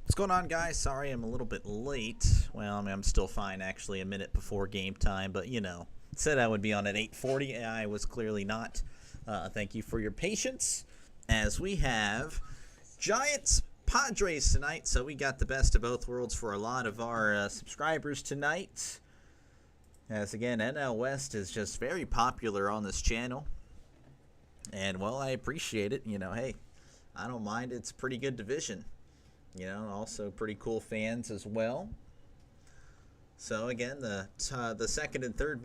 What's going on, guys? Sorry I'm a little bit late. Well, I mean, I'm still fine, actually, a minute before game time, but said I would be on at 8:40, and I was clearly not. Thank you for your patience as we have Giants Padres tonight. So we got the best of both worlds for a lot of our subscribers tonight. As again, NL West is just very popular on this channel. And, well, I appreciate it. Hey, I don't mind. It's a pretty good division. Also pretty cool fans as well. So again, the second and third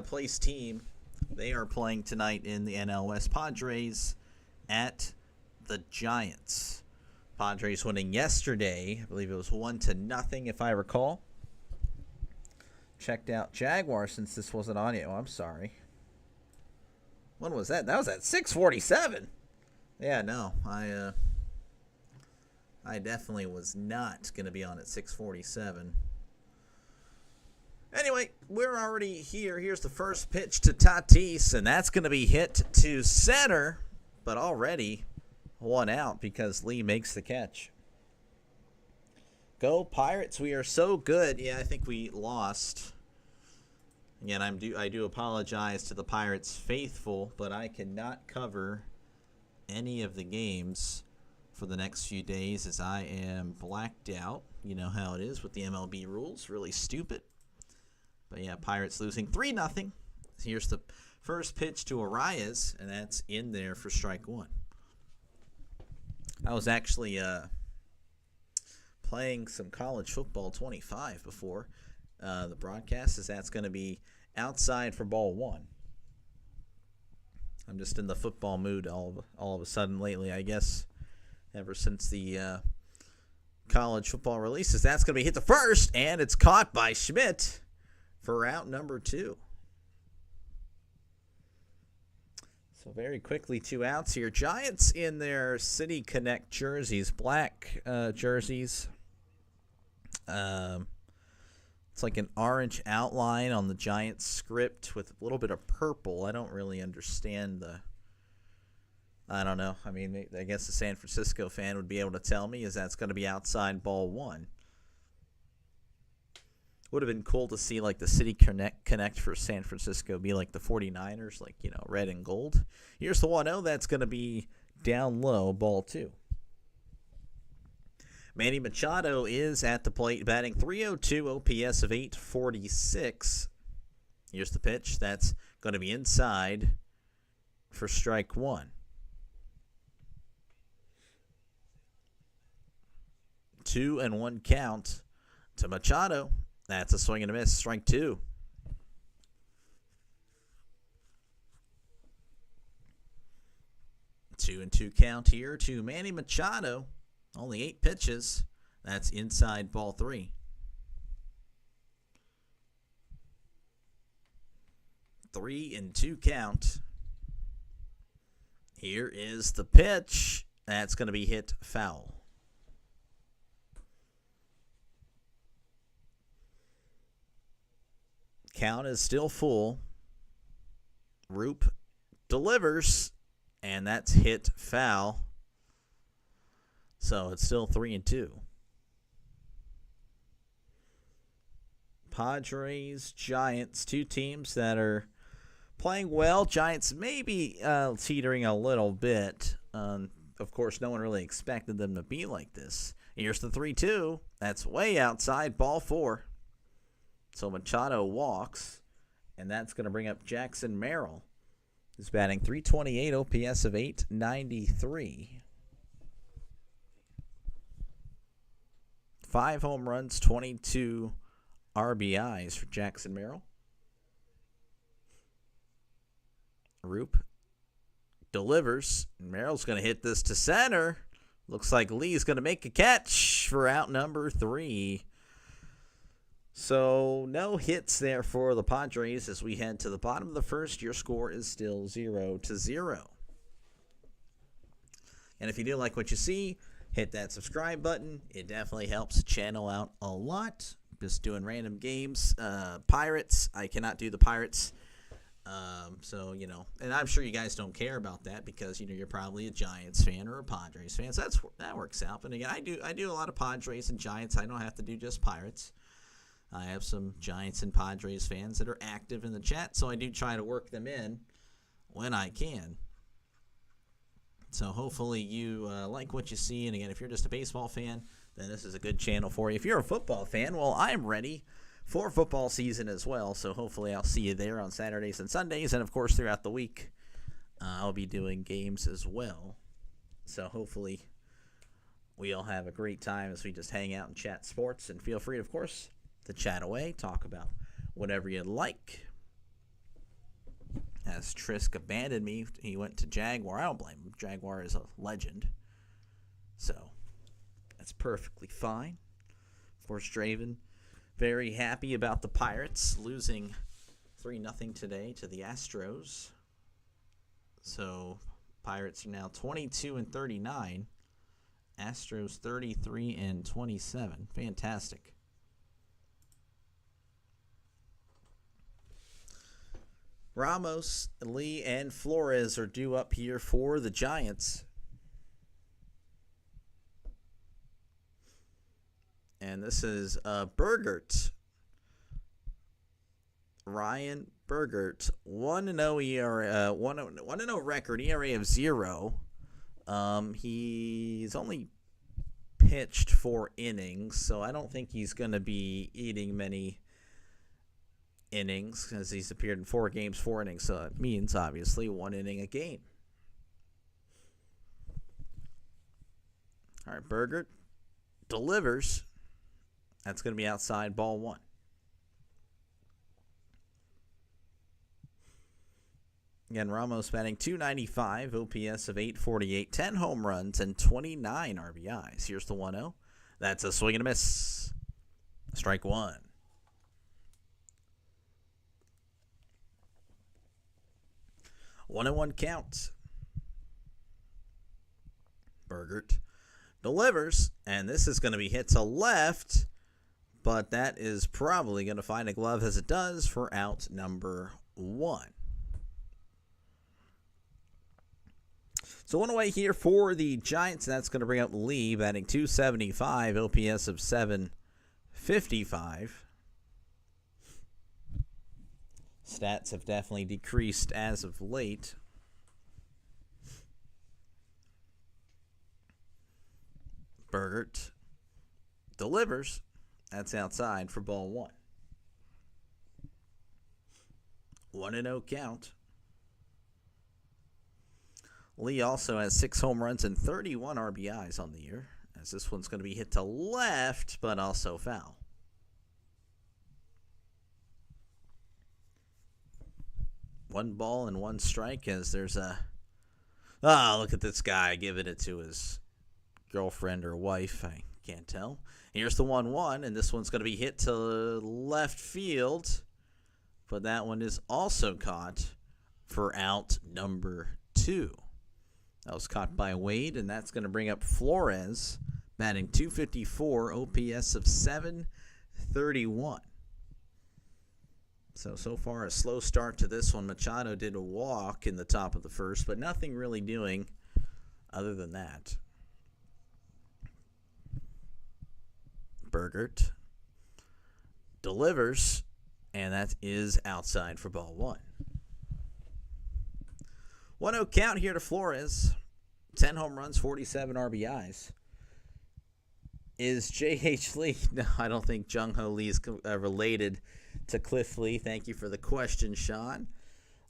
place team, they are playing tonight in the NL West. Padres at the Giants. Padres winning yesterday. I believe it was 1-0 if I recall. Checked out Jaguars since this wasn't on yet. Oh, I'm sorry. When was that? That was at 6:47. Yeah, no, I definitely was not going to be on at 6:47. Anyway, we're already here. Here's the first pitch to Tatis, and that's going to be hit to center, but already one out because Lee makes the catch. Go Pirates. We are so good. Yeah, I think we lost. Again, I do apologize to the Pirates faithful, but I cannot cover any of the games for the next few days as I am blacked out. You know how it is with the MLB rules. Really stupid. But yeah, Pirates losing 3-0. Here's the first pitch to Arias, and that's in there for strike one. I was actually playing some college football 25 before the broadcast, as that's going to be outside for ball one. I'm just in the football mood all of a sudden lately, I guess. Ever since the college football releases. That's going to be hit to first, and it's caught by Schmidt for out number 2. So very quickly, 2 outs here. Giants in their City Connect jerseys, black jerseys. It's like an orange outline on the Giants script with a little bit of purple. I don't really understand I don't know. I mean, I guess the San Francisco fan would be able to tell me, is that's going to be outside ball one. Would have been cool to see like the City Connect for San Francisco be like the 49ers, like, red and gold. Here's the 1-0. That's going to be down low, ball 2. Manny Machado is at the plate, batting .302, OPS of 846. Here's the pitch. That's going to be inside for strike one. 2-1 count to Machado. That's a swing and a miss. Strike 2. Two and 2 count here to Manny Machado. Only 8 pitches. That's inside ball 3. 3-2 count. Here is the pitch. That's going to be hit foul. Count is still full. Roop delivers, and that's hit foul. So it's still 3-2. Padres, Giants, 2 teams that are playing well. Giants maybe teetering a little bit. Of course, no one really expected them to be like this. Here's the 3-2. That's way outside, ball 4. So Machado walks, and that's going to bring up Jackson Merrill, who's batting .328, OPS of 893. 5 home runs, 22 RBIs for Jackson Merrill. Roop delivers. Merrill's going to hit this to center. Looks like Lee's going to make a catch for out number 3. So no hits there for the Padres as we head to the bottom of the first. Your score is still 0-0. And if you do like what you see, hit that subscribe button. It definitely helps the channel out a lot. Just doing random games. Pirates, I cannot do the Pirates So, and I'm sure you guys don't care about that because, you're probably a Giants fan or a Padres fan. So that works out. But again, I do a lot of Padres and Giants. I don't have to do just Pirates. I have some Giants and Padres fans that are active in the chat, so I do try to work them in when I can. So hopefully you like what you see. And again, if you're just a baseball fan, then this is a good channel for you. If you're a football fan, well, I'm ready for football season as well. So hopefully I'll see you there on Saturdays and Sundays. And, of course, throughout the week, I'll be doing games as well. So hopefully we all have a great time as we just hang out and chat sports. And feel free, of course, to chat away, talk about whatever you'd like. As Trisk abandoned me, he went to Jaguar. I don't blame him. Jaguar is a legend. So that's perfectly fine. Of course, Draven, very happy about the Pirates losing 3-0 today to the Astros. So Pirates are now 22-39. Astros 33-27. Fantastic. Ramos, Lee, and Flores are due up here for the Giants. And this is Bergert. Ryan Bergert, 1-0 ERA, 1-0 record, ERA of 0. He's only pitched 4 innings, so I don't think he's going to be eating many innings because he's appeared in 4 games, 4 innings. So it means, obviously, 1 inning a game. All right, Bergert delivers. That's going to be outside, ball 1. Again, Ramos batting .295, OPS of .848, 10 home runs, and 29 RBIs. Here's the 1-0. That's a swing and a miss. Strike 1. One and 1 count. Bergert delivers, and this is going to be hit to left, but that is probably going to find a glove as it does for out number 1. So one away here for the Giants, and that's going to bring up Lee, batting .275, OPS of .755. Stats have definitely decreased as of late. Bergert delivers. That's outside for ball 1. 1-0 count. Lee also has 6 home runs and 31 RBIs on the year, as this one's going to be hit to left, but also foul. One ball and 1 strike as there's a... look at this guy giving it to his girlfriend or wife. I can't tell. Here's the 1-1, and this one's going to be hit to left field, but that one is also caught for out number 2. That was caught by Wade, and that's going to bring up Flores, batting .254, OPS of .731. So far a slow start to this one. Machado did a walk in the top of the first, but nothing really doing other than that. Bergert delivers, and that is outside for ball 1. 1-0 count here to Flores. 10 home runs, 47 RBIs. Is J.H. Lee? No, I don't think Jung-Ho Lee is related to Cliff Lee. Thank you for the question, Sean.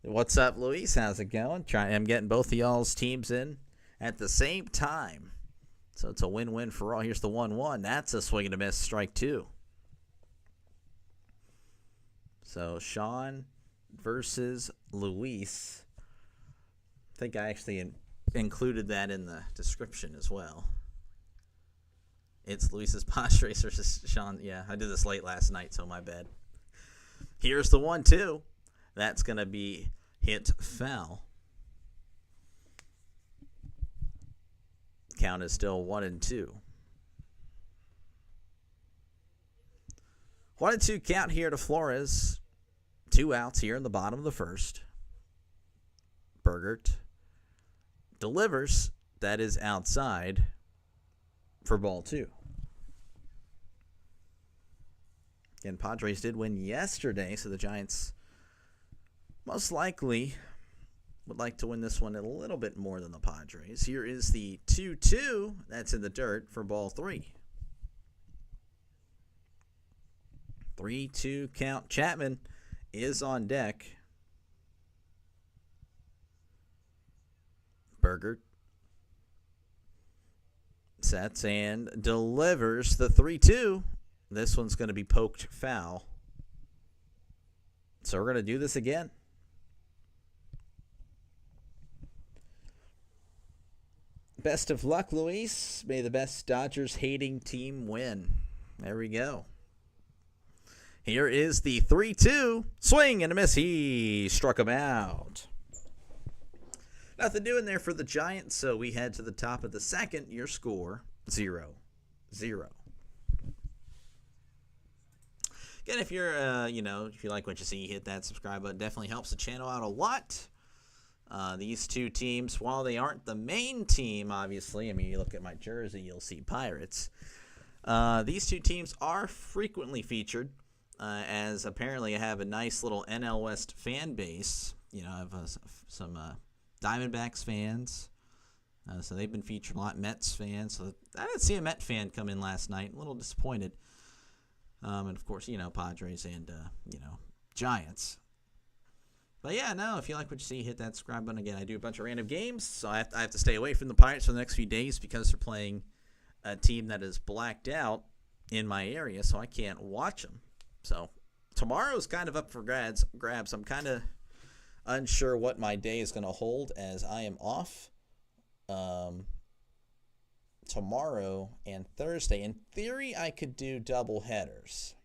What's up, Luis? How's it going? I'm getting both of y'all's teams in at the same time. So it's a win-win for all. Here's the 1-1. That's a swing and a miss, strike 2. So Sean versus Luis. I think I actually included that in the description as well. It's Luis's Padres versus Sean. Yeah, I did this late last night, so my bad. Here's the 1-2. That's going to be hit foul. Count is still 1-2. 1-2 count here to Flores. 2 outs here in the bottom of the first. Bergert delivers. That is outside for ball 2. Again, Padres did win yesterday, so the Giants most likely would like to win this one a little bit more than the Padres. Here is the 2-2. That's in the dirt for ball 3. 3-2 count. Chapman is on deck. Bergert sets and delivers the 3-2. This one's going to be poked foul. So we're going to do this again. Best of luck, Luis. May the best Dodgers-hating team win. There we go. Here is the 3-2. Swing and a miss. He struck him out. Nothing doing there for the Giants, so we head to the top of the second. Your score, 0-0. Again, if you're, if you like what you see, hit that subscribe button. Definitely helps the channel out a lot. These two teams, while they aren't the main team, obviously, I mean, you look at my jersey, you'll see Pirates. These two teams are frequently featured, as apparently I have a nice little NL West fan base. You know, I have some Diamondbacks fans, so they've been featured a lot. Mets fans, so I didn't see a Met fan come in last night. A little disappointed. And of course, Padres and Giants. But yeah, no, if you like what you see, hit that subscribe button. Again, I do a bunch of random games, so I have to stay away from the Pirates for the next few days because they're playing a team that is blacked out in my area, so I can't watch them. So tomorrow's kind of up for grabs. I'm kind of unsure what my day is going to hold as I am off tomorrow and Thursday. In theory, I could do double headers.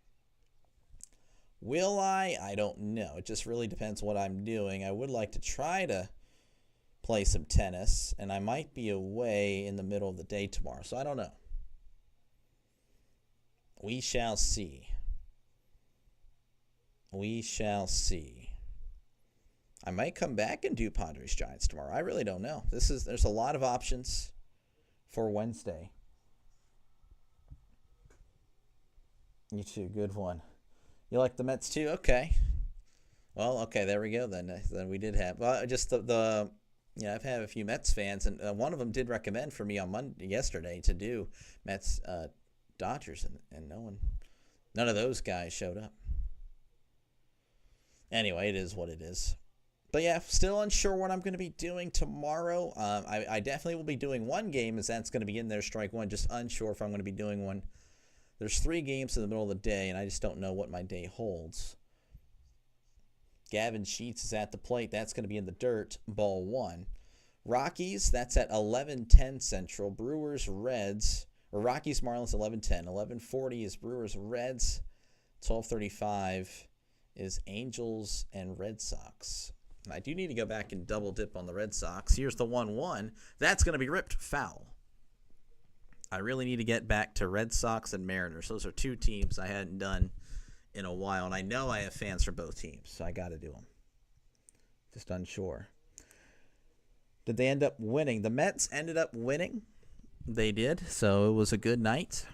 Will I? I don't know. It just really depends what I'm doing. I would like to try to play some tennis, and I might be away in the middle of the day tomorrow, so I don't know. We shall see. We shall see. I might come back and do Padres Giants tomorrow. I really don't know. There's a lot of options for Wednesday. You too. Good one. You like the Mets too? Okay. Well, okay, there we go then. Then we did have just the I've had a few Mets fans, and one of them did recommend for me on yesterday to do Mets Dodgers, and none of those guys showed up. Anyway, it is what it is. But yeah, still unsure what I'm going to be doing tomorrow. I definitely will be doing one game, as that's going to be in there, strike one. Just unsure if I'm going to be doing one. There's 3 games in the middle of the day, and I just don't know what my day holds. Gavin Sheets is at the plate. That's going to be in the dirt, ball 1. Rockies, that's at 11:10 Central. Brewers, Reds, or Rockies, Marlins, 11:10. 11:40 is Brewers, Reds. 12:35 is Angels and Red Sox. I do need to go back and double dip on the Red Sox. Here's the 1-1. That's going to be ripped foul. I really need to get back to Red Sox and Mariners. Those are 2 teams I hadn't done in a while, and I know I have fans for both teams, so I got to do them. Just unsure. Did they end up winning? The Mets ended up winning. They did, so it was a good night.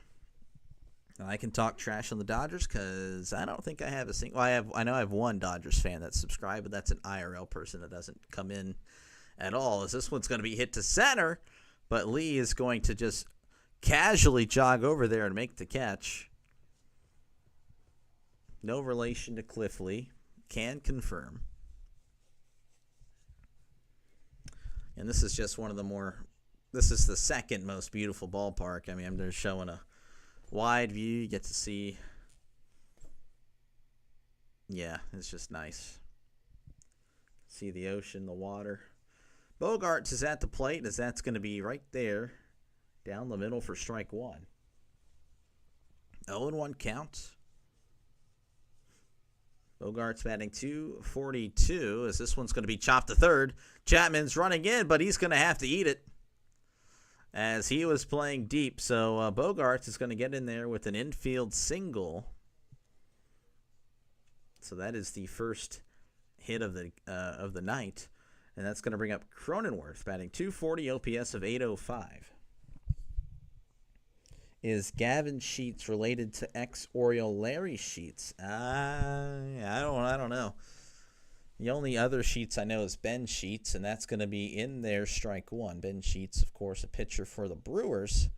And I can talk trash on the Dodgers because I don't think I have a single. I know I have one Dodgers fan that's subscribed, but that's an IRL person that doesn't come in at all. As this one's going to be hit to center, but Lee is going to just casually jog over there and make the catch. No relation to Cliff Lee. Can confirm. And this is just one of the more. This is the second most beautiful ballpark. I mean, I'm just showing a wide view. You get to see. Yeah, it's just nice. See the ocean, the water. Bogarts is at the plate, as that's going to be right there down the middle for strike 1. 0-1 count. Bogarts batting .242, as this one's going to be chopped to third. Chapman's running in, but he's going to have to eat it, as he was playing deep. So Bogarts is going to get in there with an infield single. So that is the first hit of the night, and that's going to bring up Cronenworth, batting .240, OPS of .805. Is Gavin Sheets related to ex-Oriole Larry Sheets? I don't know. The only other Sheets I know is Ben Sheets, and that's going to be in there, strike one. Ben Sheets, of course, a pitcher for the Brewers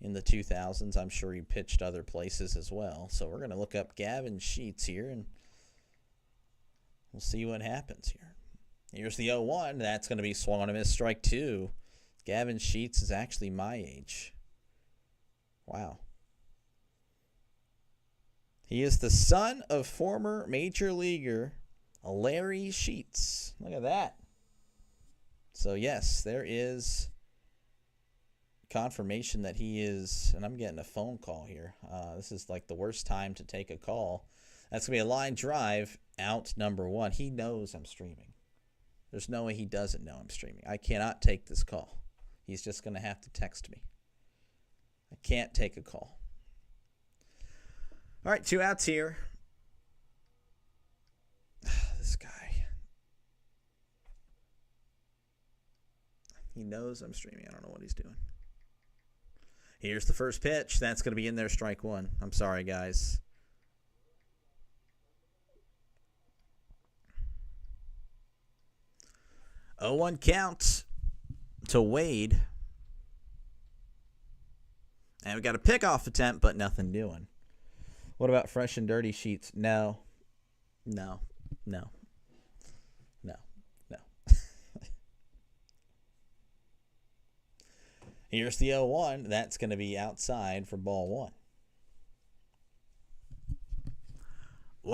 in the 2000s. I'm sure he pitched other places as well. So we're going to look up Gavin Sheets here, and we'll see what happens here. Here's the 0-1. That's going to be swung on a miss, strike two. Gavin Sheets is actually my age. Wow. He is the son of former major leaguer Larry Sheets. Look at that. So, yes, there is confirmation that he is, and I'm getting a phone call here. This is like the worst time to take a call. That's going to be a line drive, out number one. He knows I'm streaming. There's no way he doesn't know I'm streaming. I cannot take this call. He's just going to have to text me. I can't take a call. All right, 2 outs here. This guy. He knows I'm streaming. I don't know what he's doing. Here's the first pitch. That's going to be in there, strike one. I'm sorry, guys. Oh, 1 count to Wade. And we got a pickoff attempt, but nothing doing. What about fresh and dirty Sheets? No. Here's the 0-1. That's going to be outside for ball one.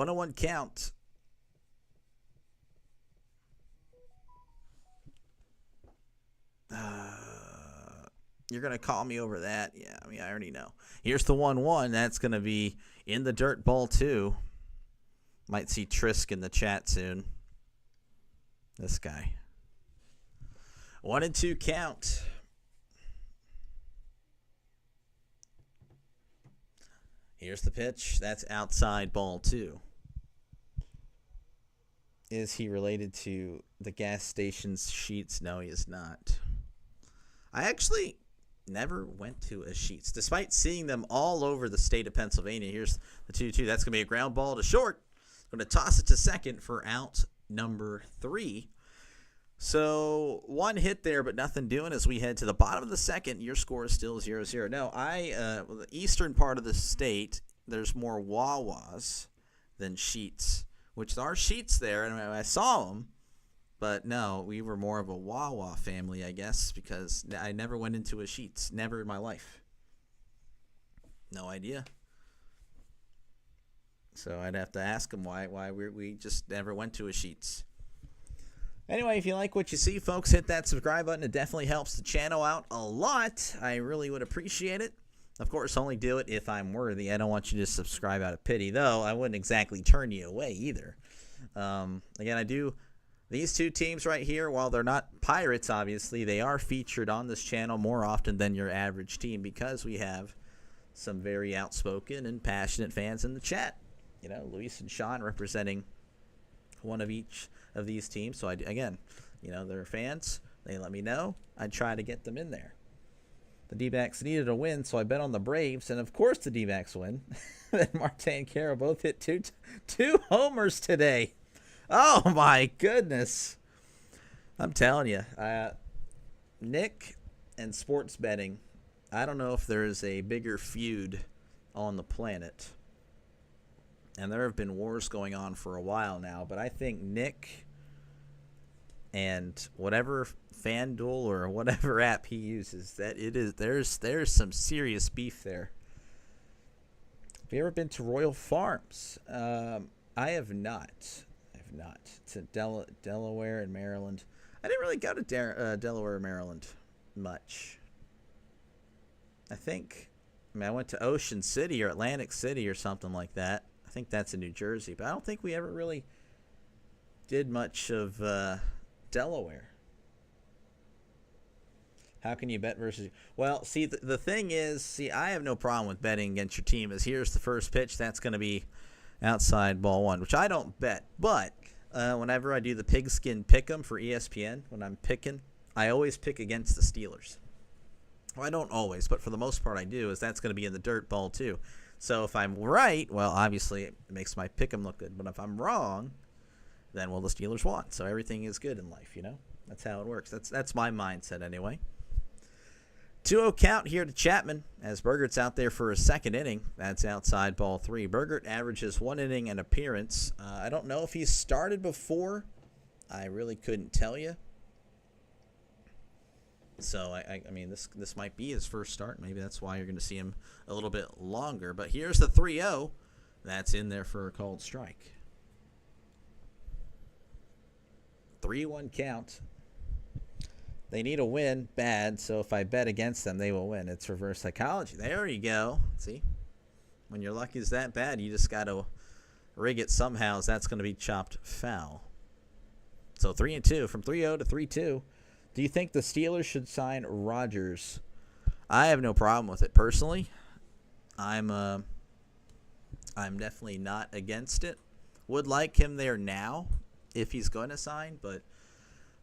1-1 count. You're going to call me over that? Yeah, I mean, I already know. Here's the 1-1. That's going to be in the dirt, ball two. Might see Trisk in the chat soon. This guy. 1-2 count. Here's the pitch. That's outside, ball two. Is he related to the gas station's Sheets? No, he is not. I actually never went to a Sheets, despite seeing them all over the state of Pennsylvania. Here's the 2-2. That's going to be a ground ball to short. Going to toss it to second for out number 3. So 1 hit there, but nothing doing as we head to the bottom of the second. Your score is still 0-0. No, the eastern part of the state, there's more Wawas than Sheets, which there are Sheets there, and I saw them. But no, we were more of a Wawa family, I guess, because I never went into a Sheets. Never in my life. No idea. So I'd have to ask him why we just never went to a Sheets. Anyway, if you like what you see, folks, hit that subscribe button. It definitely helps the channel out a lot. I really would appreciate it. Of course, only do it if I'm worthy. I don't want you to subscribe out of pity, though. I wouldn't exactly turn you away either. Again, I do... These two teams right here, while they're not Pirates, obviously, they are featured on this channel more often than your average team because we have some very outspoken and passionate fans in the chat. You know, Luis and Sean representing one of each of these teams. So, again, you know, they're fans. They let me know. I try to get them in there. The D-backs needed a win, so I bet on the Braves, and of course the D-backs win. Then Marte and Caro both hit two homers today. Oh, my goodness. I'm telling you, Nick and sports betting, I don't know if there's a bigger feud on the planet. And there have been wars going on for a while now, but I think Nick and whatever FanDuel or whatever app he uses, there's some serious beef there. Have you ever been to Royal Farms? I have not. To Delaware and Maryland. I didn't really go to Delaware and Maryland much. I went to Ocean City or Atlantic City or something like that. I think that's in New Jersey, but I don't think we ever really did much of Delaware. How can you bet versus... Well, see, the thing is, I have no problem with betting against your team. Here's the first pitch. That's going to be outside ball 1, which I don't bet. But whenever I do the pigskin pick'em for ESPN, when I'm picking, I always pick against the Steelers. Well, I don't always, but for the most part I do, is that's going to be in the dirt ball too. So if I'm right, well, obviously it makes my pick'em look good. But if I'm wrong, then, well, the Steelers won. So everything is good in life, you know? That's how it works. That's my mindset anyway. 2-0 count here to Chapman as Burgert's out there for his second inning. That's outside ball 3. Burgert averages 1 inning an appearance. I don't know if he's started before. I really couldn't tell you. So, I mean, this might be his first start. Maybe that's why you're going to see him a little bit longer. But here's the 3-0. That's in there for a called strike. 3-1 count. They need a win bad, so if I bet against them, they will win. It's reverse psychology. There you go. See? When your luck is that bad, you just got to rig it somehow. That's going to be chopped foul. So 3-2. From 3-0 to 3-2. Do you think the Steelers should sign Rodgers? I have no problem with it personally. I'm definitely not against it. Would like him there now if he's going to sign, but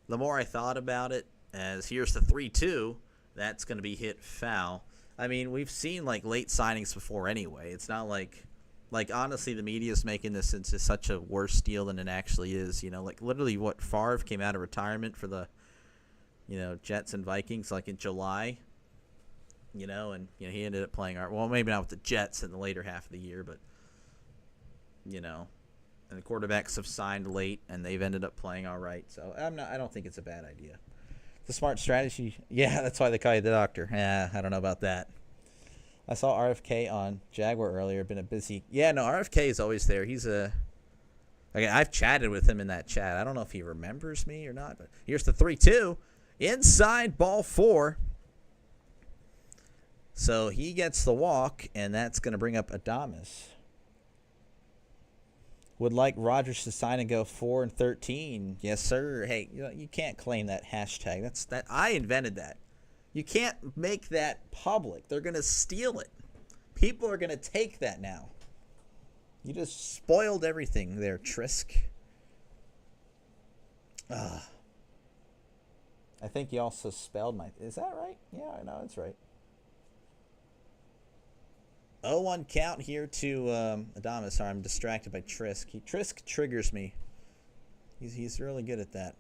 the more I thought about it, as here's the 3-2, that's going to be hit foul. I mean, we've seen like late signings before anyway. It's not like honestly the media is making this into such a worse deal than it actually is. You know, like literally what Favre came out of retirement for the, you know, Jets and Vikings like in July. You know, and you know he ended up playing well, maybe not with the Jets in the later half of the year, but you know, and the quarterbacks have signed late and they've ended up playing all right. So I don't think it's a bad idea. The smart strategy. Yeah, that's why they call you the doctor. Yeah, I don't know about that. I saw RFK on Jaguar earlier. Been a busy. Yeah, no, RFK is always there. He's I've chatted with him in that chat. I don't know if he remembers me or not. But here's the 3-2. Inside ball 4. So he gets the walk, and that's going to bring up Adames. Would like Rodgers to sign and go 4-13. Yes, sir. Hey, you can't claim that hashtag. That I invented that. You can't make that public. They're going to steal it. People are going to take that now. You just spoiled everything there, Trisk. I think you also spelled my... Is that right? Yeah, I know that's right. 0-1 count here to Adames. Sorry, I'm distracted by Trisk. Trisk triggers me. He's really good at that.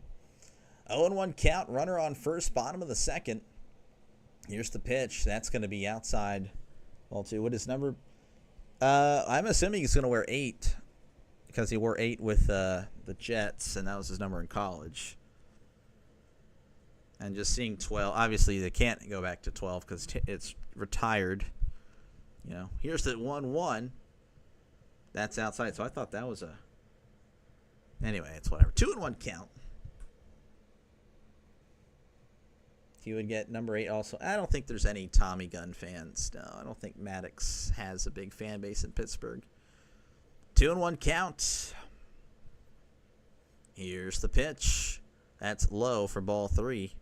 0-1 count. Runner on first, bottom of the second. Here's the pitch. That's going to be outside ball 2. What is number? I'm assuming he's going to wear 8 because he wore 8 with the Jets, and that was his number in college. And just seeing 12. Obviously, they can't go back to 12 because it's retired. You know, here's the 1-1. That's outside. So I thought that was a... Anyway, it's whatever. 2-1 count. He would get number 8 also. I don't think there's any Tommy Gunn fans. No, I don't think Maddox has a big fan base in Pittsburgh. 2-1 count. Here's the pitch. That's low for ball 3.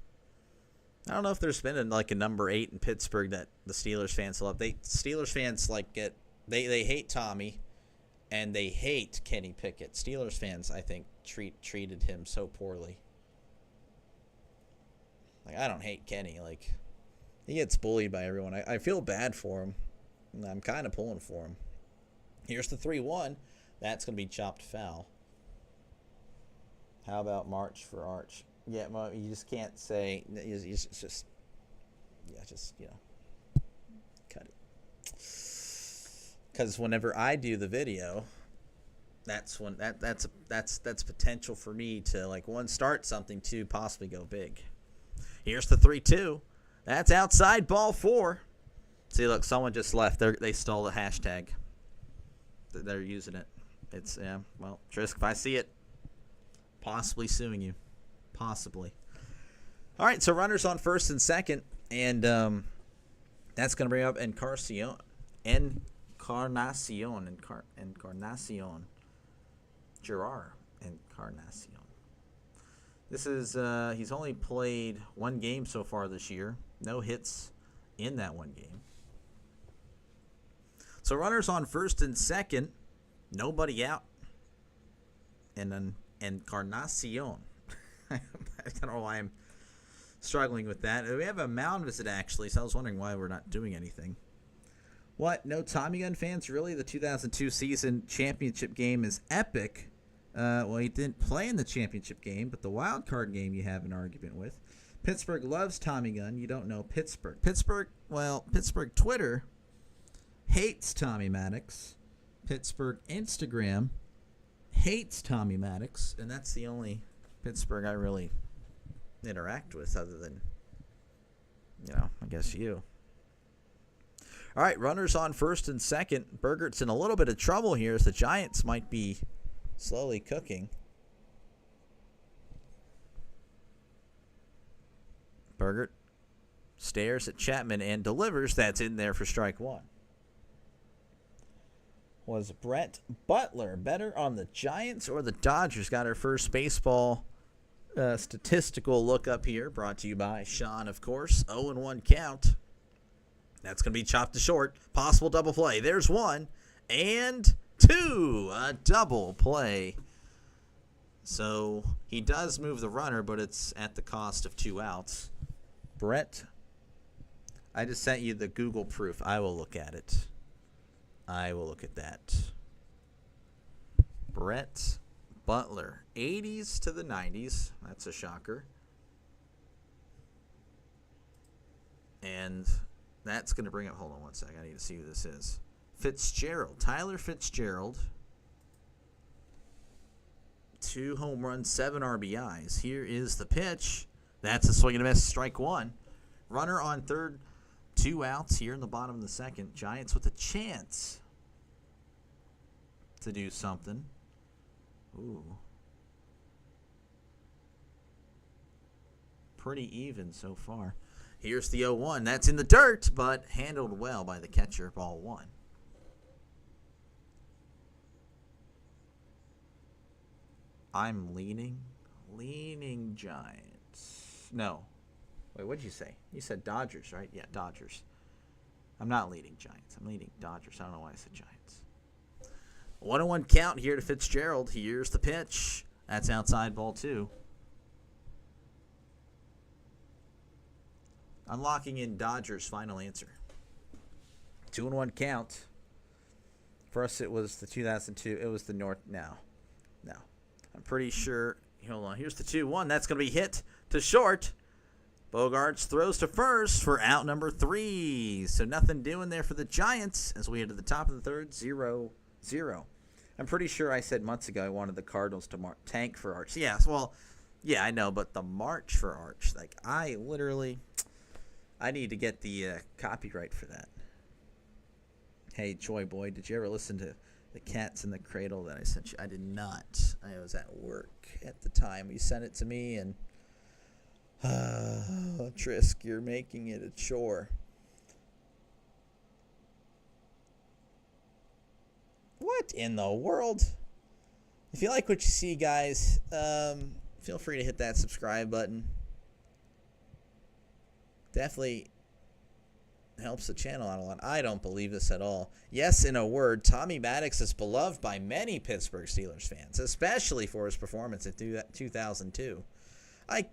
I don't know if there's been a number 8 in Pittsburgh that the Steelers fans love. Steelers fans they hate Tommy, and they hate Kenny Pickett. Steelers fans, I think, treated him so poorly. Like, I don't hate Kenny. Like, he gets bullied by everyone. I feel bad for him. And I'm kind of pulling for him. Here's the 3-1. That's going to be chopped foul. How about March for Arch? Yeah, well, you just can't say. Just cut it. Because whenever I do the video, that's when that's potential for me to one start something, two possibly go big. Here's the 3-2. That's outside ball 4. See, look, someone just left. They stole the hashtag. They're using it. It's well, Trisk, if I see it, possibly suing you. Possibly. All right, so runners on first and second, and that's going to bring up Encarnacion. Gerard Encarnacion. This is he's only played one game so far this year. No hits in that one game. So runners on first and second. Nobody out. And then Encarnacion. I don't know why I'm struggling with that. We have a mound visit, actually, so I was wondering why we're not doing anything. What? No Tommy Gun fans? Really? The 2002 season championship game is epic. Well, he didn't play in the championship game, but the wild card game you have an argument with. Pittsburgh loves Tommy Gun. You don't know Pittsburgh. Pittsburgh Twitter hates Tommy Maddox. Pittsburgh Instagram hates Tommy Maddox, and that's the only Pittsburgh I really interact with other than, I guess you. All right, runners on first and second. Burgert's in a little bit of trouble here as the Giants might be slowly cooking. Burgert stares at Chapman and delivers. That's in there for strike one. Was Brett Butler better on the Giants or the Dodgers? Got our first baseball statistical look up here, brought to you by Sean, of course. 0-1 count. That's going to be chopped to short. Possible double play. There's one and two. A double play. So he does move the runner, but it's at the cost of 2 outs. Brett, I just sent you the Google proof. I will look at it. I will look at that. Brett Butler, 80s to the 90s. That's a shocker. And that's going to bring up, hold on one second. I need to see who this is. Fitzgerald, Tyler Fitzgerald. 2 home runs, 7 RBIs. Here is the pitch. That's a swing and a miss, strike one. Runner on third. 2 outs here in the bottom of the second. Giants with a chance to do something. Ooh. Pretty even so far. Here's the 0-1. That's in the dirt, but handled well by the catcher. Ball 1. I'm leaning Giants. No. Wait, what'd you say? You said Dodgers, right? Yeah, Dodgers. I'm not leading Giants. I'm leading Dodgers. I don't know why I said Giants. 1-1 count here to Fitzgerald. Here's the pitch. That's outside, ball 2. I'm locking in Dodgers' final answer. 2-1 count. For us, it was the 2002. It was the North. No. I'm pretty sure. Hold on. Here's the 2-1. That's going to be hit to short. Bogarts throws to first for out number 3. So nothing doing there for the Giants as we head to the top of the third, 0-0. I'm pretty sure I said months ago I wanted the Cardinals to tank for Arch. Yes, well, yeah, I know, but the march for Arch, like I need to get the copyright for that. Hey, Joy Boy, did you ever listen to the Cats in the Cradle that I sent you? I did not. I was at work at the time. You sent it to me, and Trisk, you're making it a chore. What in the world? If you like what you see, guys, feel free to hit that subscribe button. Definitely helps the channel out a lot. I don't believe this at all. Yes, in a word, Tommy Maddox is beloved by many Pittsburgh Steelers fans, especially for his performance in 2002. I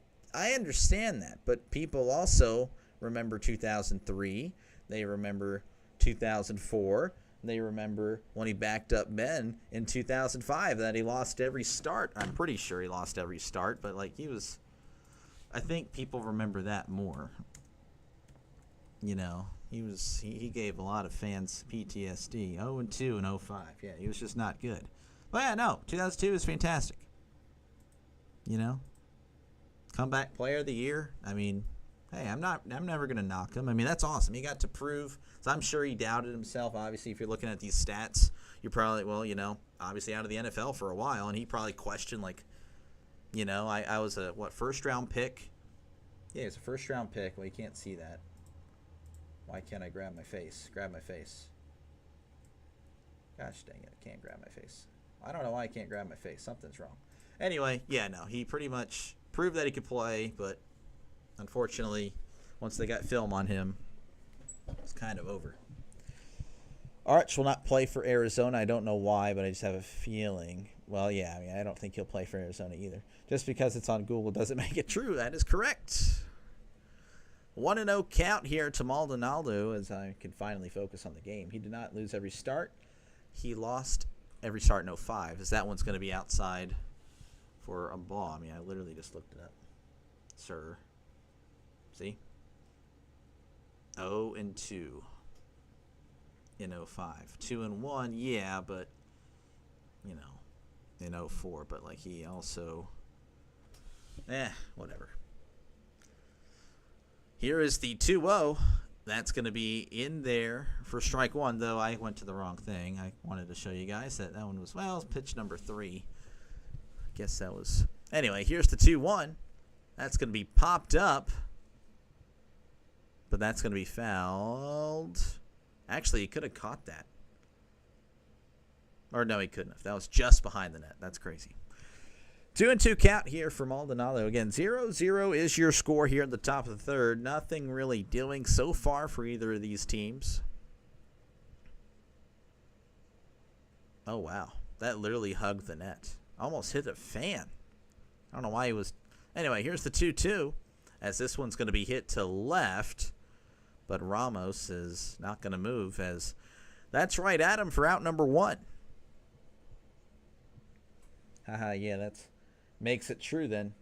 understand that, but people also remember 2003. They remember 2004. They remember when he backed up Ben in 2005 that he lost every start. I'm pretty sure he lost every start, but like I think people remember that more. He gave a lot of fans PTSD. 0-2 and 0-5. Yeah, he was just not good. But yeah, no, 2002 is fantastic. Comeback player of the year. I mean, hey, I'm never going to knock him. I mean, that's awesome. He got to prove. So I'm sure he doubted himself. Obviously, if you're looking at these stats, you're probably, obviously out of the NFL for a while, and he probably questioned, I was a, first-round pick? Yeah, it's a first-round pick. Well, you can't see that. Why can't I grab my face? Grab my face. Gosh dang it, I can't grab my face. I don't know why I can't grab my face. Something's wrong. Anyway, yeah, no, he pretty much proved that he could play, but unfortunately, once they got film on him, it's kind of over. Arch will not play for Arizona. I don't know why, but I just have a feeling. Well, yeah, I mean, I don't think he'll play for Arizona either. Just because it's on Google doesn't make it true. That is correct. 1-0 count here to Maldonado as I can finally focus on the game. He did not lose every start. He lost every start in 05, as that one's going to be outside for a ball. I mean, I literally just looked it up. Sir. See? 0-2 in 05. 2-1, yeah, but, you know, in 04. But, like, he also, whatever. Here is the 2-0. That's going to be in there for strike one, though I went to the wrong thing. I wanted to show you guys that one was, well, pitch number 3. I guess that was. Anyway, here's the 2-1. That's going to be popped up, but that's going to be fouled. Actually, he could have caught that. Or no, he couldn't have. That was just behind the net. That's crazy. 2-2 count here for Maldonado. Again, 0-0 is your score here at the top of the third. Nothing really doing so far for either of these teams. Oh, wow. That literally hugged the net. Almost hit a fan. I don't know why he was. Anyway, here's the 2-2, as this one's going to be hit to left, but Ramos is not going to move, as that's right at him for out number 1. Haha, yeah, that's makes it true then.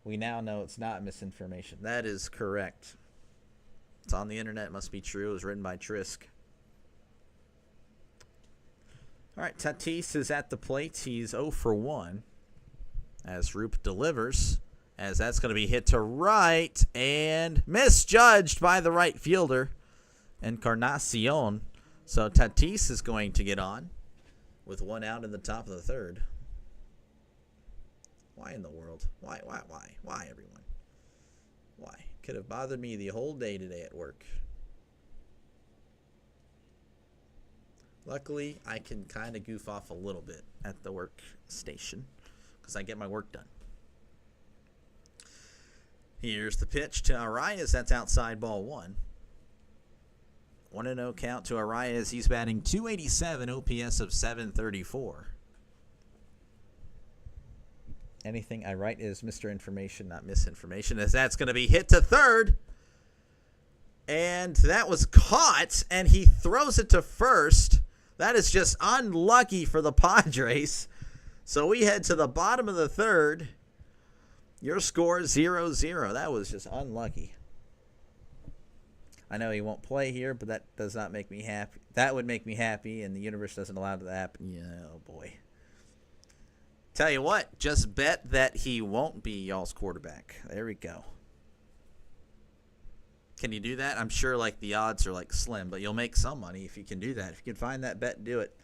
We now know it's not misinformation. That is correct. It's on the internet. It must be true. It was written by Trisk. All right, Tatis is at the plate. He's 0 for 1 as Roop delivers, as that's going to be hit to right and misjudged by the right fielder, Encarnacion. So Tatis is going to get on with 1 out in the top of the third. Why in the world? Why, everyone? Why? Could have bothered me the whole day today at work. Luckily, I can kind of goof off a little bit at the workstation because I get my work done. Here's the pitch to Arias. That's outside ball 1. 1-0 count to Arias. He's batting .287, OPS of .734. Anything I write is Mr. Information, not misinformation, as that's going to be hit to third. And that was caught, and he throws it to first. That is just unlucky for the Padres. So we head to the bottom of the third. Your score is 0-0. That was just unlucky. I know he won't play here, but that does not make me happy. That would make me happy, and the universe doesn't allow that to happen. Yeah, oh boy. Tell you what, just bet that he won't be y'all's quarterback. There we go. Can you do that? I'm sure like the odds are like slim, but you'll make some money if you can do that. If you can find that bet, do it.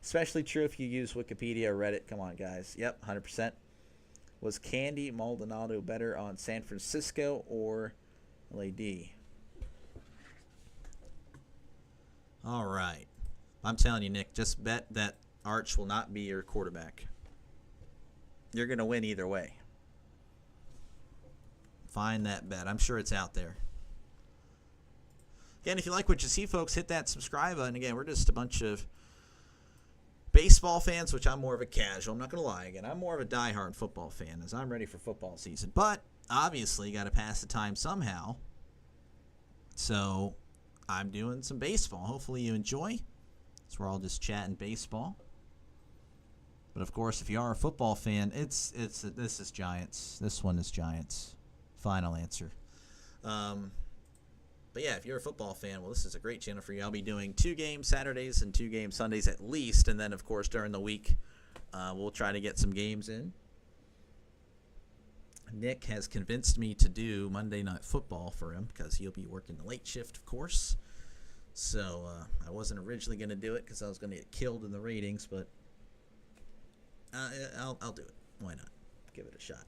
Especially true if you use Wikipedia or Reddit. Come on, guys. Yep, 100%. Was Candy Maldonado better on San Francisco or LAD? All right. I'm telling you, Nick, just bet that Arch will not be your quarterback. You're going to win either way. Find that bet. I'm sure it's out there. Again, if you like what you see, folks, hit that subscribe button. Again, we're just a bunch of baseball fans, which I'm more of a casual. I'm not going to lie. Again, I'm more of a diehard football fan as I'm ready for football season. But, obviously, got to pass the time somehow. So, I'm doing some baseball. Hopefully you enjoy. So we're all just chatting baseball. But of course, if you are a football fan, this is Giants. This one is Giants. Final answer. But yeah, if you're a football fan, well, this is a great channel for you. I'll be doing 2 games Saturdays and 2 games Sundays at least, and then of course during the week, we'll try to get some games in. Nick has convinced me to do Monday Night Football for him because he'll be working the late shift, of course. So I wasn't originally going to do it because I was going to get killed in the ratings, but I'll do it. Why not? Give it a shot.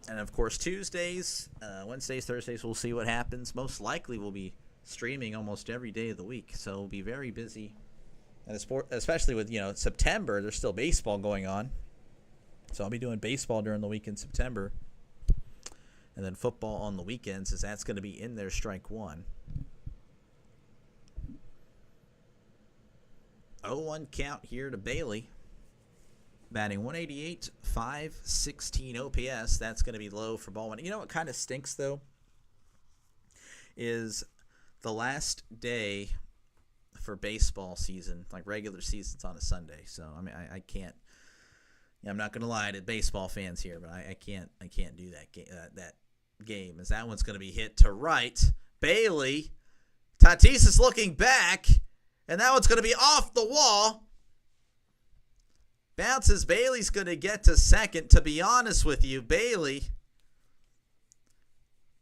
And, of course, Tuesdays, Wednesdays, Thursdays, we'll see what happens. Most likely we'll be streaming almost every day of the week, so we'll be very busy. And especially with, September, there's still baseball going on. So I'll be doing baseball during the week in September. And then football on the weekends, as that's going to be in there strike one. 0-1 count here to Bailey. Batting 188, 516 OPS. That's going to be low for ball one. You know what kind of stinks, though? Is the last day for baseball season, like regular season's on a Sunday. So, I mean, I can't. I'm not going to lie to baseball fans here, but I can't do that game, as that one's going to be hit to right. Bailey, Tatis is looking back, and that one's going to be off the wall. Bounces. Bailey's going to get to second. To be honest with you, Bailey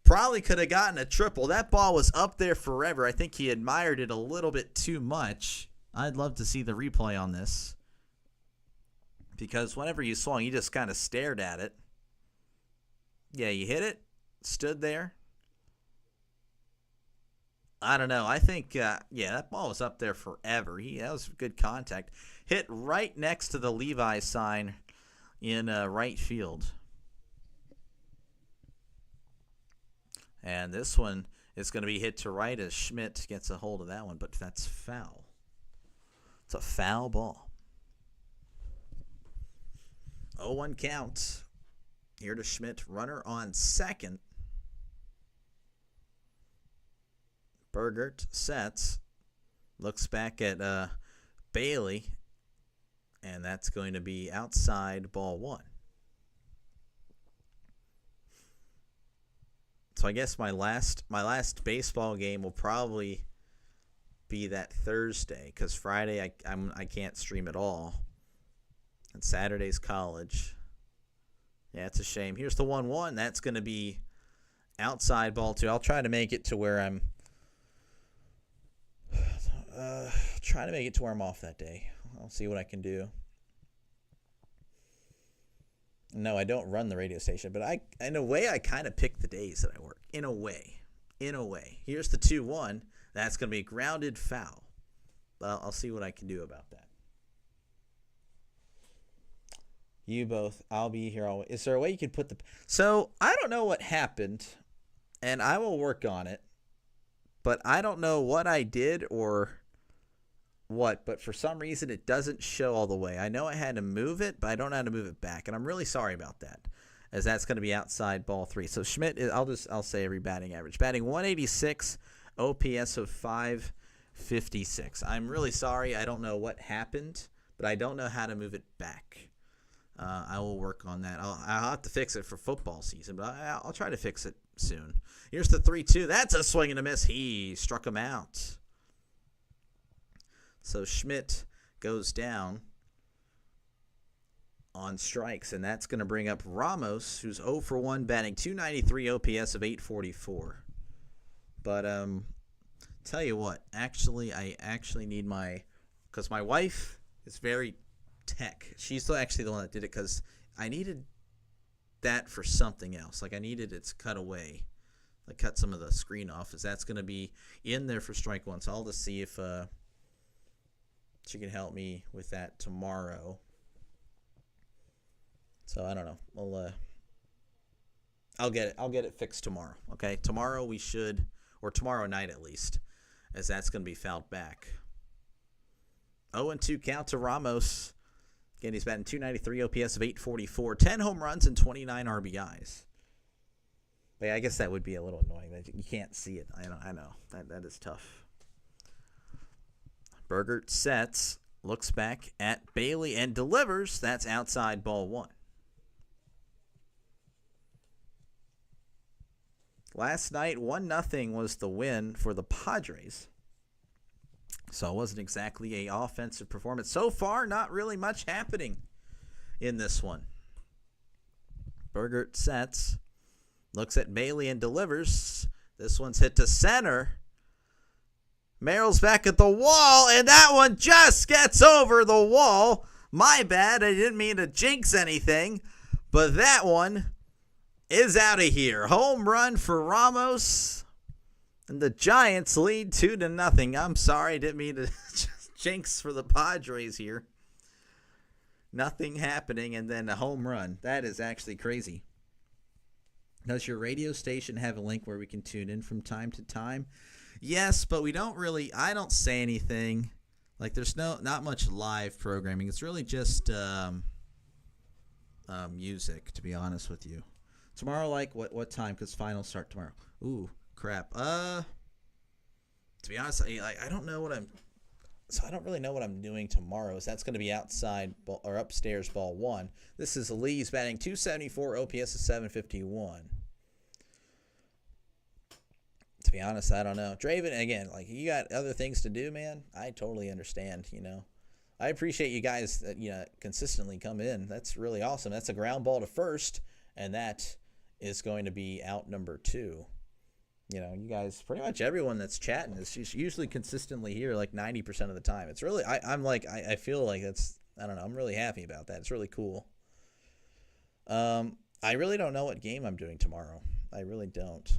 probably could have gotten a triple. That ball was up there forever. I think he admired it a little bit too much. I'd love to see the replay on this, because whenever you swung, you just kind of stared at it. Yeah, you hit it, stood there. I don't know. I think, that ball was up there forever. That was good contact. Hit right next to the Levi sign in right field. And this one is going to be hit to right as Schmidt gets a hold of that one, but that's foul. It's a foul ball. 0-1 count. Here to Schmidt. Runner on second. Bergert sets. Looks back at Bailey. And that's going to be outside ball one. So I guess my last baseball game will probably be that Thursday, because Friday I can't stream at all. And Saturday's college. Yeah, it's a shame. Here's the 1-1. That's going to be outside ball two. I'll try to make it to where I'm off that day. I'll see what I can do. No, I don't run the radio station, but in a way, I kind of pick the days that I work. In a way. Here's the 2-1. That's going to be a grounded foul. I'll see what I can do about that. You both. I'll be here always. Is there a way you could put the... So, I don't know what happened, and I will work on it, but I don't know what I did or what, but for some reason it doesn't show all the way. I know I had to move it, but I don't know how to move it back, and I'm really sorry about that, as that's going to be outside ball three. So Schmidt, I'll say every batting average. Batting 186, OPS of 556. I'm really sorry. I don't know what happened, but I don't know how to move it back. I will work on that. I'll have to fix it for football season, but I'll try to fix it soon. Here's the 3-2. That's a swing and a miss. He struck him out. So Schmidt goes down on strikes, and that's going to bring up Ramos, who's 0 for 1, batting 293, OPS of 844. But tell you what, I actually need because my wife is very tech. She's actually the one that did it, because I needed that for something else. Like I needed it to cut away, like cut some of the screen off, as that's going to be in there for strike one. So I'll just see if she can help me with that tomorrow. So I don't know. I'll get it fixed tomorrow. Okay, tomorrow we should, or tomorrow night at least, as that's going to be fouled back. 0-2 count to Ramos. Again, he's batting 293, OPS of 844, 10 home runs and 29 RBIs. But yeah, I guess that would be a little annoying. You can't see it. I know. That is tough. Bergert sets, looks back at Bailey, and delivers. That's outside ball one. Last night, 1-0 was the win for the Padres. So it wasn't exactly an offensive performance. So far, not really much happening in this one. Bergert sets, looks at Bailey, and delivers. This one's hit to center. Merrill's back at the wall, and that one just gets over the wall. My bad, I didn't mean to jinx anything, but that one is out of here. Home run for Ramos, and the Giants lead 2-0. I'm sorry, I didn't mean to jinx for the Padres here. Nothing happening, and then a home run. That is actually crazy. Does your radio station have a link where we can tune in from time to time? Yes, but we don't really, I don't say anything. Like, there's not much live programming. It's really just music, to be honest with you. Tomorrow, like, what time? Because finals start tomorrow. Ooh, crap. To be honest, I don't know what I'm. So I don't really know what I'm doing tomorrow. So that's going to be outside or upstairs ball 1. This is Lee's batting .274, OPS is .751. To be honest, I don't know. Draven, again, like, you got other things to do, man. I totally understand, I appreciate you guys that, consistently come in. That's really awesome. That's a ground ball to first, and that is going to be out number 2. You guys, pretty much everyone that's chatting is usually consistently here like 90% of the time. It's really, I feel like that's, I don't know, I'm really happy about that. It's really cool. I really don't know what game I'm doing tomorrow. I really don't.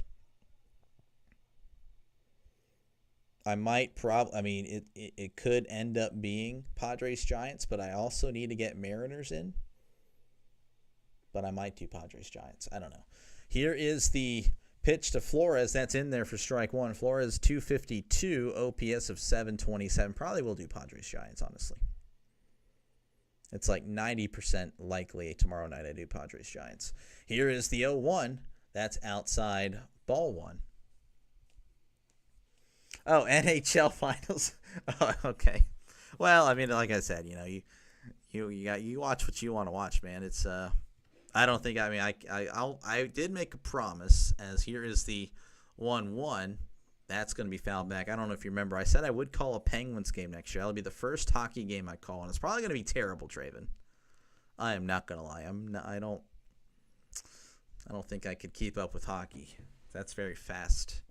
I might it could end up being Padres Giants, but I also need to get Mariners in. But I might do Padres Giants. I don't know. Here is the pitch to Flores. That's in there for strike 1. Flores, .252, OPS of .727. Probably will do Padres Giants, honestly. It's like 90% likely tomorrow night I do Padres Giants. Here is the 0-1. That's outside ball 1. Oh, NHL Finals. Oh, okay. Well, like I said, you watch what you want to watch, man. It's I don't think, I did make a promise, as here is the 1-1. That's going to be fouled back. I don't know if you remember. I said I would call a Penguins game next year. That'll be the first hockey game I call, and it's probably going to be terrible, Draven. I am not going to lie. I don't think I could keep up with hockey. That's very fast-paced.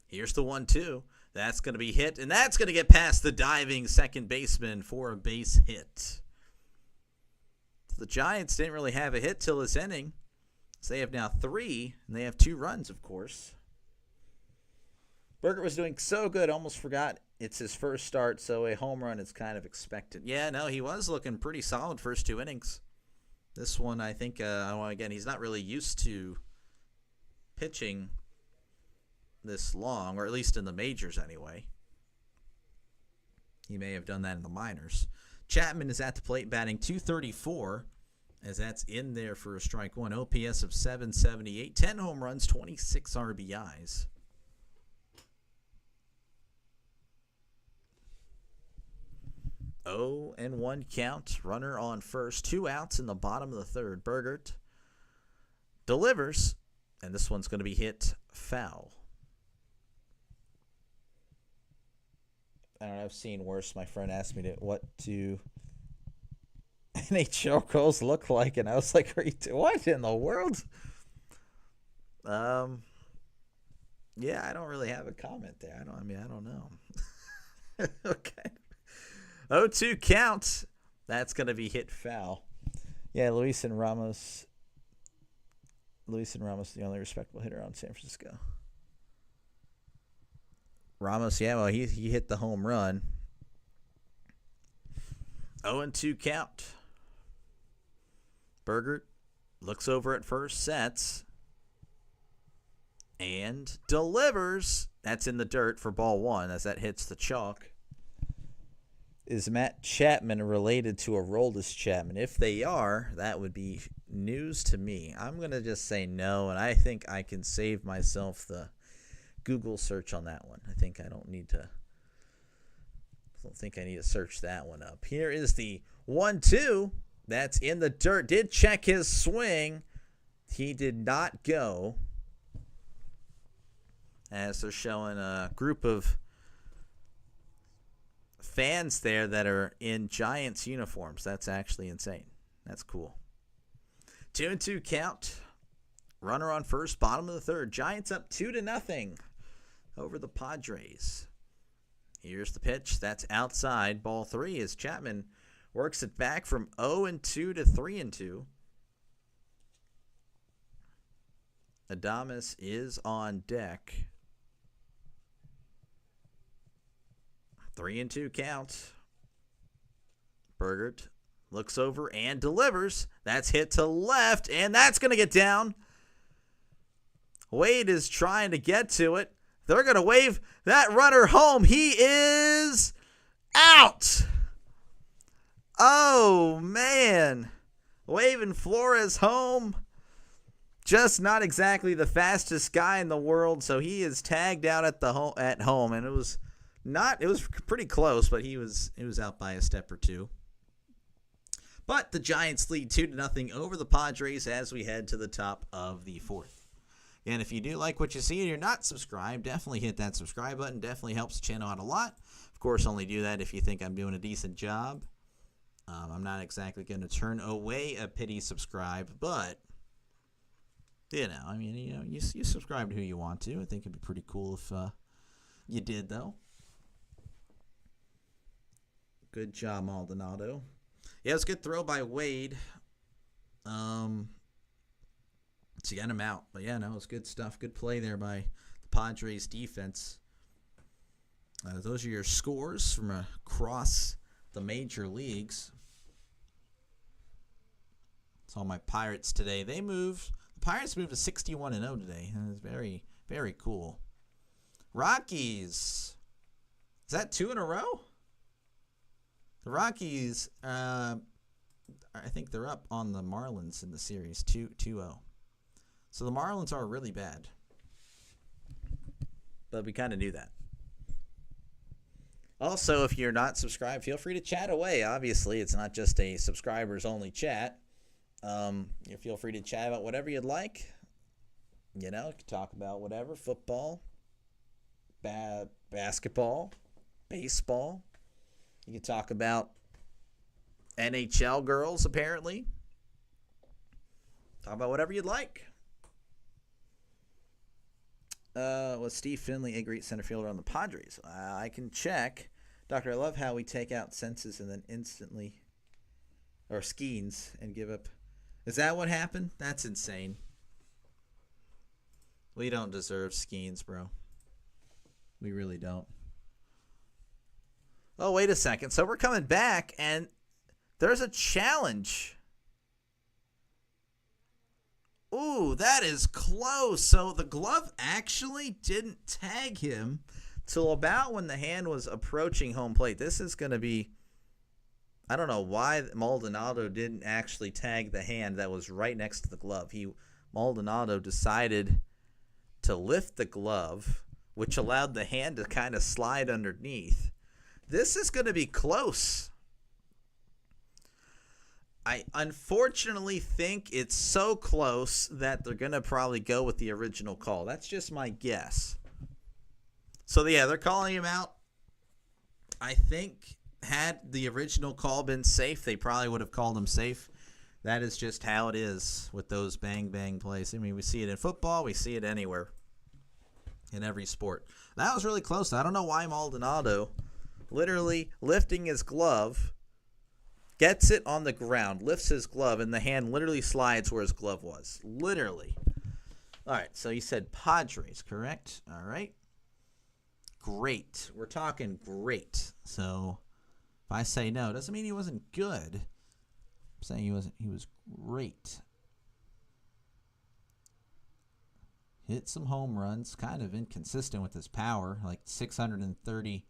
Here's the 1-2. That's going to be hit, and that's going to get past the diving second baseman for a base hit. The Giants didn't really have a hit till this inning. So they have now 3, and they have 2 runs, of course. Berger was doing so good, almost forgot it's his first start, so a home run is kind of expected. Yeah, no, he was looking pretty solid first 2 innings. This one, I think, again, he's not really used to pitching this long, or at least in the majors anyway. He may have done that in the minors. Chapman is at the plate batting .234, as that's in there for a strike 1. OPS of .778, 10 home runs, 26 RBIs. Oh, and 1 count. Runner on first. 2 outs in the bottom of the 3rd. Bergert delivers, and this one's going to be hit foul. I don't know, I've seen worse. My friend asked me what do NHL girls look like, and I was like, what in the world? Yeah, I don't really have a comment there. I don't know. Okay. 0-2 count. That's going to be hit foul. Yeah, Luis and Ramos, the only respectable hitter on San Francisco. Ramos, yeah, well, he hit the home run. 0-2 count. Bergert looks over at first, sets, and delivers. That's in the dirt for ball 1 as that hits the chalk. Is Matt Chapman related to Aroldis Chapman? If they are, that would be news to me. I'm going to just say no, and I think I can save myself the Google search on that one. I don't think I need to search that one up. Here is the 1-2. That's in the dirt. Did check his swing. He did not go. As they're showing a group of fans there that are in Giants uniforms. That's actually insane. That's cool. 2-2 count. Runner on first, bottom of the 3rd. Giants up 2-0 over the Padres. Here's the pitch. That's outside. Ball 3 as Chapman works it back from 0-2 to 3-2. Adames is on deck. 3-2 count. Bergert looks over and delivers. That's hit to left, and that's going to get down. Wade is trying to get to it. They're going to wave that runner home. He is out. Oh, man. Waving Flores home. Just not exactly the fastest guy in the world, so he is tagged out at home, and it was pretty close, but he was out by a step or two. But the Giants lead 2-0 over the Padres as we head to the top of the fourth. And if you do like what you see and you're not subscribed, definitely hit that subscribe button. Definitely helps the channel out a lot. Of course, only do that if you think I'm doing a decent job. I'm not exactly going to turn away a pity subscribe, but you subscribe to who you want to. I think it'd be pretty cool if you did, though. Good job, Maldonado. Yeah, it was a good throw by Wade. To get him out. But yeah, no, it was good stuff. Good play there by the Padres defense. Those are your scores from across the major leagues. Saw my Pirates today. The Pirates moved to 61-0 today. And it's very, very cool. Rockies. Is that 2 in a row? The Rockies, I think they're up on the Marlins in the series, 2-0. So the Marlins are really bad. But we kind of knew that. Also, if you're not subscribed, feel free to chat away. Obviously, it's not just a subscribers-only chat. You feel free to chat about whatever you'd like. You know, you can talk about whatever. Football, basketball, baseball. You can talk about NHL girls, apparently. Talk about whatever you'd like. Was Steve Finley a great center fielder on the Padres? I can check. Doctor, I love how we take out senses and then instantly, or Skeens, and give up. Is that what happened? That's insane. We don't deserve Skeens, bro. We really don't. Oh, wait a second. So we're coming back, and there's a challenge. Ooh, that is close. So the glove actually didn't tag him till about when the hand was approaching home plate. This is going to be, I don't know why Maldonado didn't actually tag the hand that was right next to the glove. Maldonado decided to lift the glove, which allowed the hand to kind of slide underneath. This is going to be close. I unfortunately think it's so close that they're going to probably go with the original call. That's just my guess. So, yeah, they're calling him out. I think had the original call been safe, they probably would have called him safe. That is just how it is with those bang-bang plays. I mean, we see it in football. We see it anywhere in every sport. That was really close. I don't know why Maldonado, literally lifting his glove, gets it on the ground, lifts his glove, and the hand literally slides where his glove was. Literally. All right, so you said Padres, correct? All right. Great. We're talking great. So if I say no, it doesn't mean he wasn't good. I'm saying he was great. Hit some home runs, kind of inconsistent with his power, like 630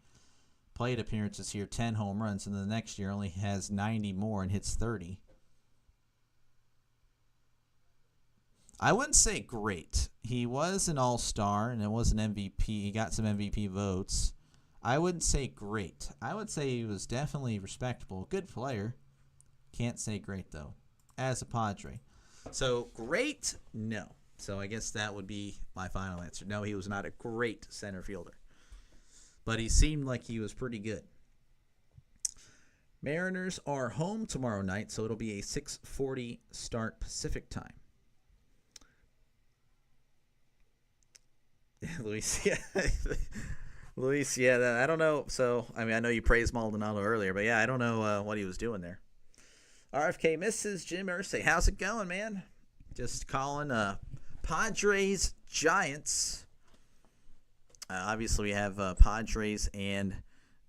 plate appearances here, 10 home runs, and the next year only has 90 more and hits 30. I wouldn't say great. He was an all-star, and it was an MVP. He got some MVP votes. I wouldn't say great. I would say he was definitely respectable. Good player. Can't say great, though, as a Padre. So, great? No. So, I guess that would be my final answer. No, he was not a great center fielder. But he seemed like he was pretty good. Mariners are home tomorrow night, so it'll be a 6:40 start Pacific time. Luis, yeah, I don't know. So, I mean, I know you praised Maldonado earlier, but yeah, I don't know what he was doing there. RFK misses Jim Irsay. How's it going, man? Just calling Padres Giants. Obviously, we have Padres and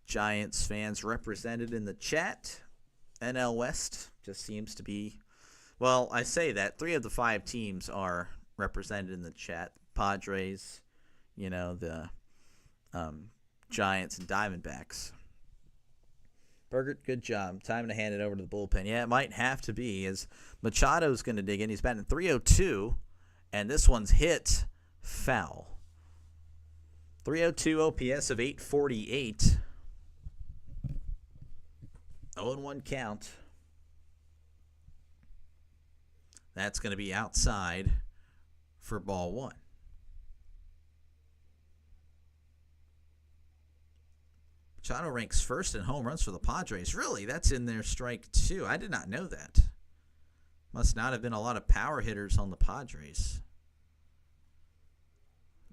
Giants fans represented in the chat. NL West just seems to be, well, I say that 3 of the 5 teams are represented in the chat. Padres, the Giants and Diamondbacks. Burgert, good job. Time to hand it over to the bullpen. Yeah, it might have to be, as Machado's going to dig in. He's batting 302, and this one's hit foul. 302 OPS of 848. 0-1 count. That's going to be outside for ball one. Machado ranks first in home runs for the Padres. Really? That's in their strike two. I did not know that. Must not have been a lot of power hitters on the Padres.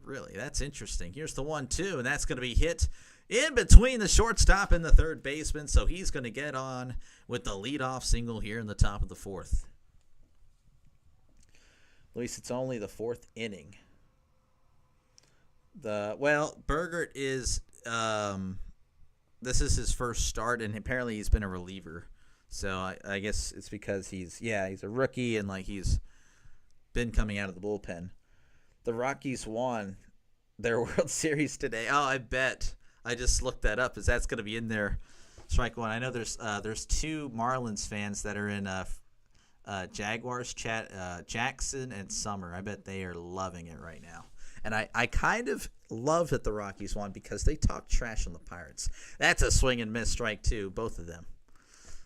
Really? That's interesting. Here's the 1-2, and that's going to be hit in between the shortstop and the third baseman, so he's going to get on with the leadoff single here in the top of the fourth. At least it's only the fourth inning. Burgert is this is his first start, and apparently he's been a reliever. So I guess it's because he's a rookie, and like he's been coming out of the bullpen. The Rockies won their World Series today. Oh, I bet. I just looked that up, as that's going to be in their strike one. I know there's two Marlins fans that are in Jaguars chat, Jackson and Summer. I bet they are loving it right now. And I kind of love that the Rockies won because they talk trash on the Pirates. That's a swing and miss strike too, both of them.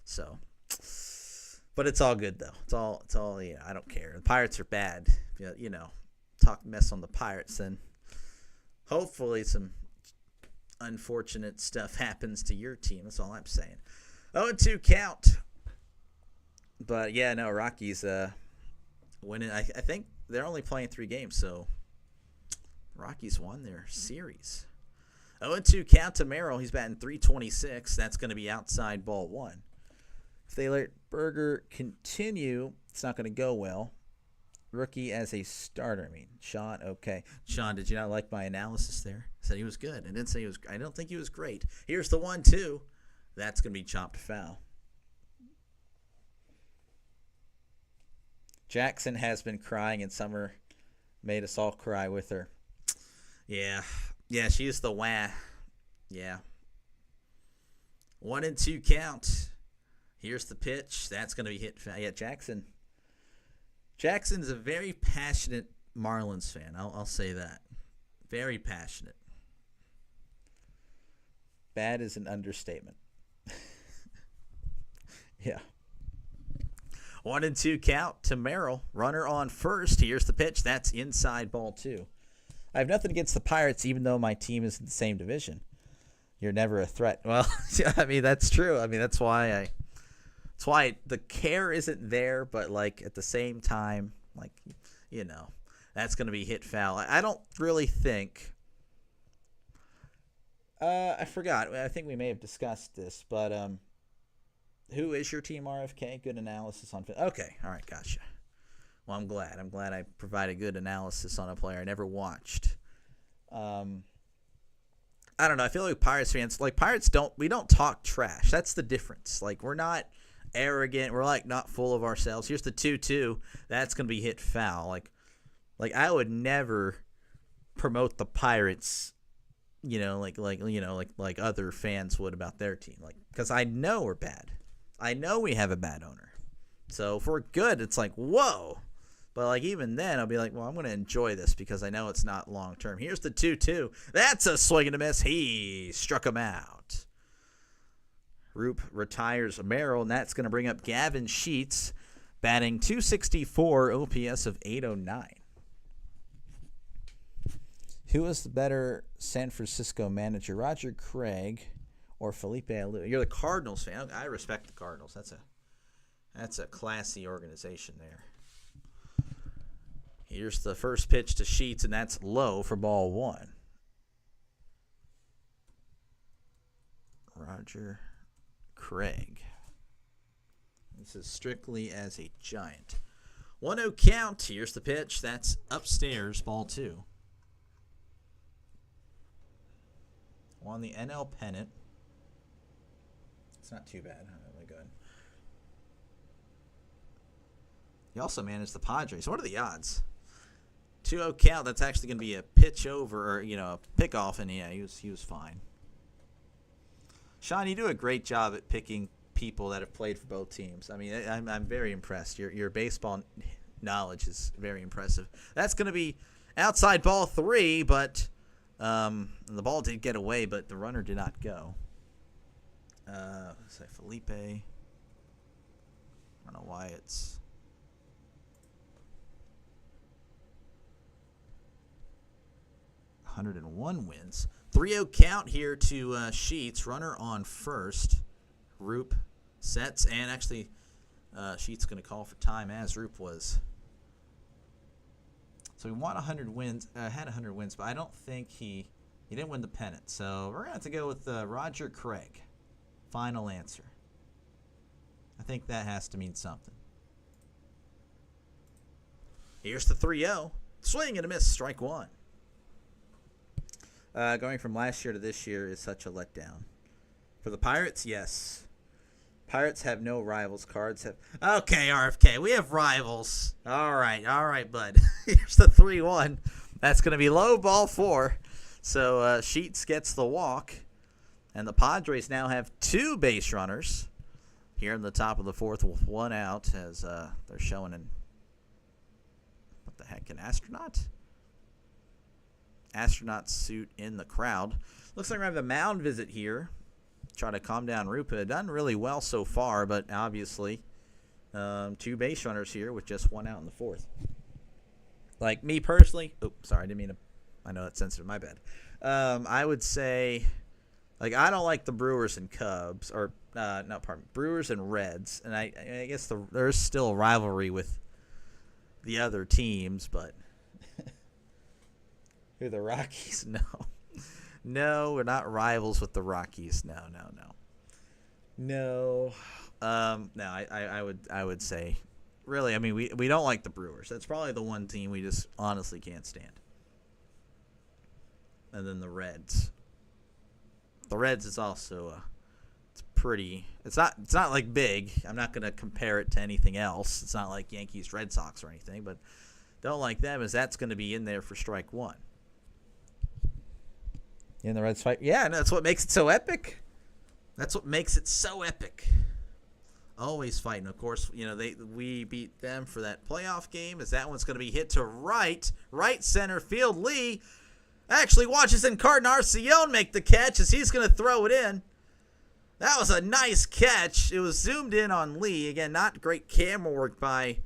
So, but it's all good though. It's all I don't care. The Pirates are bad. Talk mess on the Pirates, then hopefully some unfortunate stuff happens to your team. That's all I'm saying. 0-2 count. But yeah, no, Rockies winning. I think they're only playing 3 games, so Rockies won their series. 0-2 count to Merrill. He's batting .326. That's going to be outside ball one. If they let Berger continue, it's not going to go well. Rookie as a starter. Sean, okay. Sean, did you not like my analysis there? I said he was good. I didn't say he was. I don't think he was great. Here's the 1-2. That's going to be chopped foul. Jackson has been crying, and Summer made us all cry with her. Yeah, she's the wah. Yeah. 1-2 count. Here's the pitch. That's going to be hit. Yeah, Jackson's a very passionate Marlins fan. I'll say that. Very passionate. Bad is an understatement. Yeah. 1-2 count to Merrill. Runner on first. Here's the pitch. That's inside ball two. I have nothing against the Pirates, even though my team is in the same division. You're never a threat. Well, that's true. That's why the care isn't there, but like at the same time, that's going to be hit foul. I don't really think. I forgot. I think we may have discussed this, but who is your team, RFK? Good analysis on. Okay, all right, gotcha. Well, I'm glad. I provided good analysis on a player I never watched. I don't know. I feel like Pirates fans, we don't talk trash. That's the difference. Like, we're not arrogant. We're not full of ourselves. Here's the 2-2. That's going to be hit foul. Like I would never promote the Pirates, like other fans would about their team. Because I know we're bad. I know we have a bad owner. So if we're good, it's like, whoa. But even then, I'll be like, well, I'm going to enjoy this because I know it's not long term. Here's the 2-2. That's a swing and a miss. He struck him out. Roop retires Merrill, and that's going to bring up Gavin Sheets, batting .264, OPS of 809. Who is the better San Francisco manager, Roger Craig or Felipe Alou? You're the Cardinals fan. I respect the Cardinals. That's a classy organization there. Here's the first pitch to Sheets, and that's low for ball one. Roger Craig. This is strictly as a Giant. 1-0 count. Here's the pitch. That's upstairs, ball two. Won the NL pennant. It's not too bad. Really good. He also managed the Padres. What are the odds? 2-0 count. That's actually going to be a pitch over, or a pickoff, and yeah, he was fine. Sean, you do a great job at picking people that have played for both teams. I mean, I'm very impressed. Your baseball knowledge is very impressive. That's going to be outside ball 3, but the ball did get away, but the runner did not go. Let's say Felipe. I don't know why it's. .101 wins. 3-0 count here to Sheets. Runner on first. Roop sets, and actually Sheets going to call for time as Roop was. So he won 100 wins. Had 100 wins, but I don't think he didn't win the pennant. So we're going to have to go with Roger Craig. Final answer. I think that has to mean something. Here's the 3-0. Swing and a miss. Strike 1. Going from last year to this year is such a letdown. For the Pirates, yes. Pirates have no rivals. Cards have. Okay, RFK, we have rivals. All right, bud. Here's the 3-1. That's going to be low, ball 4. So Sheets gets the walk. And the Padres now have 2 base runners here in the top of the 4th with 1 out, as they're showing an. What the heck, an astronaut? Astronaut suit in the crowd. Looks like we have a mound visit here. Try to calm down Rupa. Done really well so far, but obviously 2 base runners here with just 1 out in the 4th. Like me personally, sorry, I didn't mean to. I know that's sensitive. My bad. I would say, like, I don't like the Brewers and Cubs, or Brewers and Reds, and I guess there's still a rivalry with the other teams, but. Who, the Rockies? No, we're not rivals with the Rockies. No. I would say, really, I mean, we don't like the Brewers. That's probably the one team we just honestly can't stand. And then the Reds. The Reds is also it's pretty. It's not like big. I'm not going to compare it to anything else. It's not like Yankees, Red Sox or anything, but don't like them, as that's going to be in there for strike 1. In the Reds fight. Yeah, and that's what makes it so epic. That's what makes it so epic. Always fighting. Of course, we beat them for that playoff game, as that one's going to be hit to right center field. Lee actually watches Encarnacion make the catch, as he's going to throw it in. That was a nice catch. It was zoomed in on Lee. Again, not great camera work by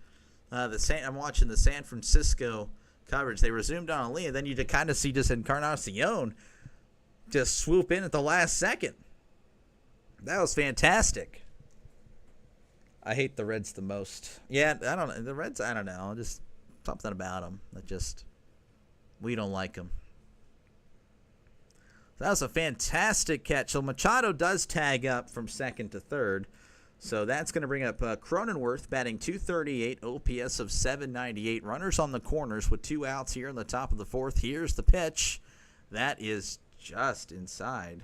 I'm watching the San Francisco coverage. They were zoomed on Lee, and then you kind of see just Encarnacion just swoop in at the last second. That was fantastic. I hate the Reds the most. Yeah, I don't know. The Reds, I don't know. Just something about them that we don't like them. That was a fantastic catch. So Machado does tag up from second to third. So that's going to bring up Cronenworth batting .238, OPS of .798. Runners on the corners with 2 outs here in the top of the 4th. Here's the pitch. That is just inside.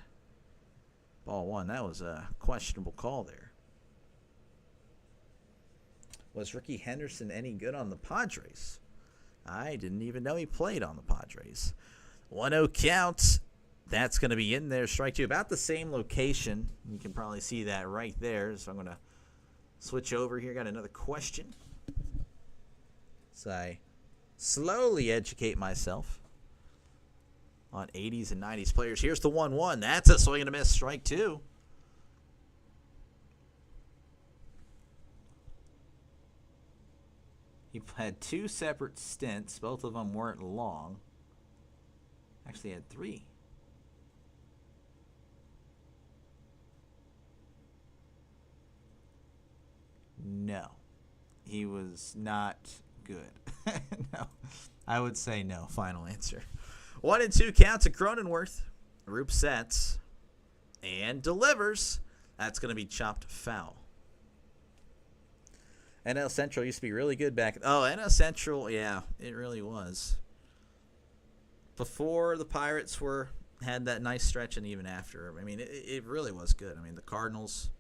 Ball 1. That was a questionable call there. Was Ricky Henderson any good on the Padres? I didn't even know he played on the Padres. 1-0 count. That's going to be in there. Strike 2. About the same location. You can probably see that right there. So I'm going to switch over here. Got another question. So I slowly educate myself on 80s and 90s players. Here's the 1-1. That's a swing and a miss. Strike 2. He had 2 separate stints. Both of them weren't long. Actually, he had 3. No. He was not good. No. I would say no. Final answer. 1-2 counts at Cronenworth. Roop sets and delivers. That's going to be chopped foul. NL Central used to be really good back. Oh, NL Central, yeah, it really was. Before the Pirates had that nice stretch, and even after. I mean, it really was good. I mean, the Cardinals,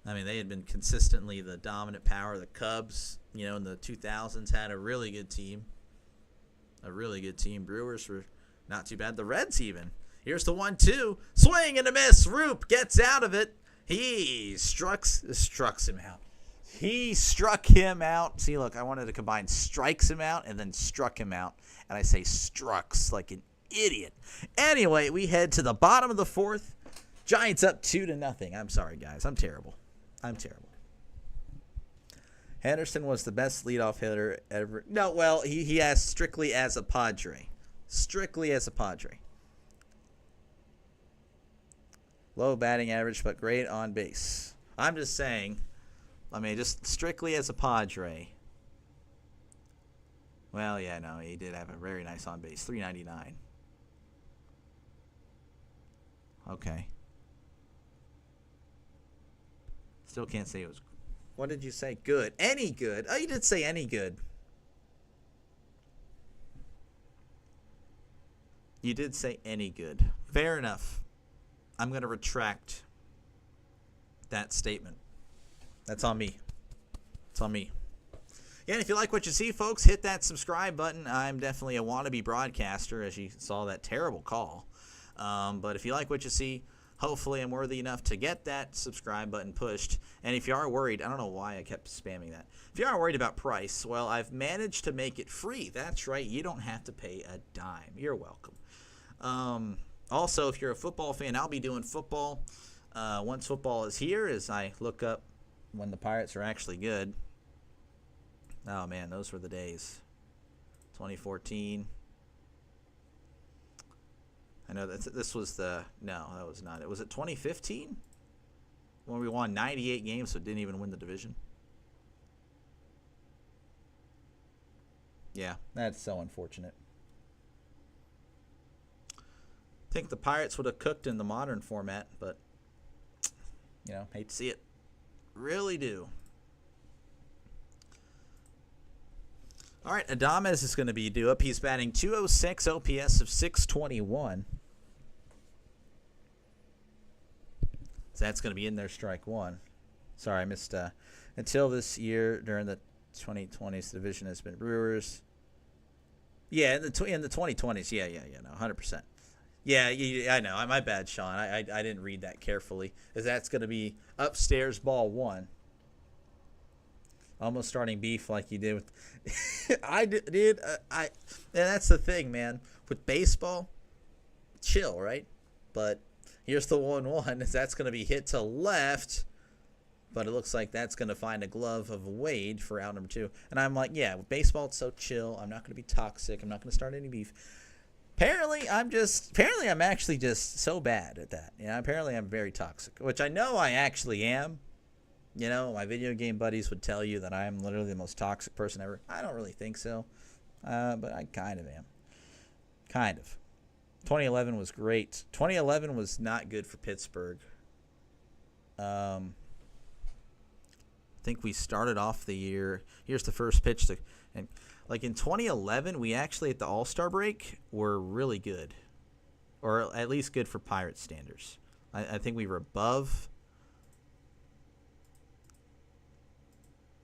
they had been consistently the dominant power. The Cubs, in the 2000s had a really good team. A really good team. Brewers were not too bad. The Reds even. Here's the 1-2. Swing and a miss. Roop gets out of it. He strucks him out. He struck him out. See, look, I wanted to combine strikes him out and then struck him out. And I say strucks like an idiot. Anyway, we head to the bottom of the fourth. Giants up 2-0. I'm sorry, guys. I'm terrible. Henderson was the best leadoff hitter ever. No, well, he has strictly as a Padre. Strictly as a Padre. Low batting average, but great on base. I'm just saying, just strictly as a Padre. Well, yeah, no, he did have a very nice on base. 399. Okay. Still can't say it was. What did you say? Good. Any good. Oh, you did say any good. You did say any good. Fair enough. I'm going to retract that statement. That's on me. It's on me. Yeah, and if you like what you see, folks, hit that subscribe button. I'm definitely a wannabe broadcaster, as you saw that terrible call. But if you like what you see, hopefully I'm worthy enough to get that subscribe button pushed. And if you are worried, I don't know why I kept spamming that. If you are worried about price, well, I've managed to make it free. That's right. You don't have to pay a dime. You're welcome. Also, if you're a football fan, I'll be doing football once football is here, as I look up when the Pirates are actually good. Oh, man, those were the days. 2014. I know that this was the – no, that was not it. Was it 2015 when we won 98 games but didn't even win the division? Yeah, that's so unfortunate. I think the Pirates would have cooked in the modern format, but, hate to see it. Really do. All right, Adames is going to be due up. He's batting .206, OPS of .621. So that's going to be in there, strike one. Sorry, I missed. Until this year, during the 2020s, the division has been Brewers. Yeah, in the 2020s, yeah, no, 100%. Yeah, I know. My bad, Sean. I didn't read that carefully. As that's going to be upstairs ball one. Almost starting beef like you did with. I did. And that's the thing, man. With baseball, chill, right? But here's the 1-1. That's going to be hit to left. But it looks like that's going to find a glove of Wade for out number 2. And I'm like, yeah, with baseball, it's so chill. I'm not going to be toxic. I'm not going to start any beef. Apparently, I'm actually just so bad at that. Apparently I'm very toxic, which I know I actually am. My video game buddies would tell you that I'm literally the most toxic person ever. I don't really think so, but I kind of am. Kind of. 2011 was great. 2011 was not good for Pittsburgh. I think we started off the year. Here's the first pitch and like in 2011, we actually at the All-Star break were really good, or at least good for Pirates standards. I think we were above.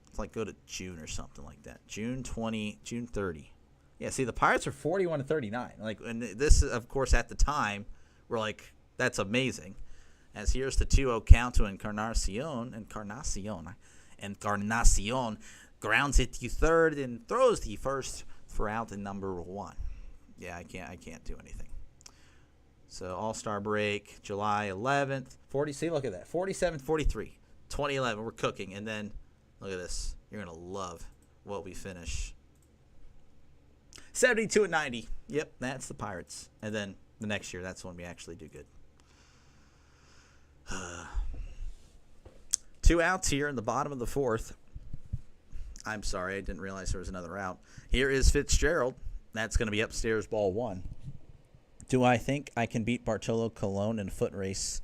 It's like go to June or something like that. June 30. Yeah, see, the Pirates are 41-39. Like, and this, of course, at the time, we're like, that's amazing. As here's the 2-0 count to Encarnacion grounds it to third and throws the first for out in number 1. Yeah, I can't do anything. So All-Star break, July 11th. Look at that. 47-43. 2011, we're cooking. And then, look at this. You're going to love what we finish. 72-90. Yep, that's the Pirates. And then the next year, that's when we actually do good. 2 outs here in the bottom of the fourth. I'm sorry, I didn't realize there was another out. Here is Fitzgerald. That's going to be upstairs ball 1. Do I think I can beat Bartolo Colon in a foot race?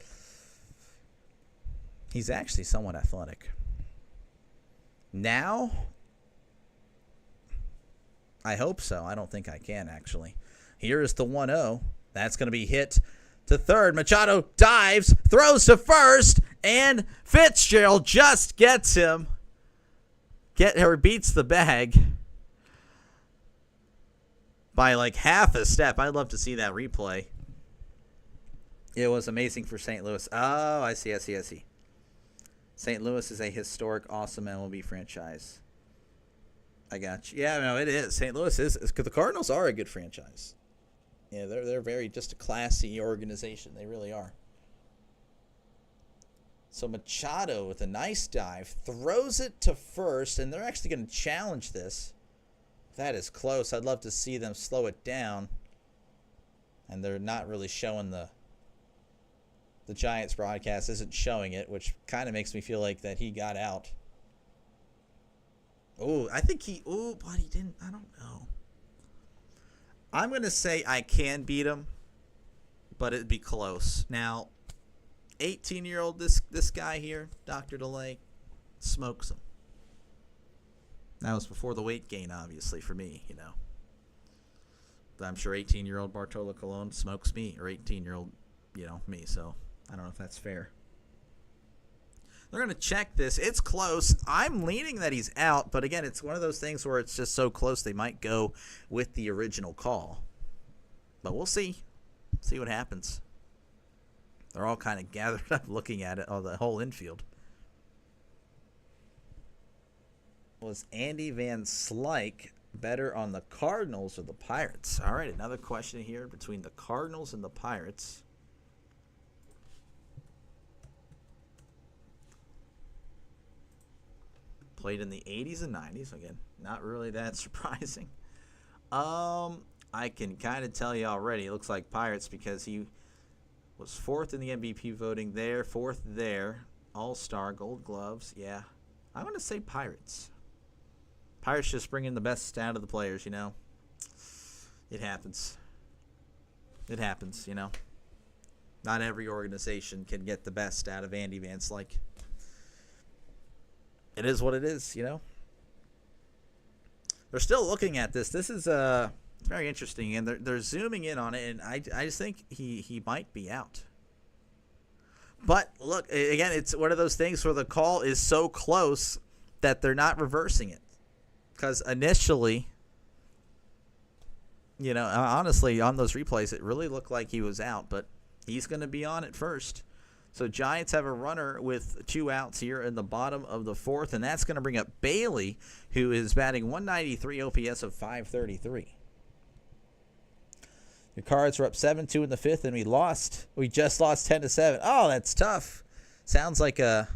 He's actually somewhat athletic. Now, I hope so. I don't think I can, actually. Here is the 1-0. That's going to be hit to third. Machado dives, throws to first, and Fitzgerald just gets him. Beats the bag. by like half a step. I'd love to see that replay. It was amazing for St. Louis. Oh, I see. St. Louis is a historic, awesome MLB franchise. I got you. Yeah, no, it is. St. Louis is, because the Cardinals are a good franchise. Yeah, they're very just a classy organization. They really are. So Machado with a nice dive throws it to first, and they're actually going to challenge this. That is close. I'd love to see them slow it down, and they're not really showing the Giants broadcast isn't showing it, which kind of makes me feel like that he got out. Oh, I think but he didn't. I don't know. I'm going to say I can beat him, but it'd be close. Now, 18-year-old, this guy here, Dr. DeLay, smokes him. That was before the weight gain, obviously, for me, you know. But I'm sure 18-year-old Bartolo Colon smokes me, or 18-year-old, you know, me, so I don't know if that's fair. They're going to check this. It's close. I'm leaning that he's out, but again, it's one of those things where it's just so close they might go with the original call. But we'll see. See what happens. They're all kind of gathered up looking at it, the whole infield. Was Andy Van Slyke better on the Cardinals or the Pirates? All right, another question here between the Cardinals and the Pirates. Played in the 80s and 90s. Again, not really that surprising. I can kind of tell you already. It looks like Pirates because he was fourth in the MVP voting there, fourth there. All-Star, Gold Gloves. Yeah, I'm going to say Pirates. Pirates just bring in the best out of the players, you know. It happens. It happens, you know. Not every organization can get the best out of Andy Van Slyke. It is what it is, you know. They're still looking at this. This is it's very interesting, and they're zooming in on it, and I just think he might be out. But look, again, it's one of those things where the call is so close that they're not reversing it, because initially, you know, honestly, on those replays, it really looked like he was out, but he's going to be on it first. So Giants have a runner with 2 outs here in the bottom of the fourth, and that's going to bring up Bailey, who is batting 193, OPS of 533. The Cards were up 7-2 in the fifth, and we just lost 10-7. Oh, that's tough. Sounds like a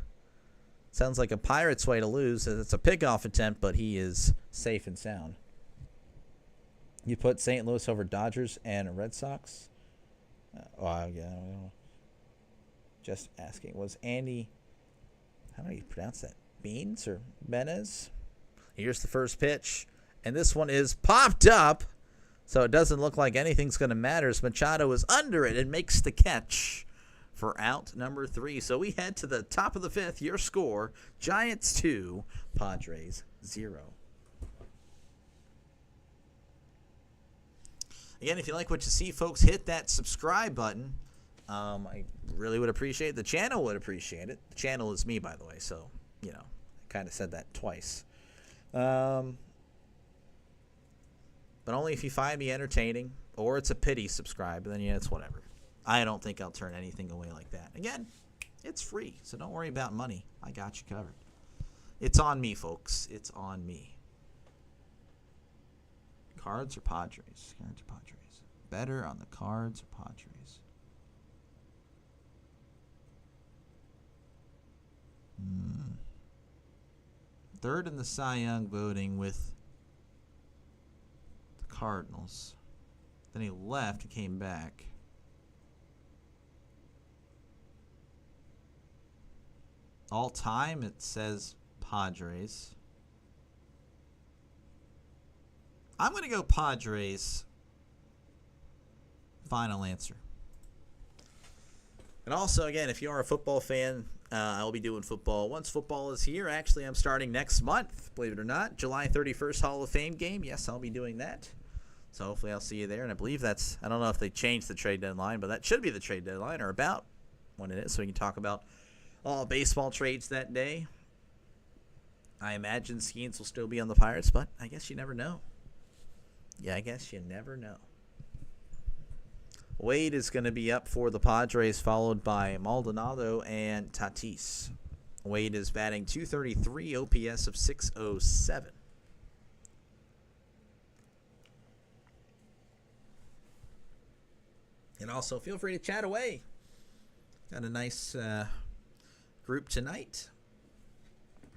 Pirates way to lose. It's a pickoff attempt, but he is safe and sound. You put St. Louis over Dodgers and Red Sox? Yeah. Just asking. Was Andy, how do you pronounce that? Beans or Benez? Here's the first pitch. And this one is popped up. So it doesn't look like anything's going to matter as Machado is under it and makes the catch for out number 3. So we head to the top of the fifth. Your score, Giants 2, Padres 0. Again, if you like what you see, folks, hit that subscribe button. I really would appreciate it. The channel would appreciate it. The channel is me, by the way, so, you know, I kind of said that twice. But only if you find me entertaining, or it's a pity subscribe, and then, yeah, it's whatever. I don't think I'll turn anything away like that. Again, it's free, so don't worry about money. I got you covered. It's on me, folks. It's on me. Cards or Padres? Cards or Padres? Better on the Cards or Padres? Third in the Cy Young voting with the Cardinals. Then he left and came back. All time, it says Padres. I'm going to go Padres. Final answer. And also, again, if you are a football fan, I will be doing football. Once football is here, actually, I'm starting next month, believe it or not. July 31st Hall of Fame game. Yes, I'll be doing that. So hopefully I'll see you there. And I believe that's, I don't know if they changed the trade deadline, but that should be the trade deadline or about when it is. So we can talk about all baseball trades that day. I imagine Skeens will still be on the Pirates, but I guess you never know. Yeah, I guess you never know. Wade is going to be up for the Padres, followed by Maldonado and Tatis. Wade is batting .233, OPS of .607. And also, feel free to chat away. Got a nice group tonight.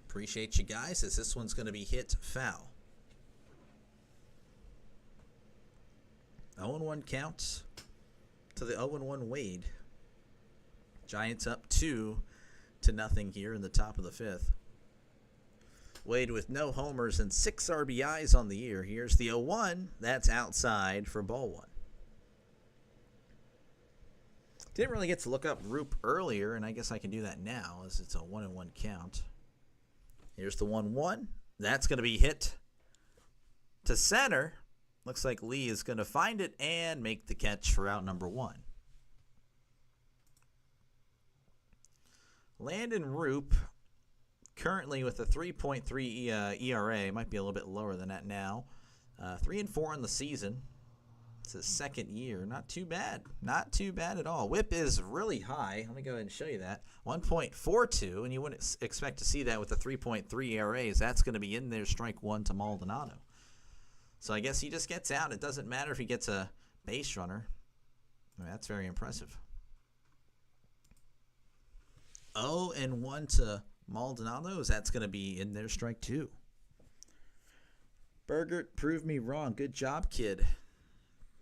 Appreciate you guys, as this one's going to be hit foul. 0-1 count to the 0-1 Wade. Giants up 2-0 here in the top of the fifth. Wade with no homers and 6 RBIs on the year. Here's the 0-1. That's outside for ball one. Didn't really get to look up Roop earlier, and I guess I can do that now as it's a 1-1 count. Here's the 1-1. That's going to be hit to center. Looks like Lee is going to find it and make the catch for out number 1. Landon Roop, currently with a 3.3 ERA, might be a little bit lower than that now. 3-4 in the season. It's his second year. Not too bad. Not too bad at all. Whip is really high. Let me go ahead and show you that. 1.42, and you wouldn't expect to see that with the 3.3 ERAs. That's going to be in there, strike one to Maldonado. So I guess he just gets out. It doesn't matter if he gets a base runner. I mean, that's very impressive. 0-1 to Maldonado. That's going to be in there, strike two. Bergert, prove me wrong. Good job, kid.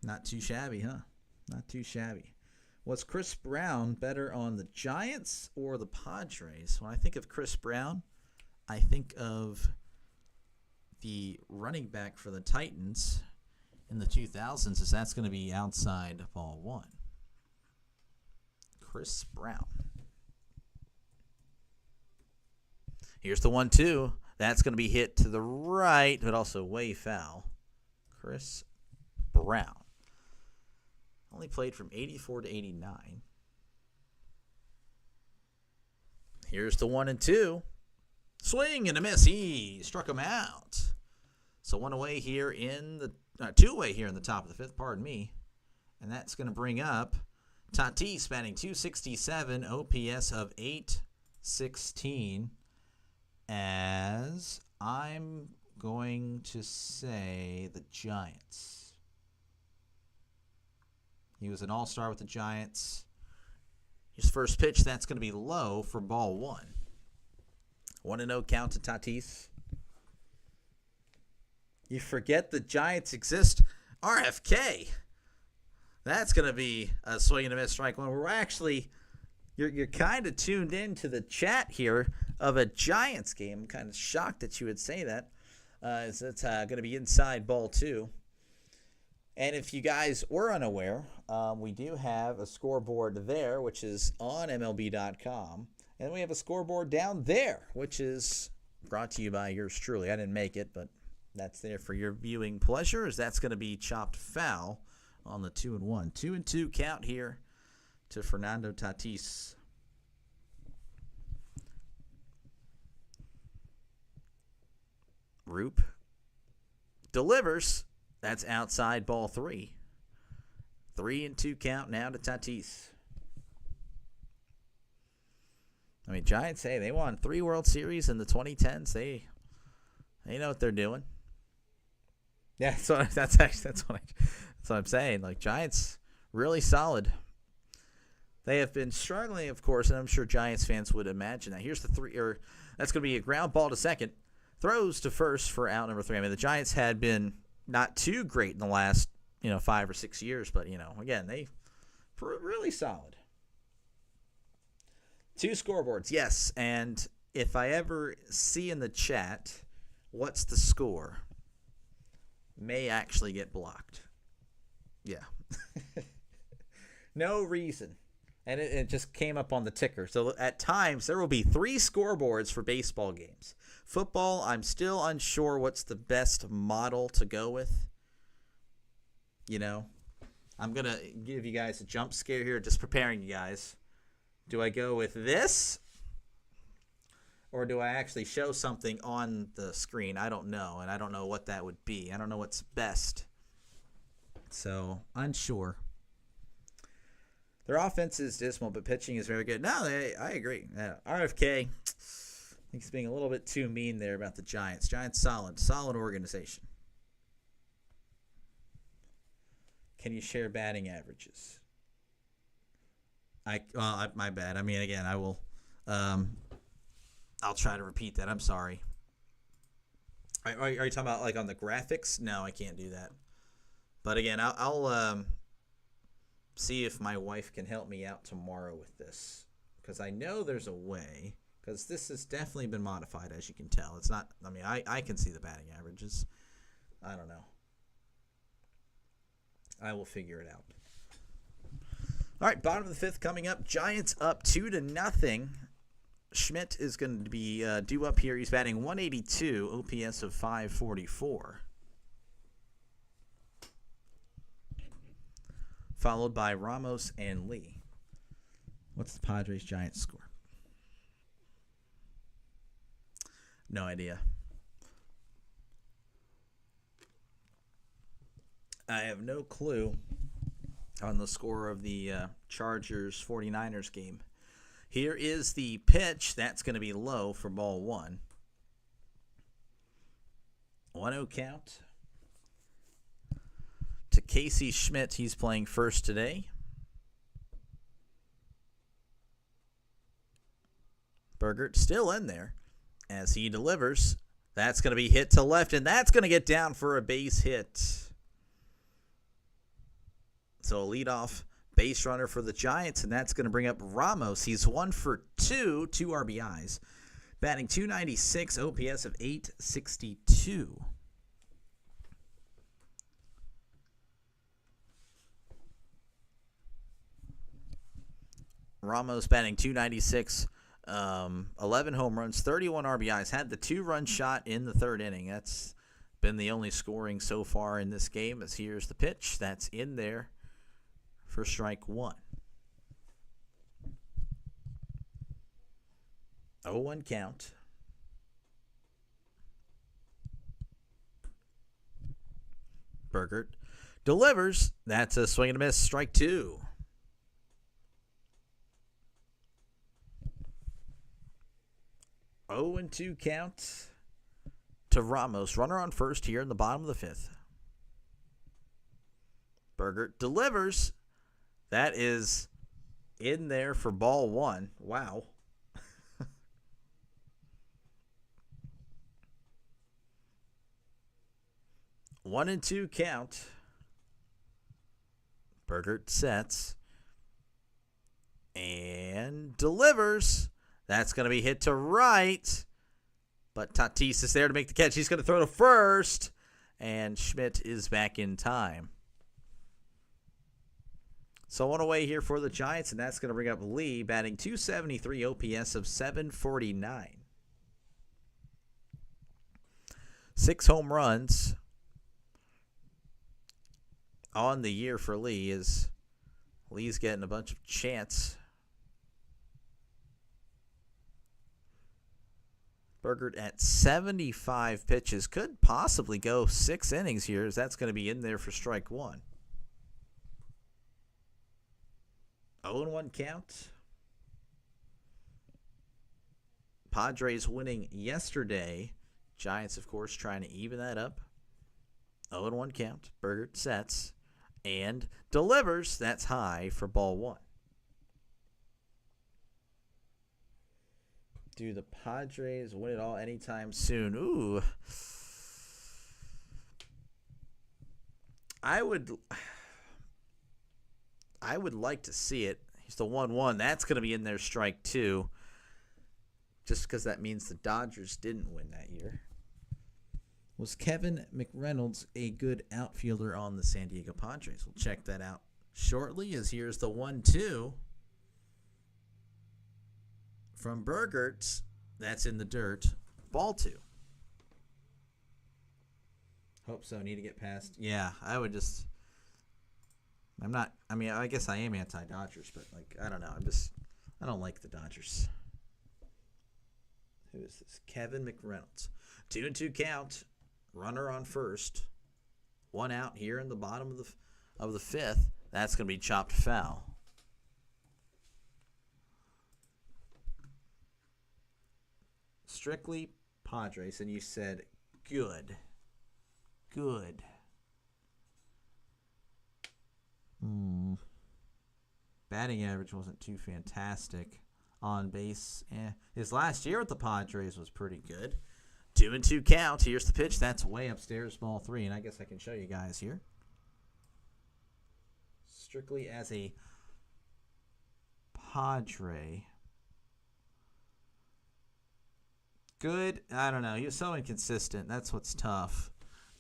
Not too shabby, huh? Not too shabby. Was Chris Brown better on the Giants or the Padres? When I think of Chris Brown, I think of the running back for the Titans in the 2000s, as that's going to be outside ball one. Chris Brown. Here's the 1-2. That's going to be hit to the right, but also way foul. Chris Brown. Only played from 84 to 89. Here's the 1-2. Swing and a miss. He struck him out. So two away here in the top of the fifth, pardon me. And that's going to bring up Tatis batting .267, OPS of .816. As I'm going to say the Giants. He was an all-star with the Giants. His first pitch, that's going to be low for ball one. 1-0 count to Tatis. You forget the Giants exist. RFK. That's going to be a swing and a miss, strike one. We're actually, you're kind of tuned in to the chat here of a Giants game. I'm kind of shocked that you would say that. It's going to be inside ball two. And if you guys were unaware, we do have a scoreboard there, which is on MLB.com. And we have a scoreboard down there, which is brought to you by yours truly. I didn't make it, but that's there for your viewing pleasure, as that's going to be chopped foul on the 2-1. 2-2 count here to Fernando Tatis. Roop delivers. That's outside ball three. 3-2 count now to Tatis. I mean, Giants, hey, they won 3 World Series in the 2010s. They know what they're doing. Yeah, that's what I'm saying. Like, Giants, really solid. They have been struggling, of course, and I'm sure Giants fans would imagine that. Here's the that's going to be a ground ball to second. Throws to first for out number 3. I mean, the Giants had been not too great in the last, 5 or 6 years, but, again, they really solid. 2 scoreboards, yes, and if I ever see in the chat what's the score, may actually get blocked. Yeah. No reason. And it just came up on the ticker. So at times, there will be 3 scoreboards for baseball games. Football, I'm still unsure what's the best model to go with. I'm going to give you guys a jump scare here, just preparing you guys. Do I go with this? Or do I actually show something on the screen? I don't know, and I don't know what that would be. I don't know what's best So, unsure. Their offense is dismal, but pitching is very good. No, I agree. RFK, I think he's being a little bit too mean there about the Giants. Giants solid organization. Can you share batting averages? My bad. I mean, again, I will. I'll try to repeat that. I'm sorry. Are you talking about like on the graphics? No, I can't do that. But again, I'll see if my wife can help me out tomorrow with this, because I know there's a way. Because this has definitely been modified, as you can tell. It's not. I mean, I can see the batting averages. I don't know. I will figure it out. All right, bottom of the fifth coming up. Giants up 2-0. Schmidt is going to be due up here. He's batting 182, OPS of 544. Followed by Ramos and Lee. What's the Padres-Giants score? No idea. I have no clue on the score of the Chargers-49ers game. Here is the pitch. That's going to be low for ball one. 1-0 count to Casey Schmidt. He's playing first today. Bergert still in there as he delivers. That's going to be hit to left, and that's going to get down for a base hit. So a leadoff base runner for the Giants, and that's going to bring up Ramos. He's 1 for 2 RBIs. Batting 296, OPS of 862. Ramos batting 296, 11 home runs, 31 RBIs. Had the 2-run shot in the third inning. That's been the only scoring so far in this game, as here's the pitch. That's in there for strike one. 0-1 count. Bergert delivers. That's a swing and a miss. Strike two. Oh and 2 count to Ramos. Runner on first here in the bottom of the fifth. Bergert delivers. That is in there for ball one. Wow. 1-2 count. Bergert sets and delivers. That's going to be hit to right. But Tatis is there to make the catch. He's going to throw to first. And Schmidt is back in time. So one away here for the Giants, and that's going to bring up Lee, batting 273, OPS of 749. 6 home runs on the year for Lee, as Lee's getting a bunch of chance. Bergert at 75 pitches. Could possibly go 6 innings here, as that's going to be in there for strike one. 0-1 count. Padres winning yesterday. Giants, of course, trying to even that up. 0-1 count. Bergert sets and delivers. That's high for ball one. Do the Padres win it all anytime soon? Ooh. I would like to see it. He's the 1-1. That's going to be in there, strike two. Just because that means the Dodgers didn't win that year. Was Kevin McReynolds a good outfielder on the San Diego Padres? We'll check that out shortly, as here's the 1-2 from Bergert. That's in the dirt. Ball two. Hope so. Need to get past. Yeah, I would just. I'm not. I mean, I guess I am anti-Dodgers, but I don't know. I don't like the Dodgers. Who is this? Kevin McReynolds. 2-2 count. Runner on first. 1 out here in the bottom of the 5th. That's going to be chopped foul. Strictly Padres, and you said good. Good. Batting average wasn't too fantastic. On base, his last year with the Padres was pretty good. 2-2 count. Here's the pitch. That's way upstairs, ball 3, and I guess I can show you guys here. Strictly as a Padre. Good. I don't know. He was so inconsistent. That's what's tough.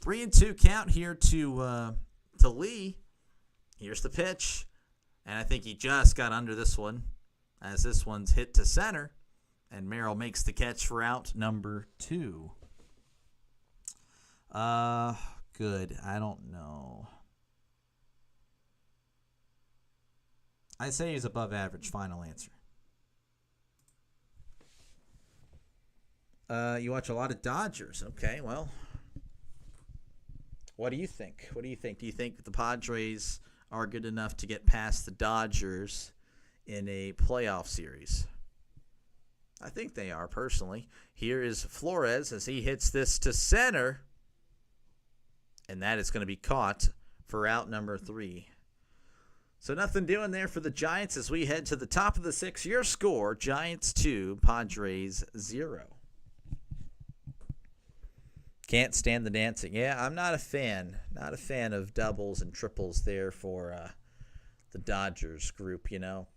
3-2 count here to Lee. Here's the pitch. And I think he just got under this one as this one's hit to center. And Merrill makes the catch for out number 2. Good. I don't know. I say he's above average. Final answer. You watch a lot of Dodgers. Okay, well, what do you think? Do you think the Padres are good enough to get past the Dodgers in a playoff series? I think they are, personally. Here is Flores as he hits this to center, and that is going to be caught for out number 3. So nothing doing there for the Giants as we head to the top of the 6th. Your score, Giants 2, Padres 0. Can't stand the dancing. Yeah, I'm not a fan. Not a fan of doubles and triples there for the Dodgers group,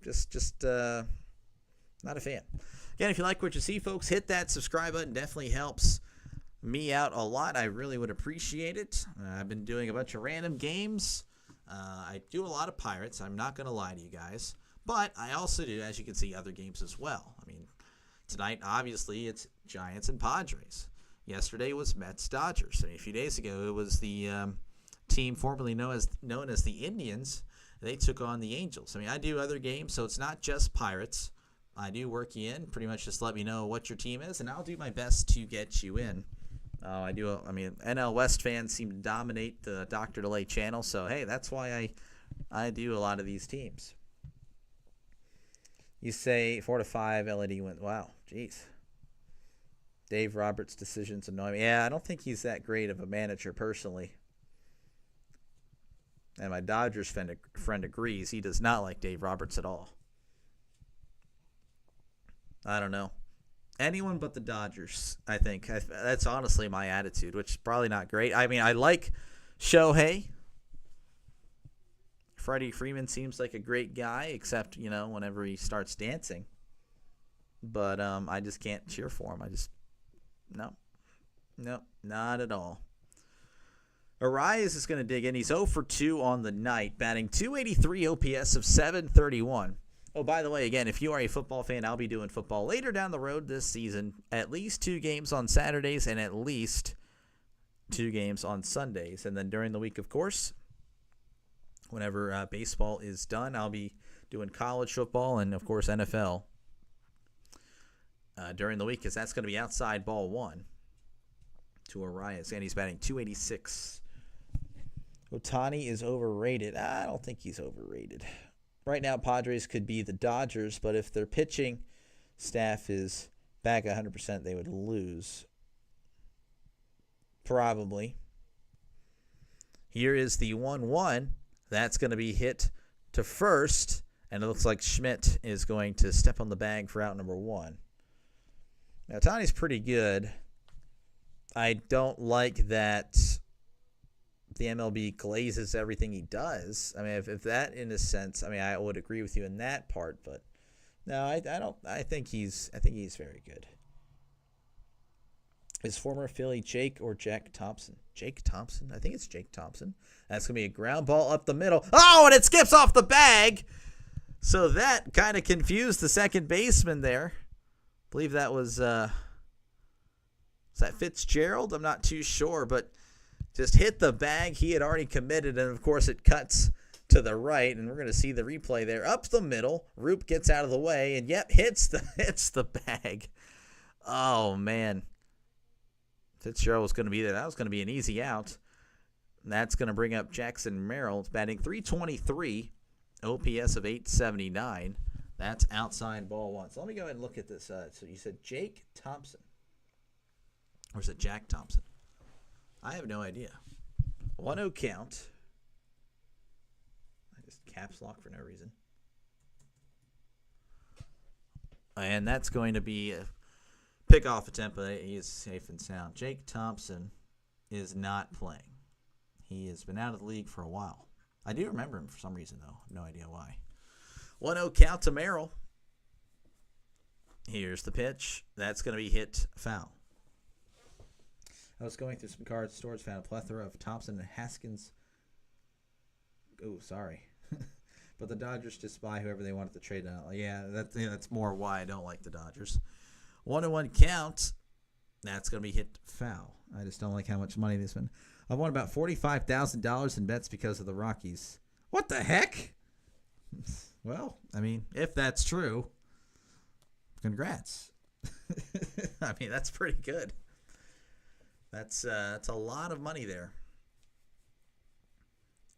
Just not a fan. Again, if you like what you see, folks, hit that subscribe button. Definitely helps me out a lot. I really would appreciate it. I've been doing a bunch of random games. I do a lot of Pirates. I'm not going to lie to you guys. But I also do, as you can see, other games as well. I mean, tonight, obviously, it's Giants and Padres. Yesterday was Mets-Dodgers. A few days ago, it was the team formerly known as the Indians. They took on the Angels. I do other games, so it's not just Pirates. I do work you in. Pretty much just let me know what your team is, and I'll do my best to get you in. NL West fans seem to dominate the Dr. DeLay channel, so, hey, that's why I do a lot of these teams. You say 4-5 LED wins. Wow, jeez. Dave Roberts' decisions annoy me. Yeah, I don't think he's that great of a manager personally. And my Dodgers friend agrees. He does not like Dave Roberts at all. I don't know. Anyone but the Dodgers, I think. That's honestly my attitude, which is probably not great. I like Shohei. Freddie Freeman seems like a great guy, except, whenever he starts dancing. But I just can't cheer for him. No, not at all. Arias is going to dig in. He's 0 for 2 on the night, batting .283 OPS of .731. Oh, by the way, again, if you are a football fan, I'll be doing football later down the road this season. At least 2 games on Saturdays and at least 2 games on Sundays. And then during the week, of course, whenever baseball is done, I'll be doing college football and, of course, NFL during the week, because that's going to be outside ball 1 to Arias. And he's batting .286. Ohtani is overrated. I don't think he's overrated. Right now, Padres could be the Dodgers, but if their pitching staff is back 100%, they would lose. Probably. Here is the 1-1. That's going to be hit to first, and it looks like Schmidt is going to step on the bag for out number 1. Now, Ohtani's pretty good. I don't like that the MLB glazes everything he does. If that, in a sense, I would agree with you in that part, but no, I don't. I think he's very good. Is former Philly Jake or Jack Thompson? Jake Thompson? I think it's Jake Thompson. That's going to be a ground ball up the middle. Oh, and it skips off the bag. So that kind of confused the second baseman there. I believe that was that Fitzgerald? I'm not too sure, but just hit the bag. He had already committed, and, of course, it cuts to the right, and we're going to see the replay there. Up the middle. Roop gets out of the way, and, yep, hits the bag. Oh, man. Fitzgerald was going to be there. That was going to be an easy out. That's going to bring up Jackson Merrill. It's batting .323, OPS of .879. That's outside ball one. So let me go ahead and look at this. So you said Jake Thompson. Or is it Jack Thompson? I have no idea. 1-0 count. I just caps lock for no reason. And that's going to be a pickoff attempt, but he is safe and sound. Jake Thompson is not playing. He has been out of the league for a while. I do remember him for some reason, though. No idea why. 1-0 count to Merrill. Here's the pitch. That's going to be hit foul. I was going through some cards stores, found a plethora of Thompson and Haskins. Oh, sorry. But the Dodgers just buy whoever they wanted to trade out. Yeah, that's more why I don't like the Dodgers. 1-1 count. That's going to be hit foul. I just don't like how much money they spend. I've won about $45,000 in bets because of the Rockies. What the heck? Well, I mean, if that's true, congrats. I mean, that's pretty good. That's a lot of money there.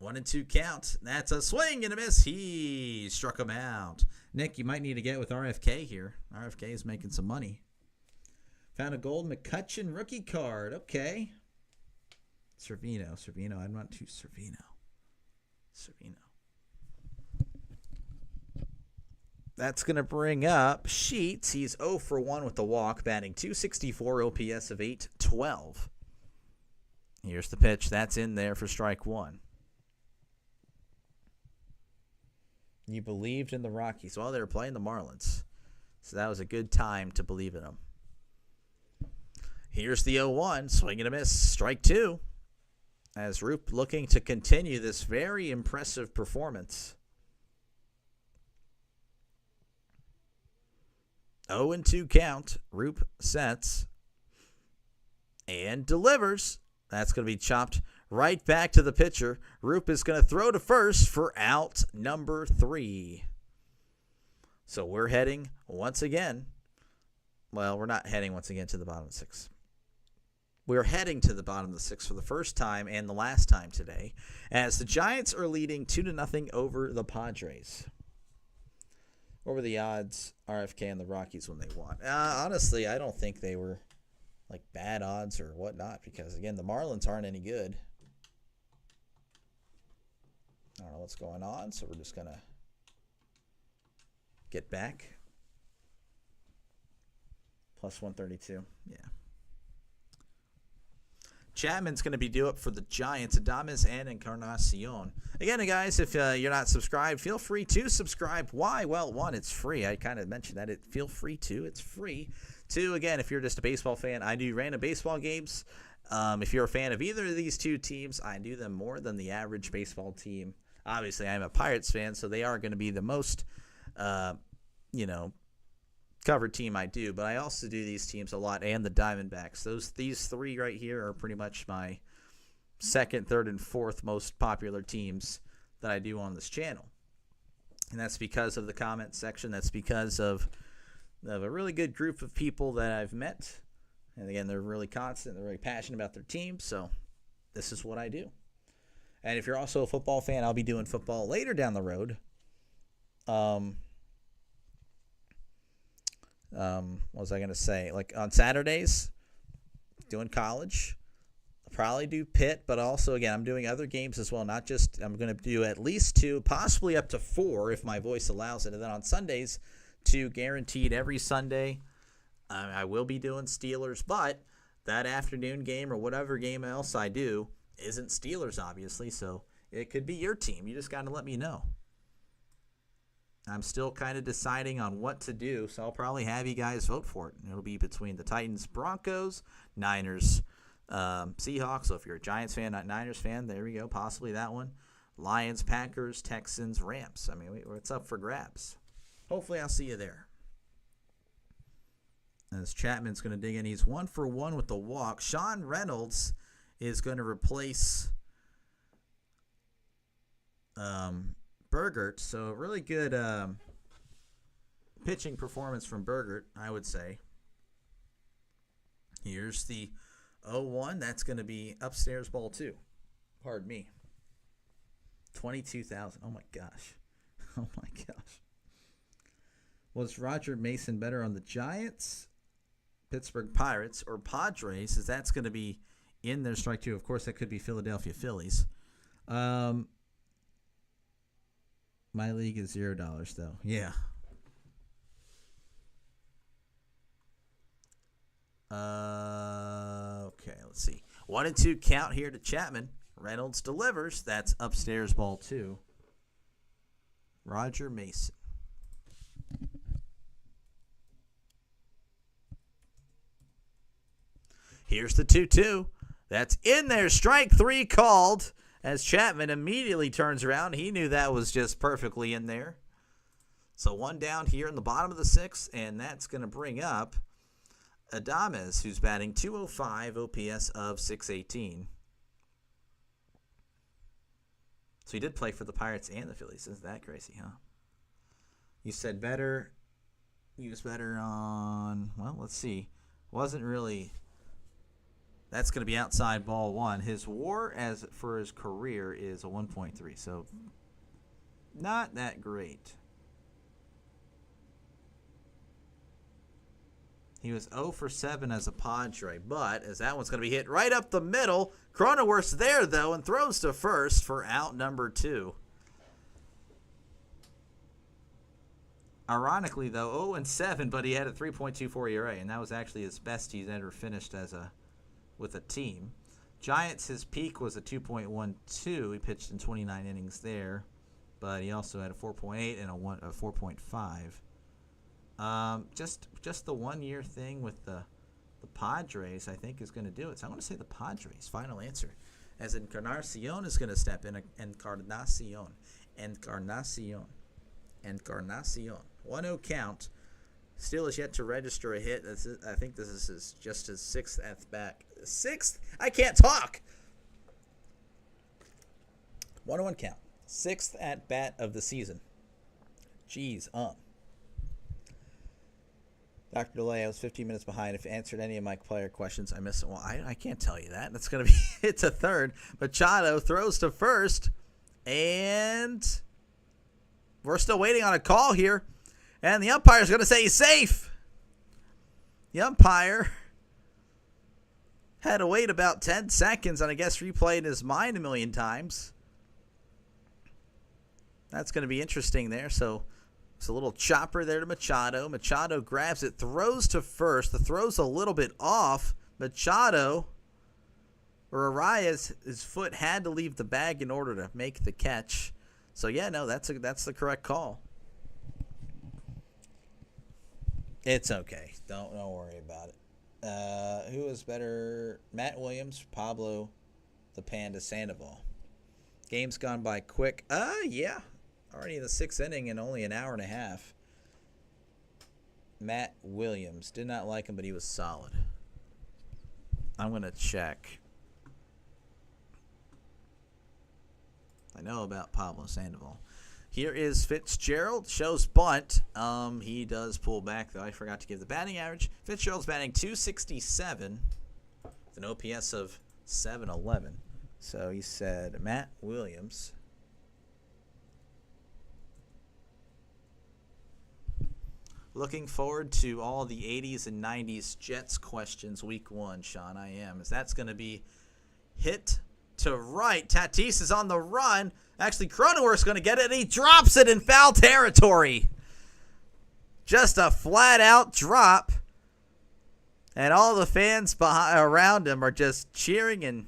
1-2 count. That's a swing and a miss. He struck him out. Nick, you might need to get with RFK here. RFK is making some money. Found a gold McCutcheon rookie card. Okay. Servino. I'm not too Servino. That's going to bring up Sheets. He's 0 for 1 with the walk, batting .264, OPS of .812. Here's the pitch. That's in there for strike one. You believed in the Rockies. Well, they were playing the Marlins, so that was a good time to believe in them. Here's the 0-1. Swing and a miss. Strike two. As Roop looking to continue this very impressive performance. 0-2 count. Roop sets and delivers. That's going to be chopped right back to the pitcher. Roop is going to throw to first for out number 3. So we're heading once again. Well, we're not heading once again to the bottom of the 6th. We're heading to the bottom of the 6th for the first time and the last time today, as the Giants are leading 2-0 over the Padres. What were the odds, RFK and the Rockies, when they won? Honestly, I don't think they were like bad odds or whatnot, because again, the Marlins aren't any good. I don't know what's going on, so we're just gonna get back. Plus 132, yeah. Chapman's going to be due up for the Giants. Adames and Encarnacion. Again, guys, if you're not subscribed, feel free to subscribe. Why? Well, one, it's free. I kind of mentioned that. Feel free to. It's free. Two, again, if you're just a baseball fan, I do random baseball games. If you're a fan of either of these two teams, I do them more than the average baseball team. Obviously, I'm a Pirates fan, so they are going to be the most, covered team I do, but I also do these teams a lot, and the Diamondbacks. These three right here are pretty much my second, third, and fourth most popular teams that I do on this channel. And that's because of the comment section. That's because of a really good group of people that I've met. And again, they're really constant. They're really passionate about their team, so this is what I do. And if you're also a football fan, I'll be doing football later down the road. What was I going to say? Like on Saturdays, doing college. I'll probably do Pitt, but also, again, I'm doing other games as well. Not just, I'm going to do at least 2, possibly up to 4 if my voice allows it. And then on Sundays, 2 guaranteed every Sunday. I will be doing Steelers, but that afternoon game or whatever game else I do isn't Steelers, obviously. So it could be your team. You just got to let me know. I'm still kind of deciding on what to do, so I'll probably have you guys vote for it. It'll be between the Titans, Broncos, Niners, Seahawks. So if you're a Giants fan, not Niners fan, there we go. Possibly that one. Lions, Packers, Texans, Rams. I mean, it's up for grabs. Hopefully I'll see you there. As Chapman's going to dig in. He's 1 for 1 with the walk. Sean Reynolds is going to replace Burgert, so really good pitching performance from Burgert, I would say. Here's the 0-1. That's going to be upstairs ball 2. Pardon me. 22,000. Oh my gosh. Oh my gosh. Was Roger Mason better on the Giants, Pittsburgh Pirates, or Padres? As that's going to be in their strike two. Of course, that could be Philadelphia Phillies. My league is $0 though. Yeah. Okay, let's see. 1 and 2 count here to Chapman. Reynolds delivers. That's upstairs ball 2. Roger Mason. Here's the 2-2. That's in there. Strike 3 called as Chapman immediately turns around. He knew that was just perfectly in there. So 1 down here in the bottom of the 6th, and that's going to bring up Adames, who's batting .205, OPS of .618. So he did play for the Pirates and the Phillies. Isn't that crazy, huh? You said better. He was better on, well, let's see. Wasn't really. That's going to be outside ball 1. His WAR as for his career is a 1.3, so not that great. He was 0 for 7 as a Padre, but as that one's going to be hit right up the middle, Cronenworth's there, though, and throws to first for out number 2. Ironically, though, 0 and 7, but he had a 3.24 ERA, and that was actually his best he's ever finished with a team. Giants, his peak was a 2.12. He pitched in 29 innings there, but he also had a 4.8 and a 4.5. Just the 1 year thing with the Padres, I think, is going to do it. So I'm going to say the Padres. Final answer. As Encarnacion is going to step in. Encarnacion. 1-0 count. Still is yet to register a hit. I think this is just his 6th at bat. 6th? I can't talk. 1-1 count. 6th at bat of the season. Jeez, Dr. DeLay, I was 15 minutes behind. If you answered any of my player questions, I missed it. Well, I can't tell you that. That's going to be it's a third. Machado throws to first, and we're still waiting on a call here. And the umpire's going to say he's safe. The umpire had to wait about 10 seconds and I guess replayed his mind a million times. That's going to be interesting there. So it's a little chopper there to Machado. Machado grabs it, throws to first. The throw's a little bit off. Machado, or Arias, his foot had to leave the bag in order to make the catch. So, yeah, no, that's the correct call. It's okay. Don't worry about it. Who is better, Matt Williams, Pablo, the Panda Sandoval? Game's gone by quick. Yeah. Already in the 6th inning in only an hour and a half. Matt Williams. Did not like him, but he was solid. I'm going to check. I know about Pablo Sandoval. Here is Fitzgerald. Shows bunt. He does pull back, though. I forgot to give the batting average. Fitzgerald's batting .267 with an OPS of .711. So he said Matt Williams. Looking forward to all the 80s and 90s Jets questions week 1, Sean. I am. As that's going to be hit to right. Tatis is on the run. Actually, Cronenworth's going to get it. He drops it in foul territory. Just a flat-out drop. And all the fans around him are just cheering and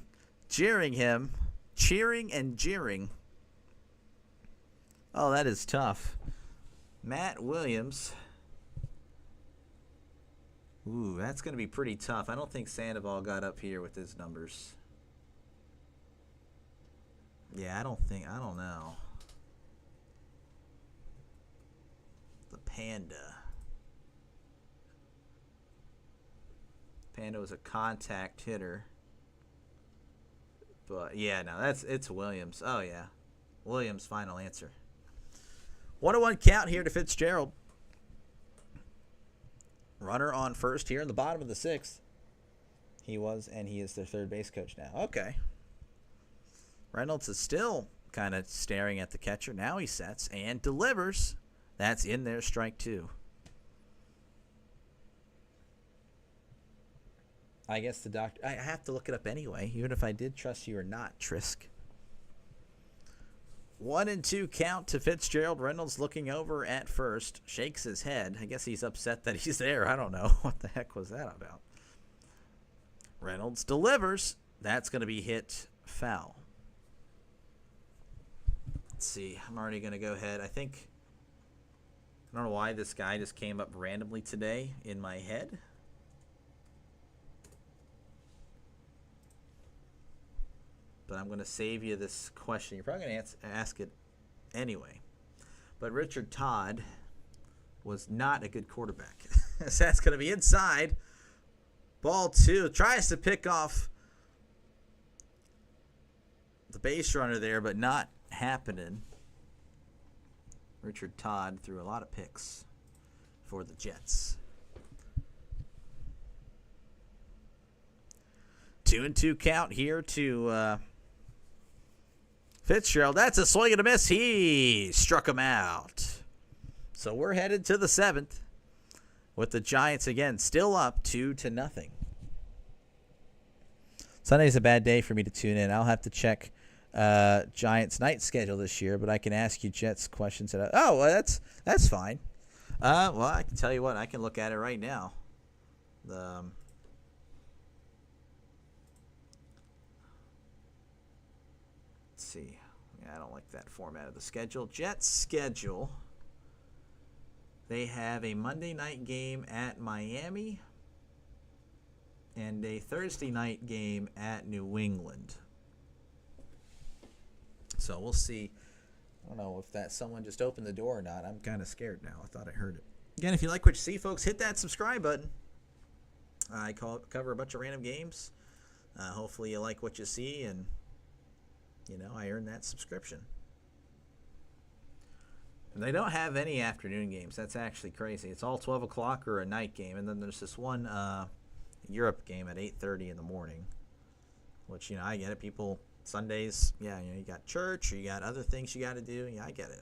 jeering him. Cheering and jeering. Oh, that is tough. Matt Williams. Ooh, that's going to be pretty tough. I don't think Sandoval got up here with his numbers. Yeah, I don't know. The Panda. Panda was a contact hitter. But, yeah, no, it's Williams. Oh, yeah. Williams, final answer. 1-1 count here to Fitzgerald. Runner on first here in the bottom of the 6th. He was, and he is their third base coach now. Okay. Reynolds is still kind of staring at the catcher. Now he sets and delivers. That's in there, strike two. I guess the doctor... I have to look it up anyway, even if I did trust you or not, Trisk. 1-2 count to Fitzgerald. Reynolds looking over at first. Shakes his head. I guess he's upset that he's there. I don't know. What the heck was that about? Reynolds delivers. That's going to be hit foul. Let's see. I'm already going to go ahead. I don't know why this guy just came up randomly today in my head. But I'm going to save you this question. You're probably going to ask it anyway. But Richard Todd was not a good quarterback. So that's going to be inside. Ball two. Tries to pick off the base runner there, but not happening. Richard Todd threw a lot of picks for the Jets. 2-2 count here to Fitzgerald. That's a swing and a miss. He struck him out. So we're headed to the seventh with the Giants again still up 2-0. Sunday's a bad day for me to tune in. I'll have to check Giants night schedule this year, but I can ask you Jets questions. That's fine. Well, I can tell you what. I can look at it right now. Let's see. Yeah, I don't like that format of the schedule. Jets schedule. They have a Monday night game at Miami and a Thursday night game at New England. So we'll see. I don't know if someone just opened the door or not. I'm kind of scared now. I thought I heard it. Again, if you like what you see, folks, hit that subscribe button. I cover a bunch of random games. Hopefully you like what you see, and, I earn that subscription. And they don't have any afternoon games. That's actually crazy. It's all 12 o'clock or a night game, and then there's this one Europe game at 8:30 in the morning, which, I get it. People... Sundays, yeah, you got church, or you got other things you got to do. Yeah, I get it.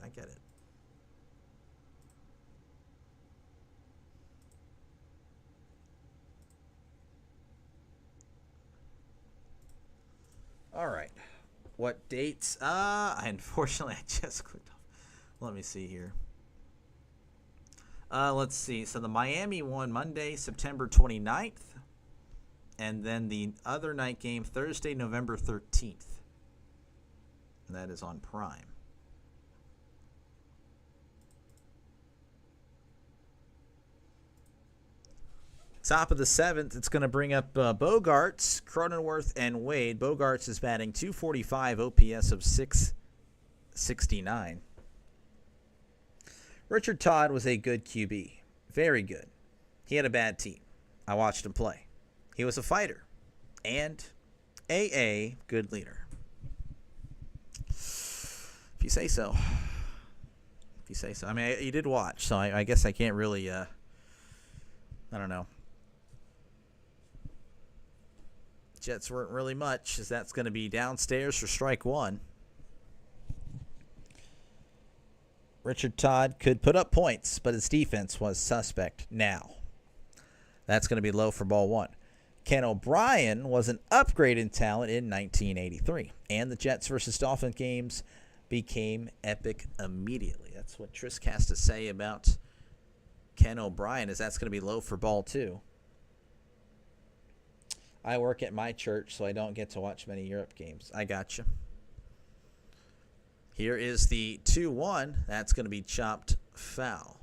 All right. What dates? Unfortunately, I just clicked off. Let me see here. Let's see. So the Miami one, Monday, September 29th. And then the other night game, Thursday, November 13th. And that is on Prime. Top of the seventh, it's going to bring up Bogarts, Cronenworth, and Wade. Bogarts is batting .245, OPS of .669. Richard Todd was a good QB. Very good. He had a bad team. I watched him play. He was a fighter and a good leader. If you say so. I mean, you did watch, so I guess I can't really, I don't know. Jets weren't really much, as that's going to be downstairs for strike one. Richard Todd could put up points, but his defense was suspect now. That's going to be low for ball one. Ken O'Brien was an upgrade in talent in 1983, and the Jets versus Dolphins games became epic immediately. That's what Trisk has to say about Ken O'Brien, is that's going to be low for ball two. I work at my church, so I don't get to watch many Europe games. I got you. Here is the 2-1. That's going to be chopped foul.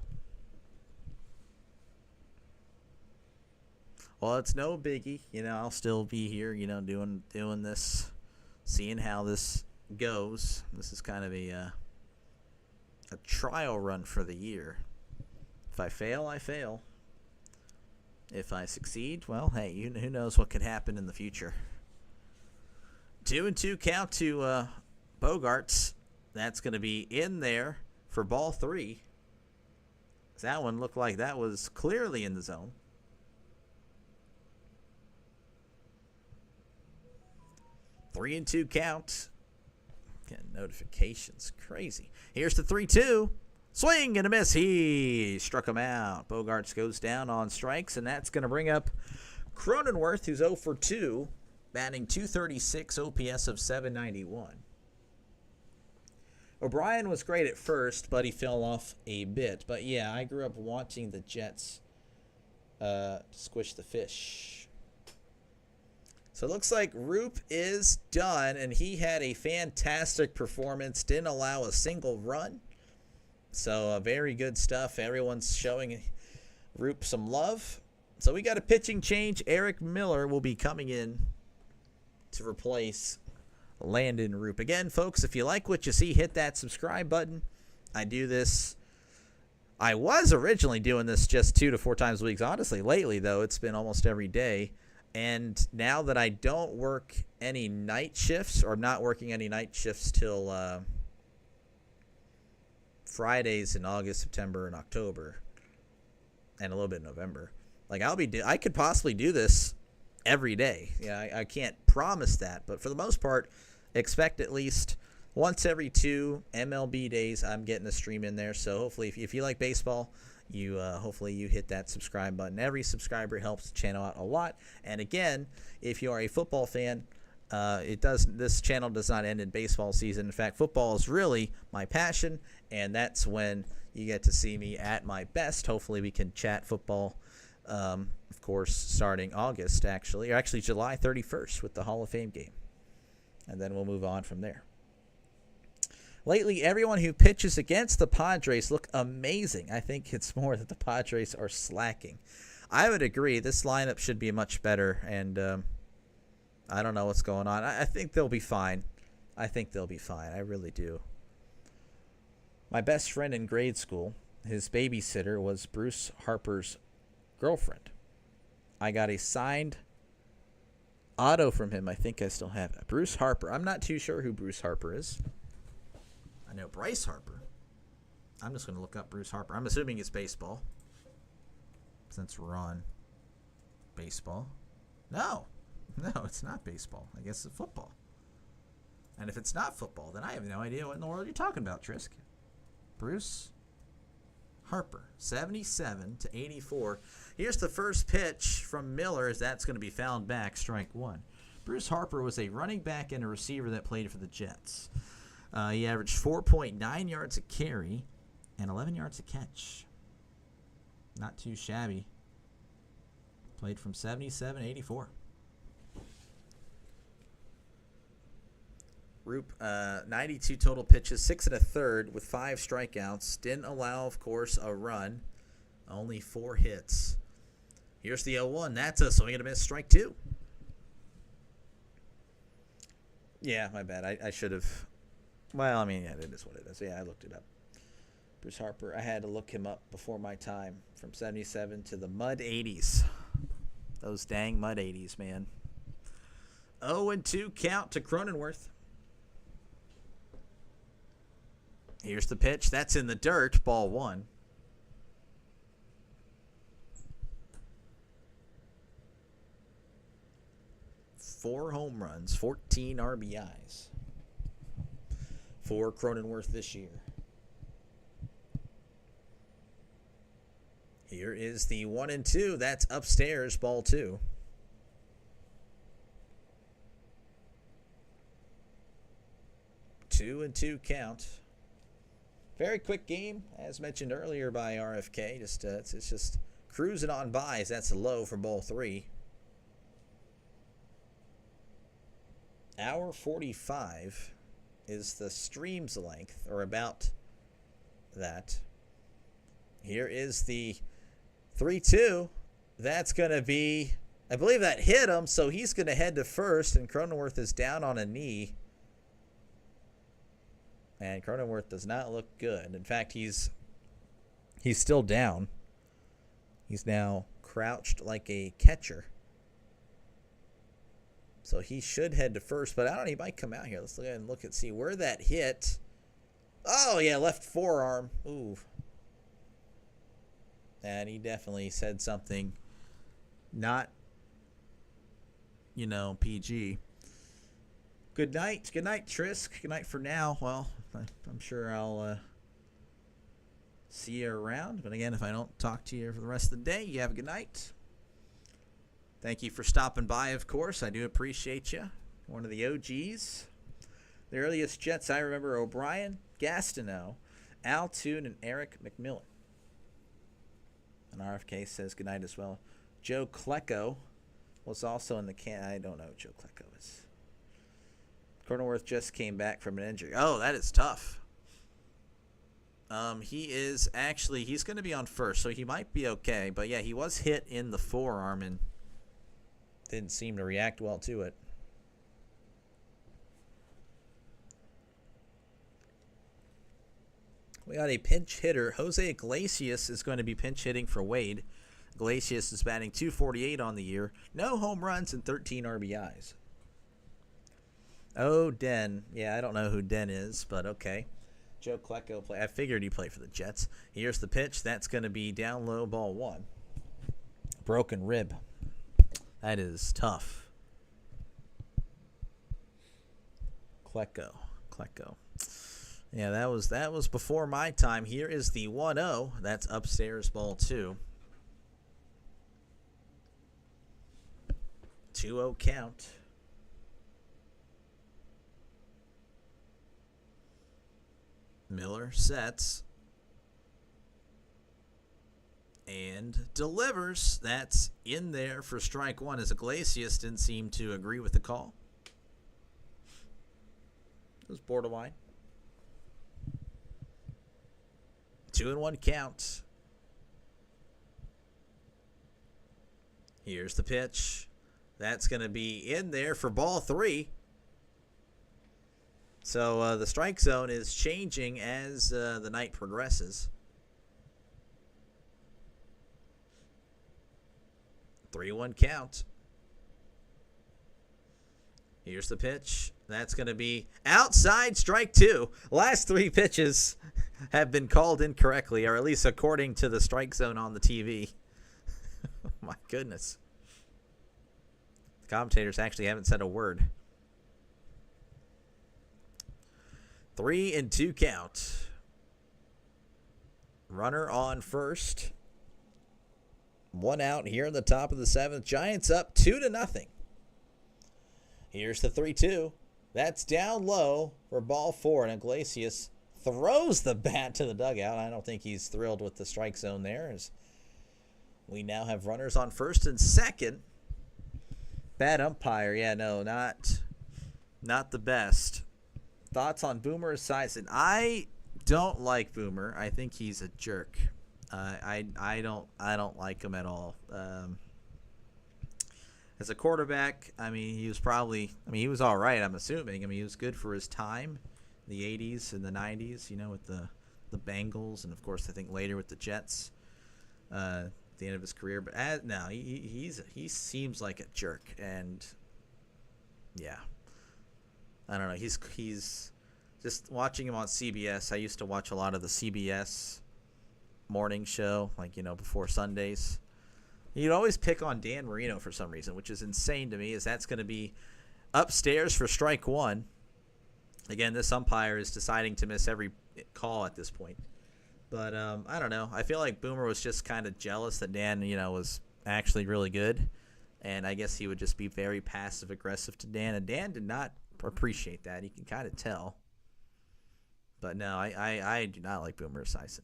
Well, it's no biggie. I'll still be here, doing this, seeing how this goes. This is kind of a trial run for the year. If I fail, I fail. If I succeed, well, hey, who knows what could happen in the future. 2-2 count to Bogarts. That's going to be in there for ball three. That one looked like that was clearly in the zone. 3-2 count. Getting notifications. Crazy. Here's the 3-2. Swing and a miss. He struck him out. Bogarts goes down on strikes, and that's going to bring up Cronenworth, who's 0 for 2, batting .236, OPS of .791. O'Brien was great at first, but he fell off a bit. But yeah, I grew up watching the Jets squish the fish. So it looks like Roop is done, and he had a fantastic performance. Didn't allow a single run. So very good stuff. Everyone's showing Roop some love. So we got a pitching change. Eric Miller will be coming in to replace Landon Roop. Again, folks, if you like what you see, hit that subscribe button. I do this. I was originally doing this just 2 to 4 times a week. Honestly, lately, though, it's been almost every day. And now that I don't work any night shifts, or I'm not working any night shifts till Fridays in August, September, and October, and a little bit in November, like I could possibly do this every day. Yeah, I can't promise that, but for the most part, expect at least once every 2 MLB days I'm getting a stream in there. So hopefully, if you like baseball, you hopefully you hit that subscribe button. Every subscriber helps the channel out a lot. And again, if you are a football fan, this channel does not end in baseball season. In fact, football is really my passion, and that's when you get to see me at my best. Hopefully we can chat football, of course, starting August, or actually July 31st with the Hall of Fame game. And then we'll move on from there. Lately, everyone who pitches against the Padres look amazing. I think it's more that the Padres are slacking. I would agree. This lineup should be much better, and I don't know what's going on. I think they'll be fine. I really do. My best friend in grade school, his babysitter was Bruce Harper's girlfriend. I got a signed auto from him. I think I still have it. Bruce Harper. I'm not too sure who Bruce Harper is. I know Bryce Harper. I'm just going to look up Bruce Harper. I'm assuming it's baseball, since we're on baseball. No, it's not baseball. I guess it's football. And if it's not football, then I have no idea what in the world you're talking about, Trisk. Bruce Harper, 77 to 84. Here's the first pitch from Miller, as that's going to be fouled back, strike 1. Bruce Harper was a running back and a receiver that played for the Jets. He averaged 4.9 yards a carry and 11 yards a catch. Not too shabby. Played from 77 to 84. Roop, 92 total pitches, 6 1/3 with 5 strikeouts. Didn't allow, of course, a run. Only 4 hits. Here's the 0-1. That's a swing and a miss, strike 2. Yeah, my bad. I should have. Well, I mean, yeah, it is what it is. Yeah, I looked it up. Bruce Harper, I had to look him up before my time. From 77 to the mud 80s. Those dang mud 80s, man. 0-2 count to Cronenworth. Here's the pitch. That's in the dirt. Ball 1. Four home runs, 14 RBIs for Cronenworth this year. Here is the 1-2. That's upstairs, ball 2. Two and 2 count. Very quick game, as mentioned earlier by RFK. It's just cruising on by, as that's a low for ball 3. Hour 45 is the stream's length, or about that. Here is the 3-2. That's going to be, I believe that hit him, so he's going to head to first, and Cronenworth is down on a knee. And Cronenworth does not look good. In fact, he's still down. He's now crouched like a catcher. So he should head to first, but I don't know, he might come out here. Let's look and see where that hit. Oh, yeah, left forearm. Ooh. And he definitely said something not, PG. Good night. Good night, Trisk. Good night for now. Well, I'm sure I'll see you around. But again, if I don't talk to you for the rest of the day, you have a good night. Thank you for stopping by, of course. I do appreciate you. One of the OGs. The earliest Jets I remember: O'Brien, Gastineau, Al Toon, and Eric McMillan. And RFK says good night as well. Joe Klecko was also in the can. I don't know who Joe Klecko is. Cronenworth just came back from an injury. Oh, that is tough. He's going to be on first, so he might be okay. But yeah, he was hit in the forearm and didn't seem to react well to it. We got a pinch hitter. Jose Iglesias is going to be pinch hitting for Wade. Iglesias is batting .248 on the year. No home runs and 13 RBIs. Oh, Den. Yeah, I don't know who Den is, but okay. Joe Klecko play. I figured he played for the Jets. Here's the pitch. That's going to be down low, ball one. Broken rib. That is tough. Klecko. Yeah, that was before my time. Here is the 1-0. That's upstairs, ball two. 2-0 count. Miller sets and delivers. That's in there for strike one, as Iglesias didn't seem to agree with the call. It was borderline. 2-1 count. Here's the pitch. That's going to be in there for ball three. So the strike zone is changing as the night progresses. 3-1 count. Here's the pitch. That's going to be outside, strike two. Last three pitches have been called incorrectly, or at least according to the strike zone on the TV. My goodness. The commentators actually haven't said a word. 3-2 count. Runner on first. One out here in the top of the seventh. Giants up 2-0. Here's the 3-2. That's down low for ball four, and Iglesias throws the bat to the dugout. I don't think he's thrilled with the strike zone there, as we now have runners on first and second. Bad umpire. Yeah, no, not the best. Thoughts on Boomer Esiason? I don't like Boomer. I think he's a jerk. I don't like him at all. As a quarterback, he was all right, I'm assuming. He was good for his time, the 80s and the 90s, with the Bengals, and of course I think later with the Jets at the end of his career. But he seems like a jerk, and yeah. I don't know. He's just watching him on CBS. I used to watch a lot of the CBS morning show, before Sundays. You'd always pick on Dan Marino for some reason, which is insane to me, as that's going to be upstairs for strike one. Again, this umpire is deciding to miss every call at this point. But I don't know. I feel like Boomer was just kind of jealous that Dan, was actually really good. And I guess he would just be very passive-aggressive to Dan. And Dan did not appreciate that. You can kind of tell. But no, I do not like Boomer Esiason.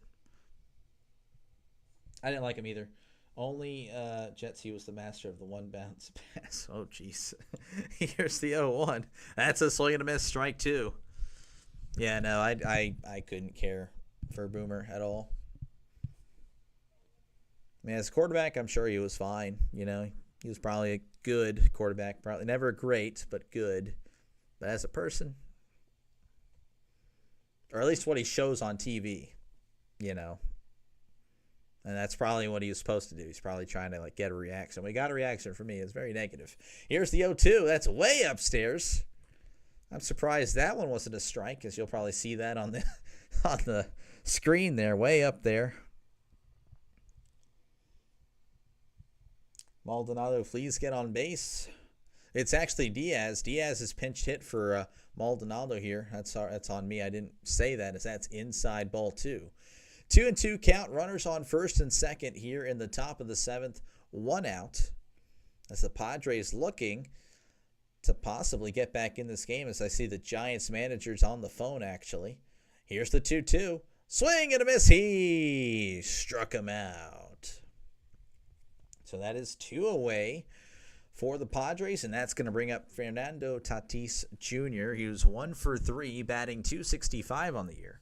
I didn't like him either. Only Jets, he was the master of the one bounce pass. Oh, jeez. Here's the 0-1. That's a swing and a miss, strike two. Yeah, no, I couldn't care for Boomer at all. As a quarterback, I'm sure he was fine. He was probably a good quarterback. Probably never great, but good. But as a person, or at least what he shows on TV, and that's probably what he was supposed to do. He's probably trying to get a reaction. We got a reaction from me. It's very negative. Here's the 0-2. That's way upstairs. I'm surprised that one wasn't a strike, because you'll probably see that on the screen there, way up there. Maldonado, please get on base. It's actually Diaz. Diaz is pinch hit for Maldonado here. That's on me. I didn't say that, as that's inside ball 2. 2-2 count. Runners on first and second here in the top of the 7th. 1 out. As the Padres looking to possibly get back in this game, as I see the Giants manager's on the phone, actually. Here's the 2-2. Swing and a miss. He struck him out. So that is 2 away for the Padres, and that's going to bring up Fernando Tatis Jr. He was 1 for 3, batting .265 on the year.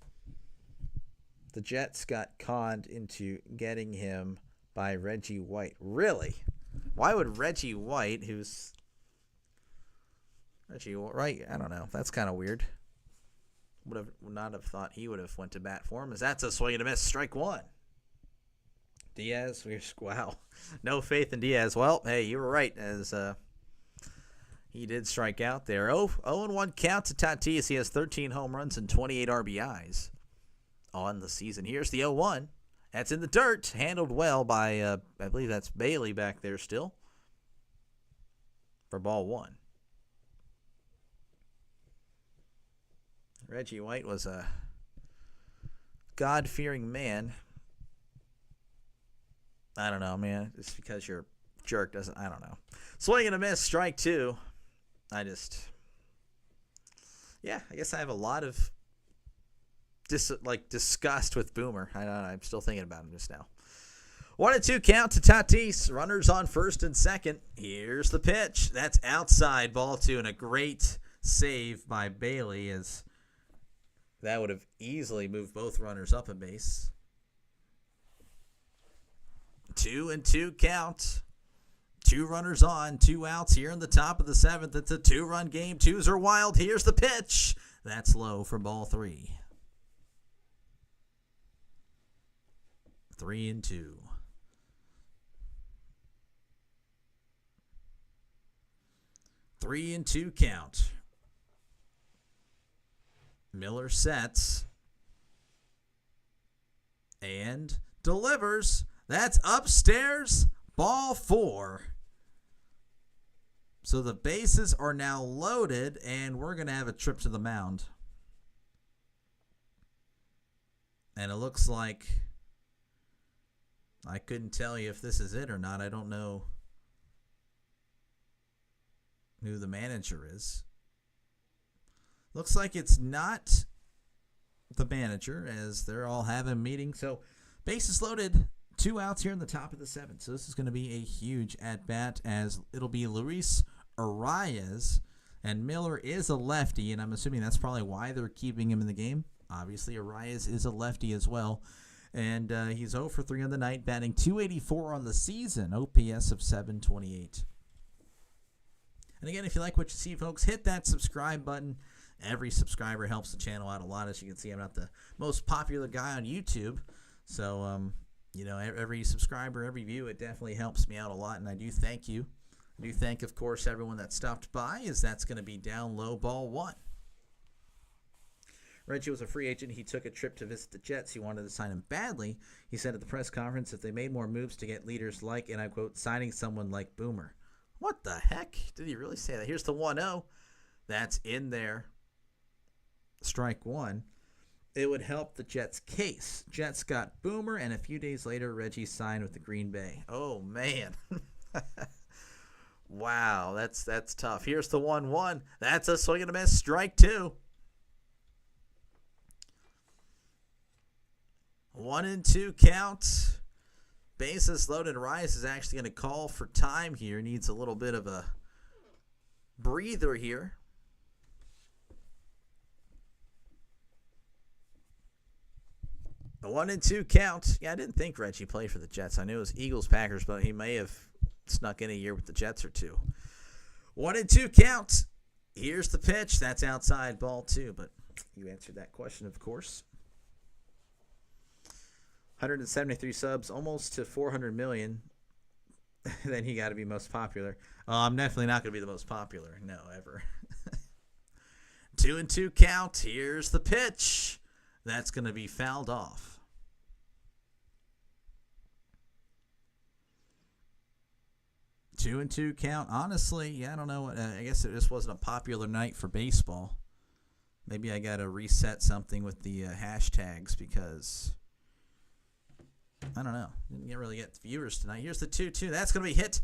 The Jets got conned into getting him by Reggie White. Really? Why would Reggie White, who's... Reggie White, I don't know. That's kind of weird. Would not have thought he would have went to bat for him, as that's a swing and a miss. Strike 1. Diaz, wow. No faith in Diaz. Well, hey, you were right, as he did strike out there. 0-1 count to Tatis. He has 13 home runs and 28 RBIs on the season. Here's the 0-1. That's in the dirt. Handled well by, I believe that's Bailey back there still, for ball 1. Reggie White was a God-fearing man. I don't know, man. Just because you're a jerk doesn't... I don't know. Swing and a miss. Strike 2. Yeah, I guess I have a lot of disgust with Boomer. I don't know. I'm still thinking about him just now. 1-2 count to Tatis. Runners on first and second. Here's the pitch. That's outside ball 2, and a great save by Bailey, as that would have easily moved both runners up a base. 2-2 count. 2 runners on, 2 outs here in the top of the 7th. It's a 2-run game. 2s are wild. Here's the pitch. That's low for ball 3. 3-2. 3-2 count. Miller sets and delivers. That's upstairs, ball 4. So the bases are now loaded, and we're going to have a trip to the mound. And it looks like, I couldn't tell you if this is it or not. I don't know who the manager is. Looks like it's not the manager, as they're all having a meeting. So bases loaded. 2 outs here in the top of the 7th. So this is going to be a huge at-bat, as it'll be Luis Arias, and Miller is a lefty, and I'm assuming that's probably why they're keeping him in the game. Obviously, Arias is a lefty as well, and he's 0 for 3 on the night, batting .284 on the season, OPS of .728. And again, if you like what you see, folks, hit that subscribe button. Every subscriber helps the channel out a lot. As you can see, I'm not the most popular guy on YouTube, so every subscriber, every view, it definitely helps me out a lot, and I do thank you. I do thank, of course, everyone that stopped by, as that's going to be down low, ball 1. Reggie was a free agent. He took a trip to visit the Jets. He wanted to sign him badly. He said at the press conference, if they made more moves to get leaders like, and I quote, signing someone like Boomer. What the heck? Did he really say that? Here's the 1-0. That's in there. Strike 1. It would help the Jets' case. Jets got Boomer, and a few days later, Reggie signed with the Green Bay. Oh, man. Wow, that's tough. Here's the 1-1. That's a swing and a miss. Strike 2. 1-2 count. Bases loaded. Arias is actually going to call for time here. Needs a little bit of a breather here. A 1-2 count. Yeah, I didn't think Reggie played for the Jets. I knew it was Eagles, Packers, but he may have snuck in a year with the Jets or two. 1-2 count. Here's the pitch. That's outside ball 2, but you answered that question, of course. 173 subs, almost to 400 million. Then he got to be most popular. I'm definitely not going to be the most popular. No, ever. 2-2 count. Here's the pitch. That's going to be fouled off. 2-2 count. Honestly, yeah, I don't know. I guess it just wasn't a popular night for baseball. Maybe I got to reset something with the hashtags because I don't know. Didn't really get viewers tonight. Here's the 2-2. That's going to be hit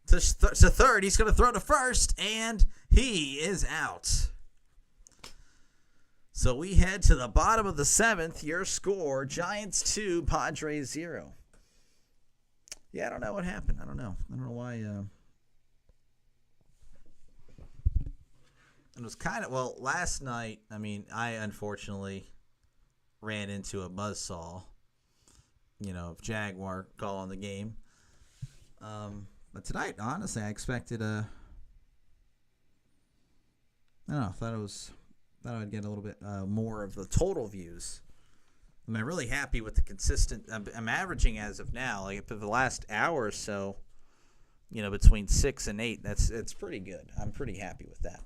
to third. He's going to throw to first, and he is out. So we head to the bottom of the seventh. Your score, Giants 2, Padres 0. Yeah, I don't know what happened. I don't know why. It was kind of, well, last night, I mean, I unfortunately ran into a buzzsaw, of Jaguar calling the game. But tonight, honestly, I expected I don't know, thought I'd get a little bit more of the total views. I'm really happy with the consistent. I'm averaging as of now, like for the last hour or so, between 6 and 8. It's pretty good. I'm pretty happy with that.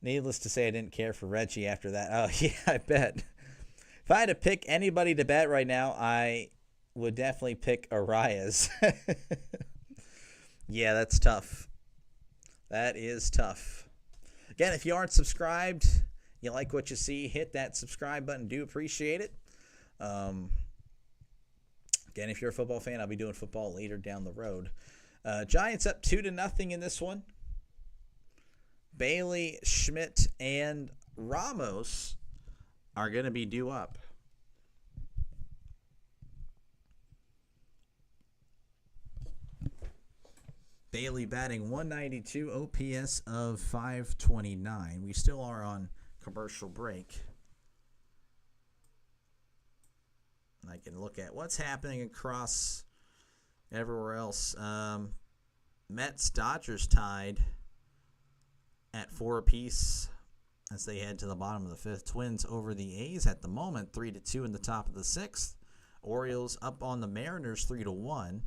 Needless to say, I didn't care for Reggie after that. Oh yeah, I bet. If I had to pick anybody to bet right now, I would definitely pick Arias. Yeah, that's tough. That is tough. Again, if you aren't subscribed, you like what you see, hit that subscribe button. Do appreciate it. Again, if you're a football fan, I'll be doing football later down the road. Giants up 2-0 in this one. Bailey, Schmidt, and Ramos are going to be due up. Bailey batting 192, OPS of 529. We still are on commercial break. I can look at what's happening across everywhere else. Mets, Dodgers tied at 4 apiece as they head to the bottom of the fifth. Twins over the A's at the moment, 3-2 in the top of the sixth. Orioles up on the Mariners, 3-1.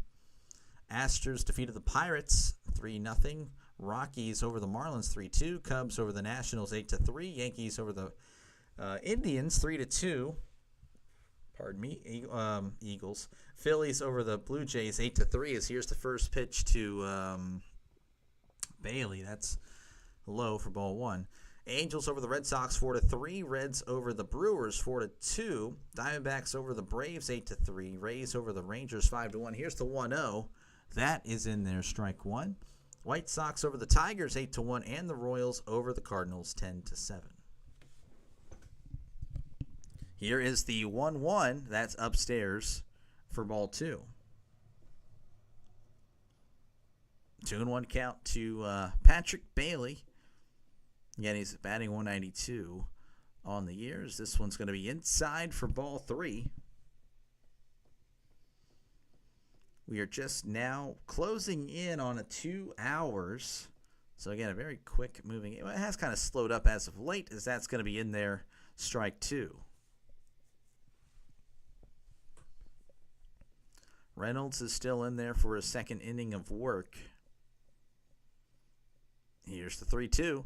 Astros defeated the Pirates, 3-0. Rockies over the Marlins, 3-2. Cubs over the Nationals, 8-3. Yankees over the Indians, 3-2. Pardon me, Eagles. Phillies over the Blue Jays, 8-3. As here's the first pitch to Bailey. That's low for ball one. Angels over the Red Sox, 4-3. Reds over the Brewers, 4-2. Diamondbacks over the Braves, 8-3. Rays over the Rangers, 5-1. Here's the 1-0. That is in there, strike one. White Sox over the Tigers, 8-1. And the Royals over the Cardinals, 10-7. Here is the 1-1. That's upstairs for ball two. 2-1 count to Patrick Bailey. Again, he's batting 192 on the years. This one's going to be inside for ball three. We are just now closing in on 2 hours. So, again, a very quick moving. It has kind of slowed up as of late, as that's going to be in there, strike two. Reynolds is still in there for a second inning of work. Here's the 3-2.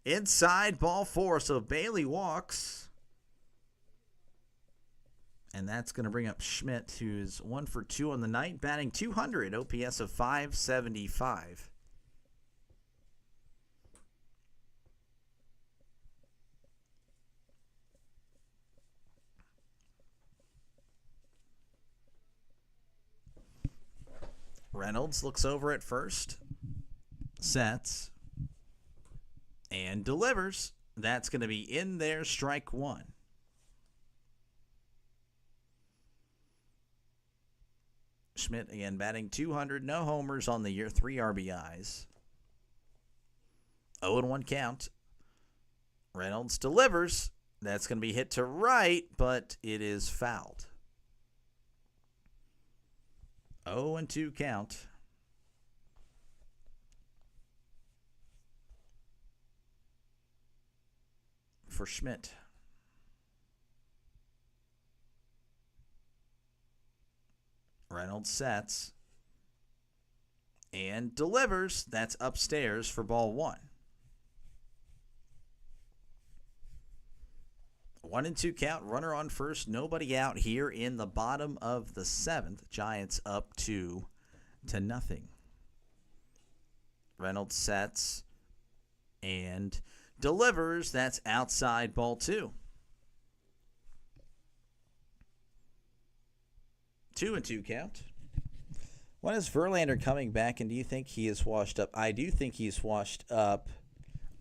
Inside ball four, so Bailey walks. And that's going to bring up Schmidt, who's 1 for 2 on the night, batting 200, OPS of 575. Reynolds looks over at first, sets, and delivers. That's going to be in there, strike one. Schmidt again batting 200, no homers on the year, 3 RBIs. 0-1 count. Reynolds delivers. That's going to be hit to right, but it is fouled. 0-2 count. For Schmidt. Reynolds sets and delivers. That's upstairs for ball one. 1-2 count. Runner on first. Nobody out here in the bottom of the seventh. Giants up 2-0. 2-0. Reynolds sets and delivers. That's outside ball 2. 2-2 count. When is Verlander coming back, and do you think he is washed up? I do think he's washed up.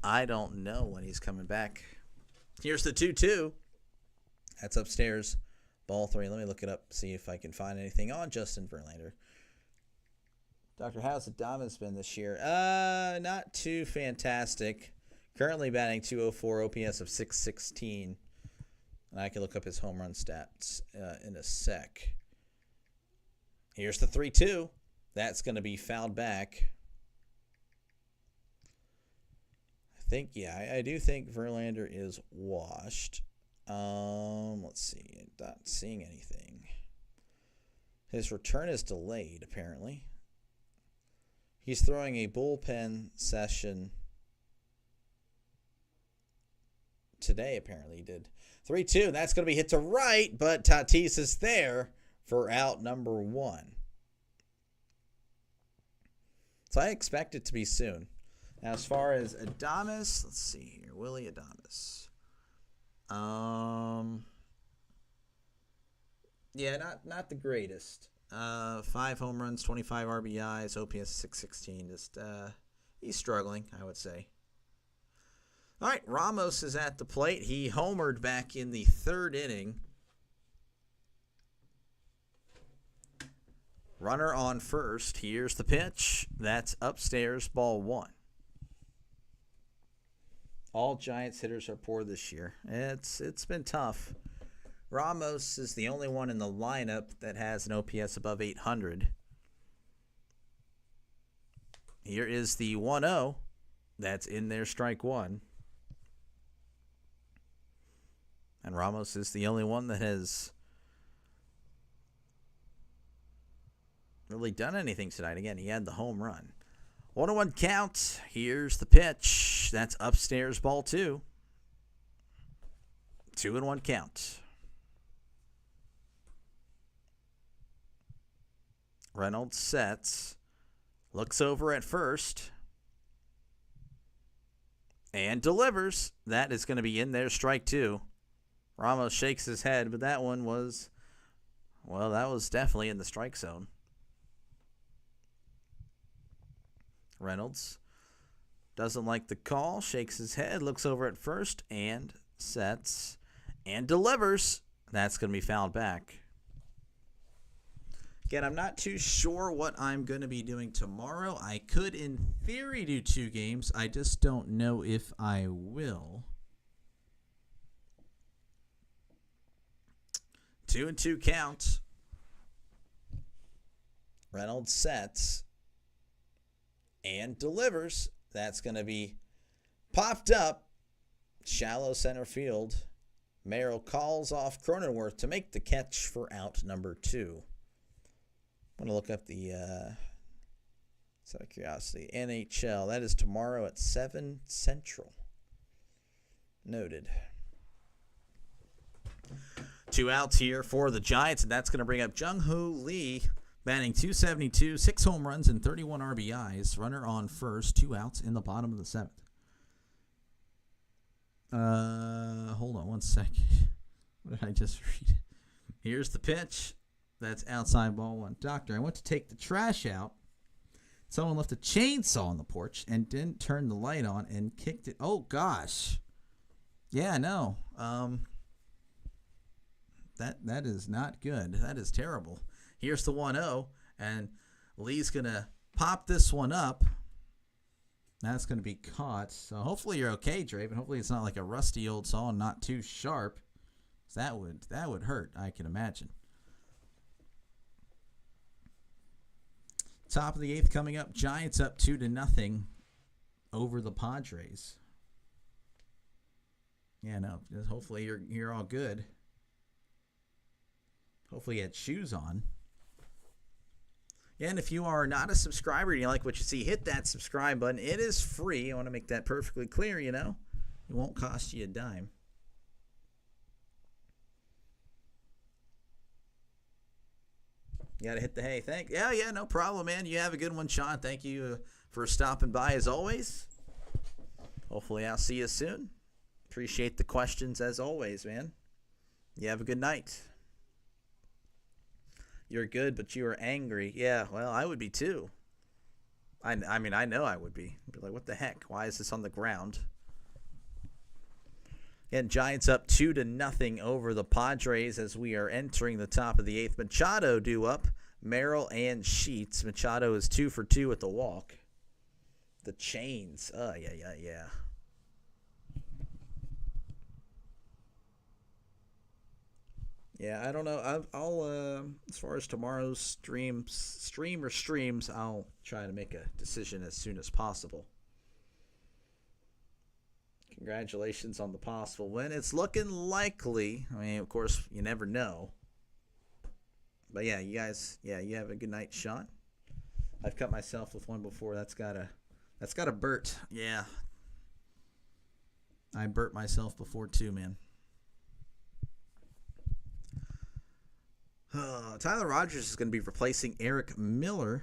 I don't know when he's coming back. Here's the 2-2. That's upstairs. Ball 3. Let me look it up, see if I can find anything on Justin Verlander. Doctor, how's the Diamonds been this year? Not too fantastic. Currently batting .204, OPS of .616. And I can look up his home run stats in a sec. Here's the 3-2. That's going to be fouled back. I do think Verlander is washed. Let's see. I'm not seeing anything. His return is delayed, apparently. He's throwing a bullpen session today, apparently he did. 3-2. That's going to be hit to right, but Tatis is there for out number 1. So I expect it to be soon. Now, as far as Adames, let's see here. Willie Adames. Yeah, not the greatest. 5 home runs, 25 RBIs, OPS 616. Just he's struggling, I would say. All right, Ramos is at the plate. He homered back in the 3rd inning. Runner on first. Here's the pitch. That's upstairs, ball 1. All Giants hitters are poor this year. It's been tough. Ramos is the only one in the lineup that has an OPS above 800. Here is the 1-0. That's in there, strike 1. And Ramos is the only one that has really done anything tonight. Again, he had the home run. 1-1 count. Here's the pitch. That's upstairs, ball 2. 2-1 count. Reynolds sets. Looks over at first. And delivers. That is going to be in there, strike 2. Ramos shakes his head, but that one was, well, that was definitely in the strike zone. Reynolds doesn't like the call, shakes his head, looks over at first, and sets, and delivers. That's going to be fouled back. Again, I'm not too sure what I'm going to be doing tomorrow. I could, in theory, do 2 games. I just don't know if I will. 2-2 count. Reynolds sets and delivers. That's going to be popped up. Shallow center field. Merrill calls off Cronenworth to make the catch for out number 2. I'm going to look up the, out of curiosity, NHL. That is tomorrow at 7 Central. Noted. 2 outs here for the Giants, and that's going to bring up Jung-Hoo Lee, batting .272, 6 home runs and 31 RBIs. Runner on first, 2 outs in the bottom of the 7th. Hold on one second. What did I just read? Here's the pitch. That's outside ball 1. Doctor, I went to take the trash out. Someone left a chainsaw on the porch and didn't turn the light on and kicked it. Oh, gosh. Yeah, no. That is not good. That is terrible. Here's the 1-0, and Lee's going to pop this one up. That's going to be caught. So hopefully you're okay, Draven. Hopefully it's not like a rusty old saw and not too sharp. That would hurt, I can imagine. Top of the 8th coming up. Giants up 2-0 over the Padres. Yeah, no. Hopefully you're all good. Hopefully you had shoes on. Yeah, and if you are not a subscriber and you like what you see, hit that subscribe button. It is free. I want to make that perfectly clear, It won't cost you a dime. You got to hit the hay. Yeah, no problem, man. You have a good one, Sean. Thank you for stopping by as always. Hopefully I'll see you soon. Appreciate the questions as always, man. You have a good night. You're good, but you are angry. Yeah, well, I would be too. I mean, I know I would be. I'd be like, what the heck? Why is this on the ground? Again, Giants up 2-0 over the Padres as we are entering the top of the eighth. Machado due up. Merrill and Sheets. Machado is 2 for 2 at the walk. The chains. Yeah. Yeah, I don't know. I'll as far as tomorrow's streams, I'll try to make a decision as soon as possible. Congratulations on the possible win. It's looking likely. I mean, of course, you never know. But yeah, you guys, you have a good night, Sean. I've cut myself with one before. That's got a Burt. Yeah. I burnt myself before too, man. Tyler Rogers is going to be replacing Eric Miller.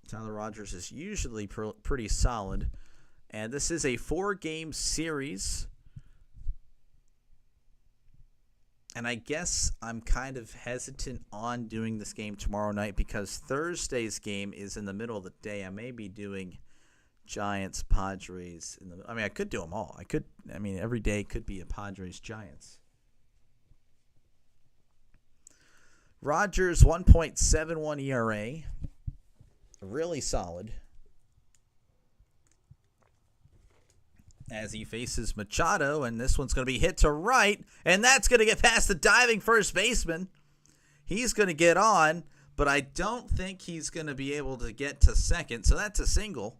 Tyler Rogers is usually pretty solid. And this is a 4-game series. And I guess I'm kind of hesitant on doing this game tomorrow night because Thursday's game is in the middle of the day. I may be doing Giants, Padres. I could do them all. Every day could be a Padres, Giants. Rogers, 1.71 ERA. Really solid. As he faces Machado, and this one's going to be hit to right, and that's going to get past the diving first baseman. He's going to get on, but I don't think he's going to be able to get to second, so that's a single.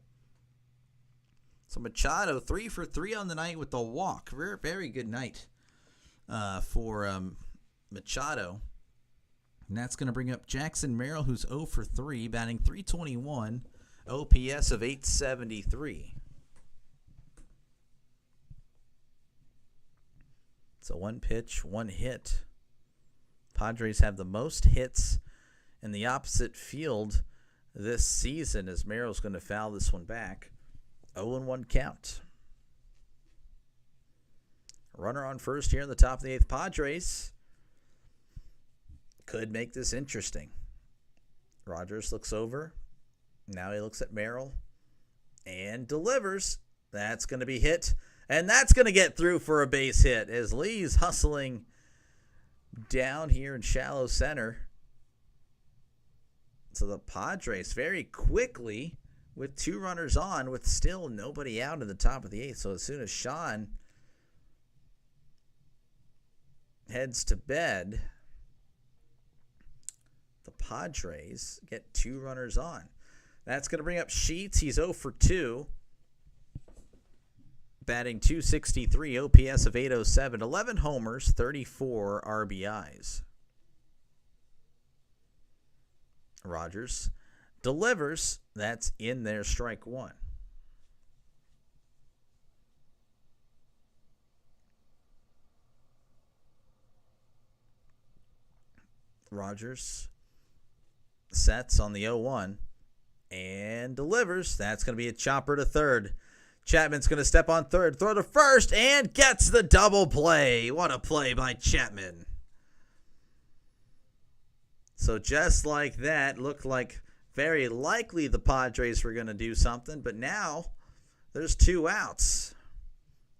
So Machado, 3 for 3 on the night with the walk. Very good night for Machado. And that's going to bring up Jackson Merrill, who's 0 for 3, batting .321, OPS of .873. So 1 pitch, 1 hit. Padres have the most hits in the opposite field this season as Merrill's going to foul this one back. 0-1 count. Runner on first here in the top of the eighth. Padres could make this interesting. Rogers looks over. Now he looks at Merrill and delivers. That's going to be hit. And that's going to get through for a base hit as Lee's hustling down here in shallow center. So the Padres very quickly with 2 runners on with still nobody out in the top of the eighth. So as soon as Sean heads to bed, the Padres get 2 runners on. That's going to bring up Sheets. He's 0 for 2. Batting .263, OPS of .807, 11 homers, 34 RBIs. Rogers delivers. That's in there, strike 1. Rogers sets on the 0-1 and delivers. That's going to be a chopper to third. Chapman's going to step on third, throw to first, and gets the double play. What a play by Chapman. So just like that, looked like very likely the Padres were going to do something, but now there's 2 outs.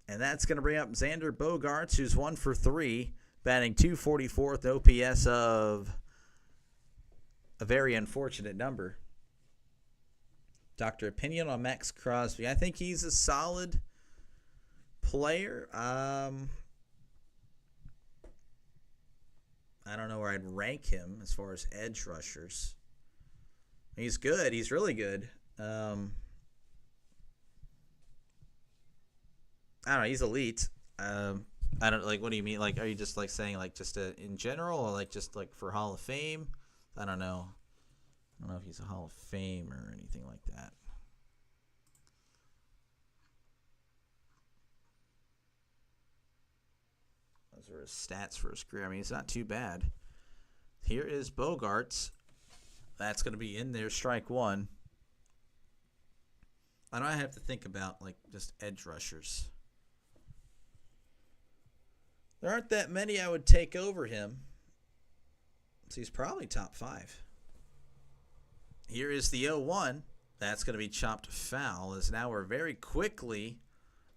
And that's going to bring up Xander Bogaerts, who's 1 for 3, batting .244 with OPS of a very unfortunate number. Dr. Opinion on Max Crosby. I think he's a solid player. I don't know where I'd rank him as far as edge rushers. He's good. He's really good. I don't know. He's elite. I don't like. What do you mean? Like, are you just like saying like just in general, or like just like for Hall of Fame? I don't know. I don't know if he's a Hall of Fame or anything like that. Those are his stats for his career. I mean, it's not too bad. Here is Bogaerts. That's going to be in there, strike one. I don't have to think about, like, just edge rushers. There aren't that many I would take over him. So he's probably top 5. Here is the 0-1. That's going to be chopped foul, as now we're very quickly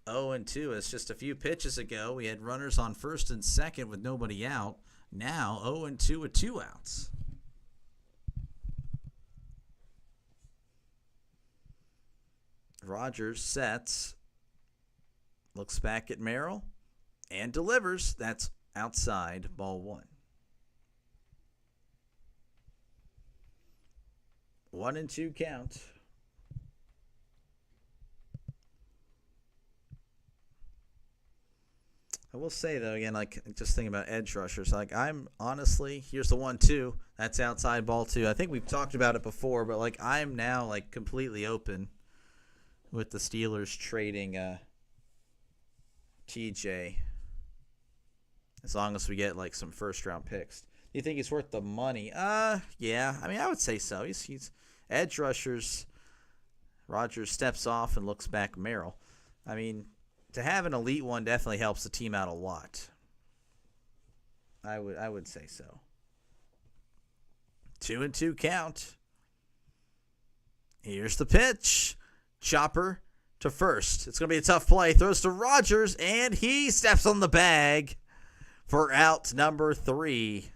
0-2. It's just a few pitches ago. We had runners on first and second with nobody out. Now 0-2 with 2 outs. Rogers sets, looks back at Merrill, and delivers. That's outside, ball 1. 1-2 count. I will say, though, again, like, just thinking about edge rushers, like, I'm honestly, here's the 1-2. That's outside, ball 2. I think we've talked about it before, but, like, I'm now, like, completely open with the Steelers trading TJ, as long as we get, like, some first-round picks. Do you think he's worth the money? Yeah. I mean, I would say so. He's edge rushers. Rogers steps off and looks back Merrill. I mean, to have an elite one definitely helps the team out a lot. I would say so. 2-2 count. Here's the pitch. Chopper to first. It's going to be a tough play. Throws to Rogers, and he steps on the bag for out number 3.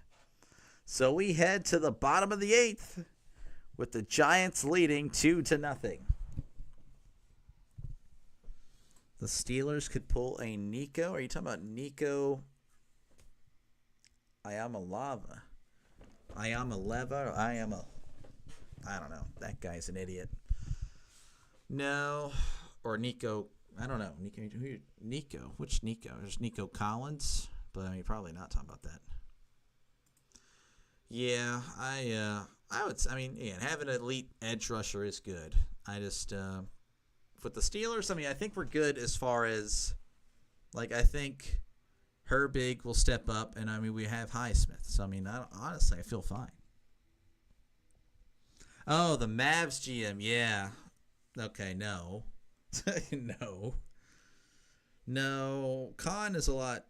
So we head to the bottom of the 8th with the Giants leading 2-0. The Steelers could pull a Nico. Are you talking about Nico Iamalava? I don't know. That guy's an idiot. No. Or Nico. I don't know. Nico. Which Nico? There's Nico Collins. But I mean, probably not talking about that. Yeah, I mean, having an elite edge rusher is good. I just, with the Steelers, I mean, I think we're good as far as, like, I think Herbig will step up, and I mean, we have Highsmith. So, I mean, honestly, I feel fine. Oh, the Mavs GM, yeah. Okay, no. No. Khan is a lot.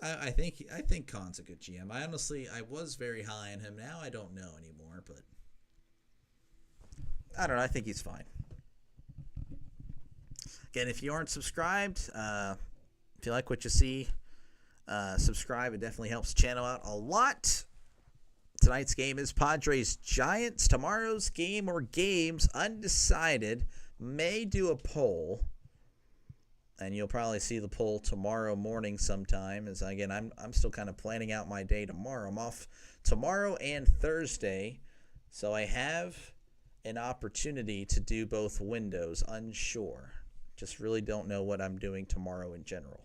I think Khan's a good GM. I was very high on him. Now I don't know anymore, but I don't know. I think he's fine. Again, if you aren't subscribed, if you like what you see, subscribe. It definitely helps the channel out a lot. Tonight's game is Padres Giants. Tomorrow's game or games undecided. May do a poll. And you'll probably see the poll tomorrow morning sometime. As again, I'm still kind of planning out my day tomorrow. I'm off tomorrow and Thursday, so I have an opportunity to do both windows. Unsure. Just really don't know what I'm doing tomorrow in general.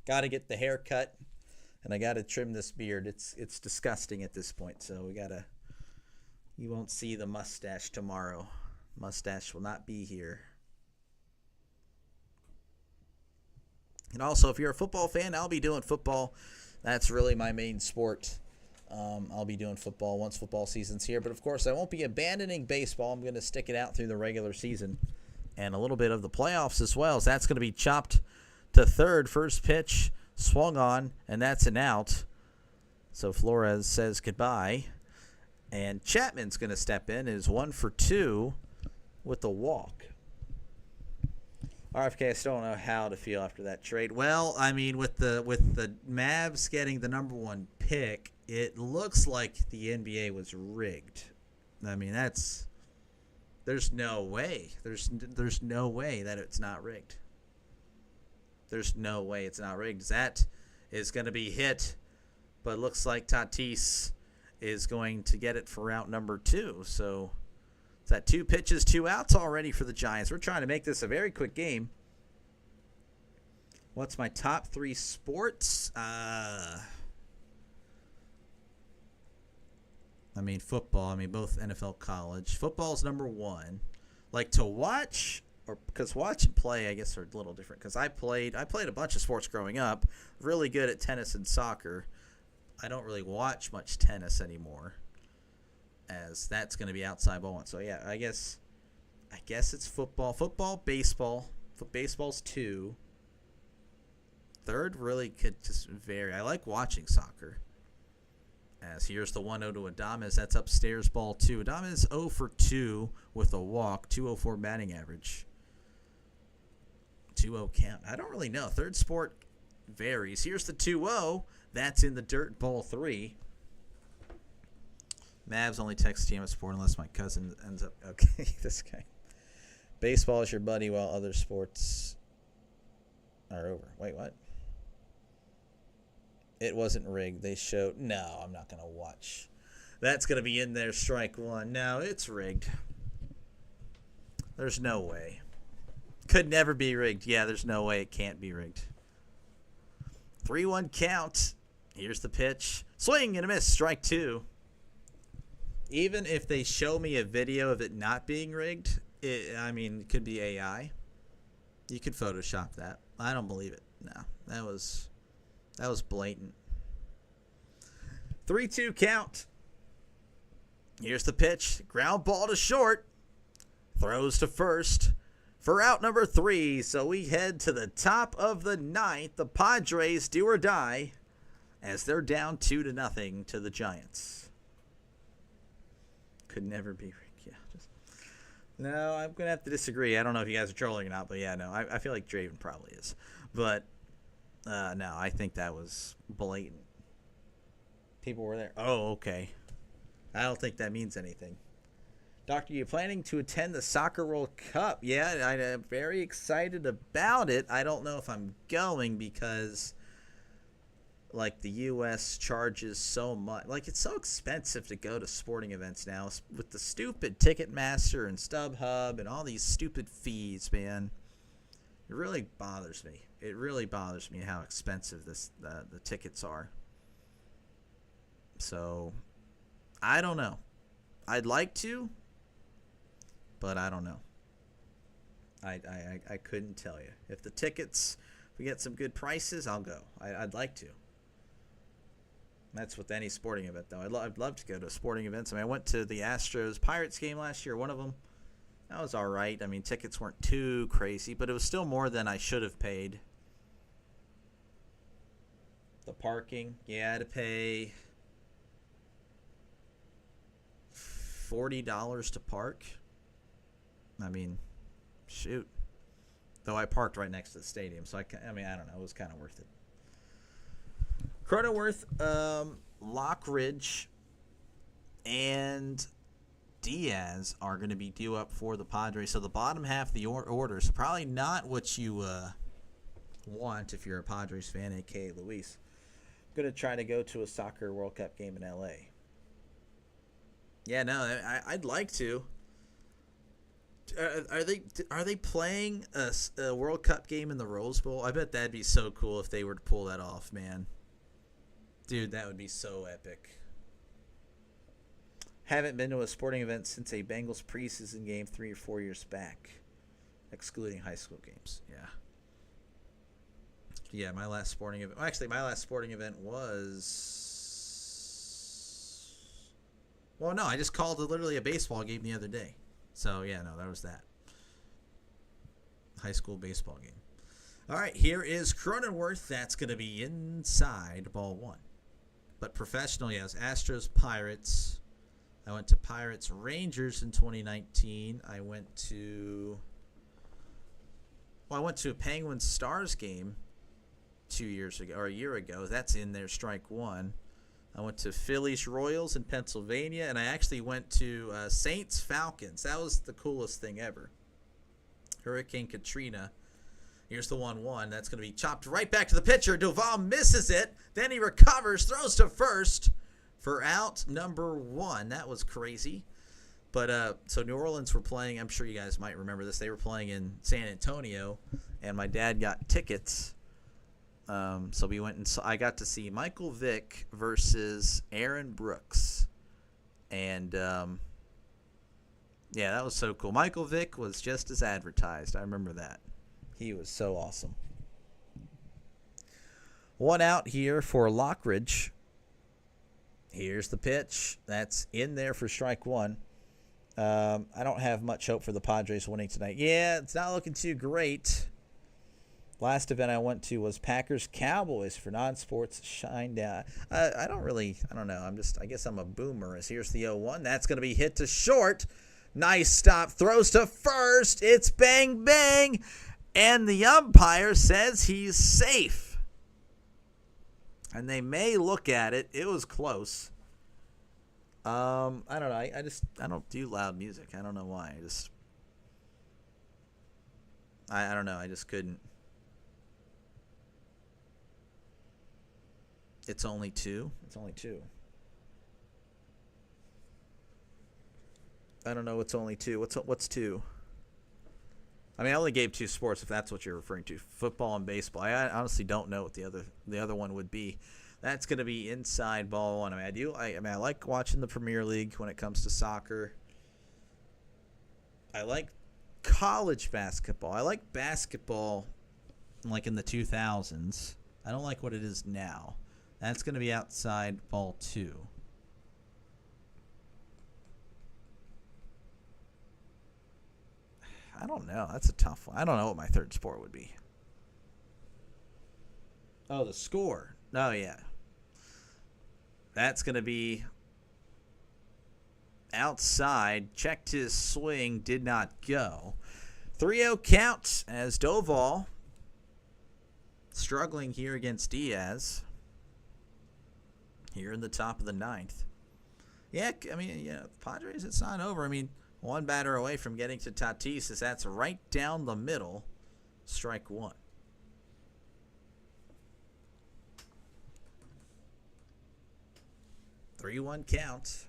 Got to get the hair cut, and I got to trim this beard. It's disgusting at this point. So you won't see the mustache tomorrow. Mustache will not be here. And also, if you're a football fan, I'll be doing football. That's really my main sport. I'll be doing football once football season's here. But, of course, I won't be abandoning baseball. I'm going to stick it out through the regular season and a little bit of the playoffs as well. So that's going to be chopped to third. First pitch swung on, and that's an out. So Flores says goodbye. And Chapman's going to step in. It is 1 for 2 with a walk. RFK, I still don't know how to feel after that trade. Well, I mean, with the Mavs getting the number 1 pick, it looks like the NBA was rigged. I mean, there's no way. There's no way that it's not rigged. There's no way it's not rigged. That is going to be hit, but it looks like Tatis is going to get it for route number 2. So it's at 2 pitches, 2 outs already for the Giants. We're trying to make this a very quick game. What's my top 3 sports? I mean, football. I mean, both NFL, college. Football's number 1. Like, to watch, or because watch and play, I guess, are a little different. Because I played a bunch of sports growing up. Really good at tennis and soccer. I don't really watch much tennis anymore. as that's going to be outside ball 1. So yeah, I guess it's football, baseball. Baseball's 2. Third really could just vary. I like watching soccer. As here's the 1-0 to Adames. That's upstairs ball 2. Adames 0 for 2 with a walk, 204 batting average. 2-0 count. I don't really know. Third sport varies. Here's the 2-0. That's in the dirt, ball 3. Mavs only text TM Sport unless my cousin ends up. Okay, this guy. Baseball is your buddy while other sports are over. Wait, what? It wasn't rigged. They showed. No, I'm not going to watch. That's going to be in there, strike 1. No, it's rigged. There's no way. Could never be rigged. Yeah, there's no way it can't be rigged. 3-1 count. Here's the pitch. Swing and a miss, strike 2. Even if they show me a video of it not being rigged, it could be AI. You could Photoshop that. I don't believe it. No, that was blatant. 3-2 count. Here's the pitch. Ground ball to short. Throws to first for out number 3. So we head to the top of the 9th. The Padres do or die as they're down 2-0 to the Giants. Could never be rigged. Yeah. No, I'm going to have to disagree. I don't know if you guys are trolling or not, but yeah, no, I feel like Draven probably is. But no, I think that was blatant. People were there. Oh, okay. I don't think that means anything. Doctor, you planning to attend the Soccer World Cup? Yeah, I'm very excited about it. I don't know if I'm going because, like, the U.S. charges so much. Like, it's so expensive to go to sporting events now with the stupid Ticketmaster and StubHub and all these stupid fees, man. It really bothers me. It really bothers me how expensive the tickets are. So, I don't know. I'd like to, but I don't know. I couldn't tell you. If we get some good prices, I'll go. I'd like to. That's with any sporting event, though. I'd love to go to sporting events. I mean, I went to the Astros-Pirates game last year, one of them. That was all right. I mean, tickets weren't too crazy, but it was still more than I should have paid. The parking, yeah, I had to pay $40 to park. I mean, shoot. Though I parked right next to the stadium, so I don't know. It was kind of worth it. Cronenworth, Lockridge, and Diaz are going to be due up for the Padres. So the bottom half of the order is probably not what you want if you're a Padres fan, a.k.a. Luis. I'm going to try to go to a Soccer World Cup game in L.A. Yeah, no, I'd like to. Are they playing a World Cup game in the Rose Bowl? I bet that'd be so cool if they were to pull that off, man. Dude, that would be so epic. Haven't been to a sporting event since a Bengals preseason game 3 or 4 years back, excluding high school games. Yeah. Yeah, my last sporting event. Well, actually, my last sporting event was. Well, no, I just called it literally a baseball game the other day. So yeah, no, that was that. High school baseball game. All right, here is Cronenworth. That's going to be inside ball 1. But professional, yes, Astros, Pirates. I went to Pirates, Rangers in 2019. I went to a Penguins Stars game 2 years ago, or a year ago. That's in there, strike 1. I went to Phillies, Royals in Pennsylvania, and I actually went to Saints, Falcons. That was the coolest thing ever. Hurricane Katrina. Here's the 1-1. That's going to be chopped right back to the pitcher. Duval misses it. Then he recovers, throws to first for out number 1. That was crazy. But so New Orleans were playing. I'm sure you guys might remember this. They were playing in San Antonio, and my dad got tickets. So we went and I got to see Michael Vick versus Aaron Brooks. And yeah, that was so cool. Michael Vick was just as advertised. I remember that. He was so awesome. 1 out here for Lockridge. Here's the pitch. That's in there for strike one. I don't have much hope for the Padres winning tonight. Yeah, it's not looking too great. Last event I went to was Packers-Cowboys for non-sports shine down. I don't know. I guess I'm a boomer. As here's the 0-1. That's going to be hit to short. Nice stop. Throws to first. It's bang, bang. And the umpire says he's safe. And they may look at it. It was close. I don't know. I don't do loud music. I don't know why. I don't know. I just couldn't. It's only two. I don't know what's only two. What's two? I mean, I only gave two sports if that's what you're referring to. Football and baseball. I honestly don't know what the other one would be. That's going to be inside ball one. I like watching the Premier League when it comes to soccer. I like college basketball. I like basketball like in the 2000s. I don't like what it is now. That's going to be outside ball two. I don't know. That's a tough one. I don't know what my third sport would be. Oh, the score. Oh, yeah. That's going to be outside. Checked his swing. Did not go. 3-0 count as Doval struggling here against Diaz. Here in the top of the ninth. Yeah, Padres, it's not over. One batter away from getting to Tatis as that's right down the middle. Strike one. Three-one count.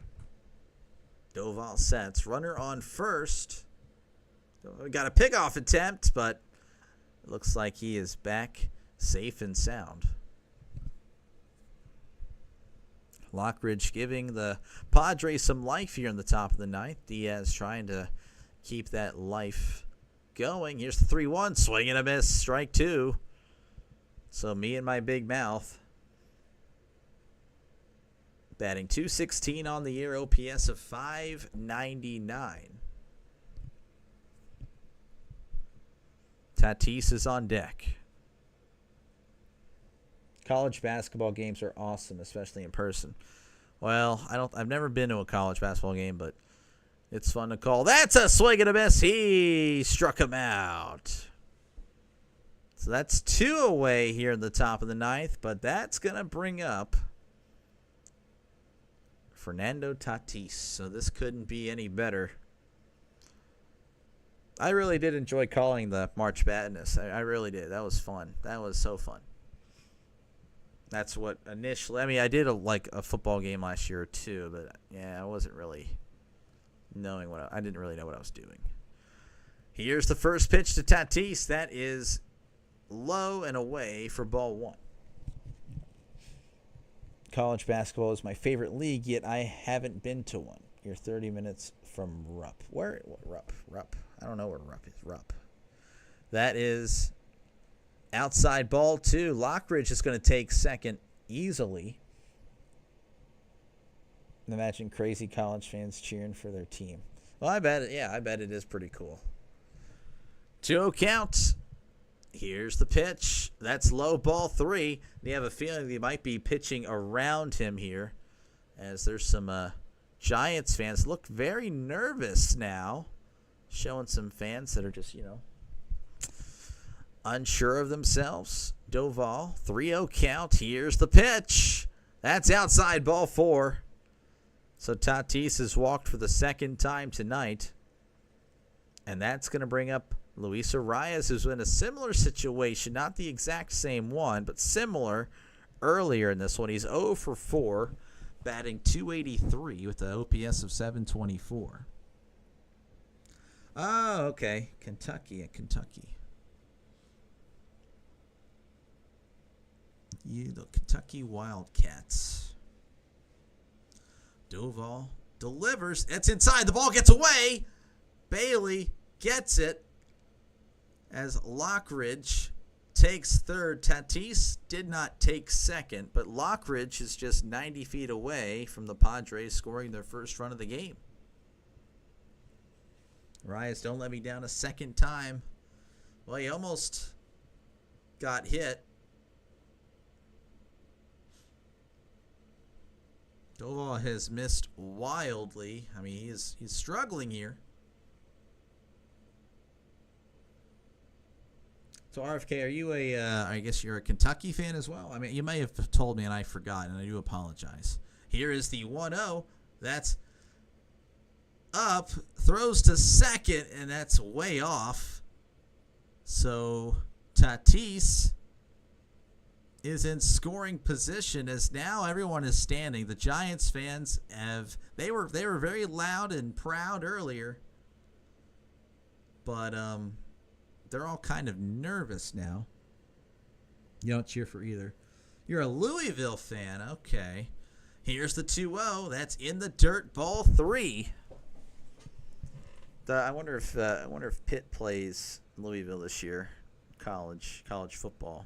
Doval sets. Runner on first. We got a pickoff attempt, but it looks like he is back safe and sound. Lockridge giving the Padres some life here in the top of the ninth. Diaz trying to keep that life going. Here's the 3-1. Swing and a miss. Strike two. So me and my big mouth. Batting .216 on the year. OPS of .599. Tatis is on deck. College basketball games are awesome, especially in person. Well, I've never been to a college basketball game, but it's fun to call. That's a swing and a miss. He struck him out. So that's two away here in the top of the ninth, but that's going to bring up Fernando Tatis. So this couldn't be any better. I really did enjoy calling the March Madness. I really did. That was fun. That was so fun. That's what initially. I did a football game last year too, but yeah, I wasn't really knowing I didn't really know what I was doing. Here's the first pitch to Tatis. That is low and away for ball one. College basketball is my favorite league, yet I haven't been to one. You're 30 minutes from Rupp. Where? Rupp. I don't know where Rupp is. Rupp. That is outside ball two. Lockridge is going to take second easily. Imagine crazy college fans cheering for their team. Well, I bet it is pretty cool. 2-0 count. Here's the pitch. That's low ball three. You have a feeling they might be pitching around him here, as there's some Giants fans look very nervous now, showing some fans that are just, unsure of themselves. Doval, 3-0 count. Here's the pitch. That's outside ball four. So Tatis has walked for the second time tonight. And that's going to bring up Luis Arias, who's in a similar situation. Not the exact same one, but similar earlier in this one. He's 0 for 4, batting .283 with the OPS of 724. Oh, okay. Kentucky. The Kentucky Wildcats. Doval delivers. It's inside. The ball gets away. Bailey gets it as Lockridge takes third. Tatis did not take second, but Lockridge is just 90 feet away from the Padres scoring their first run of the game. Arias, don't let me down a second time. Well, he almost got hit. Doval has missed wildly. I mean, he's struggling here. So, RFK, are you I guess you're a Kentucky fan as well? I mean, you may have told me and I forgot, and I do apologize. Here is the 1-0. That's up. Throws to second, and that's way off. So, Tatis is in scoring position as now everyone is standing. The Giants fans they were very loud and proud earlier. But, they're all kind of nervous now. You don't cheer for either. You're a Louisville fan. Okay. Here's the 2-0. That's in the dirt. Ball 3. I wonder if Pitt plays Louisville this year. College football.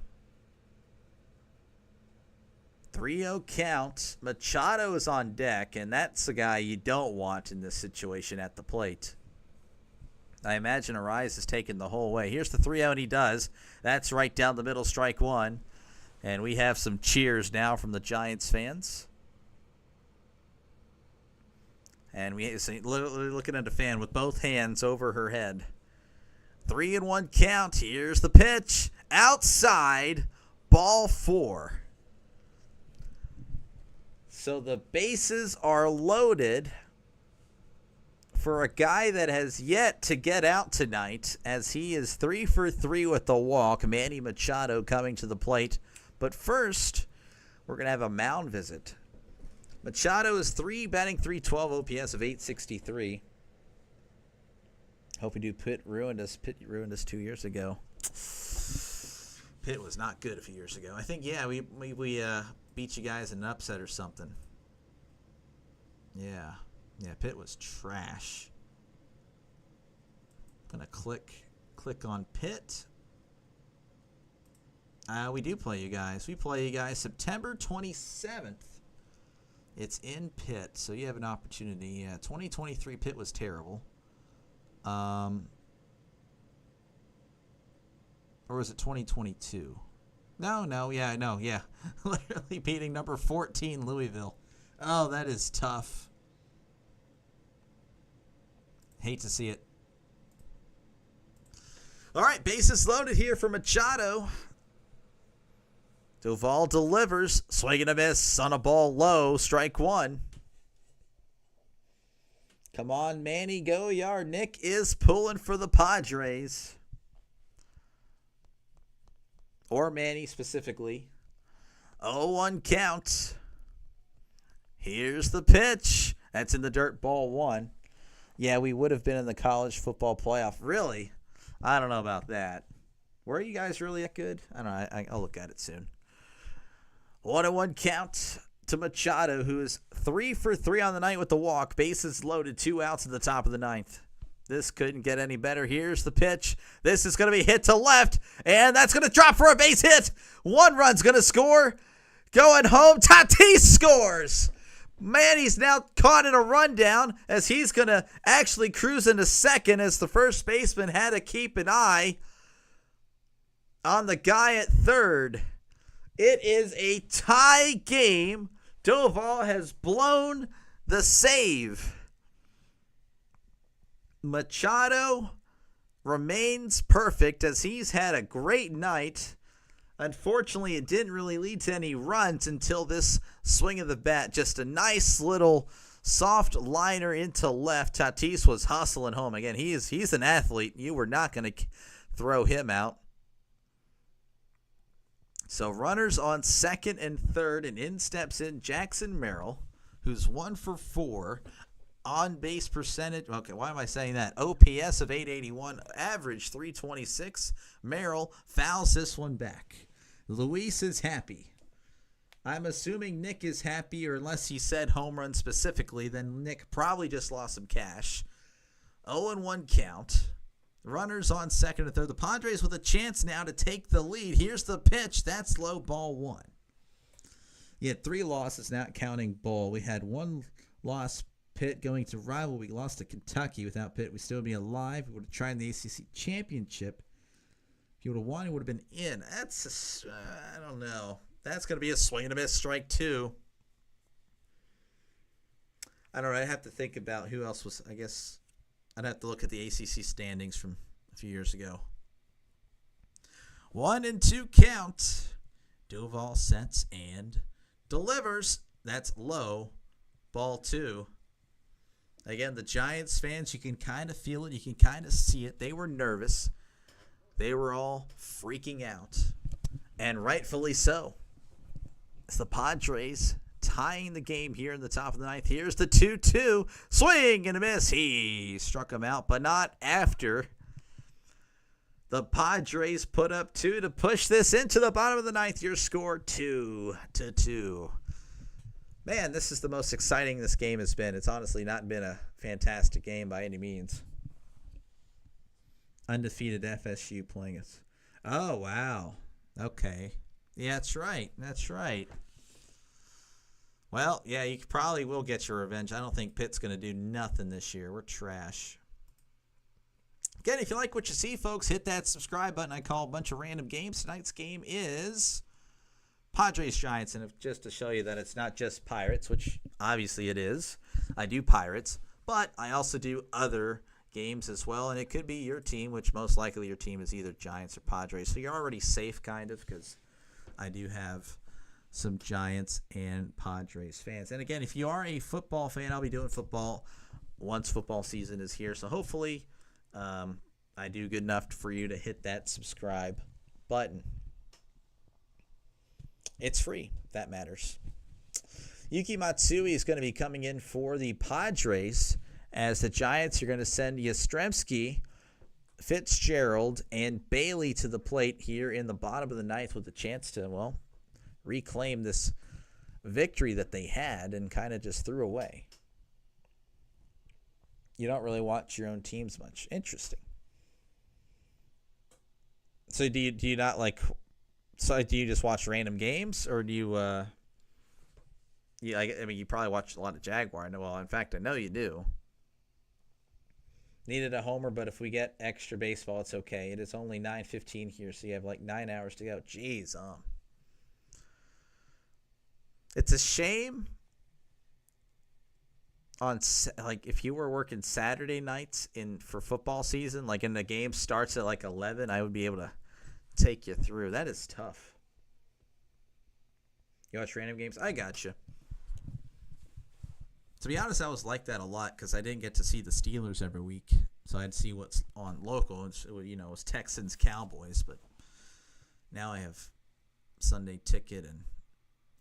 3-0 count. Machado is on deck, and that's the guy you don't want in this situation at the plate. I imagine Arias is taking the whole way. Here's the 3-0, and he does. That's right down the middle, strike one. And we have some cheers now from the Giants fans. And we literally looking at a fan with both hands over her head. 3-1 count. Here's the pitch. Outside, ball 4. So the bases are loaded for a guy that has yet to get out tonight, as he is 3 for 3 with the walk. Manny Machado coming to the plate. But first, we're going to have a mound visit. Machado is batting 312, OPS of 863. Hope we do. Pitt ruined us 2 years ago. Pitt was not good a few years ago. I think, yeah, we beat you guys in an upset or something. Yeah, Pitt was trash. I'm going to click on Pitt. We do play you guys. We play you guys September 27th. It's in Pitt, so you have an opportunity. Yeah, 2023 Pitt was terrible. Or was it 2022? No, yeah. Literally beating number 14 Louisville. Oh, that is tough. Hate to see it. All right, bases loaded here for Machado. Doval delivers. Swing and a miss on a ball low. Strike one. Come on, Manny, go yard. Nick is pulling for the Padres. Or Manny specifically. 0-1 count. Here's the pitch. That's in the dirt, ball 1. Yeah, we would have been in the college football playoff. Really? I don't know about that. Were you guys really that good? I don't know. I'll look at it soon. 1-1 count to Machado, who is 3 for 3 on the night with the walk. Bases loaded, 2 outs at the top of the 9th. This couldn't get any better. Here's the pitch. This is going to be hit to left, and that's going to drop for a base hit. 1 run's going to score. Going home, Tatis scores. Manny's now caught in a rundown as he's going to actually cruise into second, as the first baseman had to keep an eye on the guy at third. It is a tie game. Doval has blown the save. Machado remains perfect as he's had a great night. Unfortunately, it didn't really lead to any runs until this swing of the bat. Just a nice little soft liner into left. Tatis was hustling home. Again, he's an athlete. You were not going to throw him out. So runners on second and third, and in steps in Jackson Merrill, who's 1 for 4. On-base percentage, okay, why am I saying that? OPS of 881, average 326. Merrill fouls this one back. Luis is happy. I'm assuming Nick is happy, or unless he said home run specifically, then Nick probably just lost some cash. 0-1 count. Runners on second and third. The Padres with a chance now to take the lead. Here's the pitch. That's low, ball one. You had 3 losses, not counting Bull. We had 1 loss, Pitt, going to rival. We lost to Kentucky. Without Pitt, we still would be alive. We would have tried in the ACC championship. If you would have won, you would have been in. That's, I don't know. That's going to be a swing and a miss, strike 2. I don't know. I'd have to think about who else was, I guess. I'd have to look at the ACC standings from a few years ago. 1-2 count. Duval sets and delivers. That's low. Ball 2. Again, the Giants fans, you can kind of feel it. You can kind of see it. They were nervous. They were all freaking out. And rightfully so. It's the Padres tying the game here in the top of the ninth. Here's the 2-2. Swing and a miss. He struck him out, but not after. The Padres put up 2 to push this into the bottom of the ninth. Your score 2-2. Man, this is the most exciting this game has been. It's honestly not been a fantastic game by any means. Undefeated FSU playing us. Oh, wow. Okay. Yeah, that's right. That's right. Well, yeah, you probably will get your revenge. I don't think Pitt's going to do nothing this year. We're trash. Again, if you like what you see, folks, hit that subscribe button. I call a bunch of random games. Tonight's game is Padres Giants. And just to show you that it's not just Pirates, which obviously it is. I do Pirates, but I also do other games as well. And it could be your team, which most likely your team is either Giants or Padres. So you're already safe, kind of, because I do have some Giants and Padres fans. And again, if you are a football fan, I'll be doing football once football season is here. So hopefully I do good enough for you to hit that subscribe button. It's free. That matters. Yuki Matsui is going to be coming in for the Padres, as the Giants are going to send Yastrzemski, Fitzgerald, and Bailey to the plate here in the bottom of the ninth with a chance to, well, reclaim this victory that they had and kind of just threw away. You don't really watch your own teams much. Interesting. So do you not like? So do you just watch random games, or do you? I mean, you probably watch a lot of Jaguar. I know. Well, in fact, I know you do. Needed a homer, but if we get extra baseball, it's okay. It is only 9:15 here, so you have like 9 hours to go. Jeez, it's a shame. On like if you were working Saturday nights for football season, like, and the game starts at like 11, I would be able to take you through. That is tough. You watch random games? I gotcha. To be honest, I was like that a lot because I didn't get to see the Steelers every week, so I'd see what's on local. And it was Texans, Cowboys, but now I have Sunday Ticket and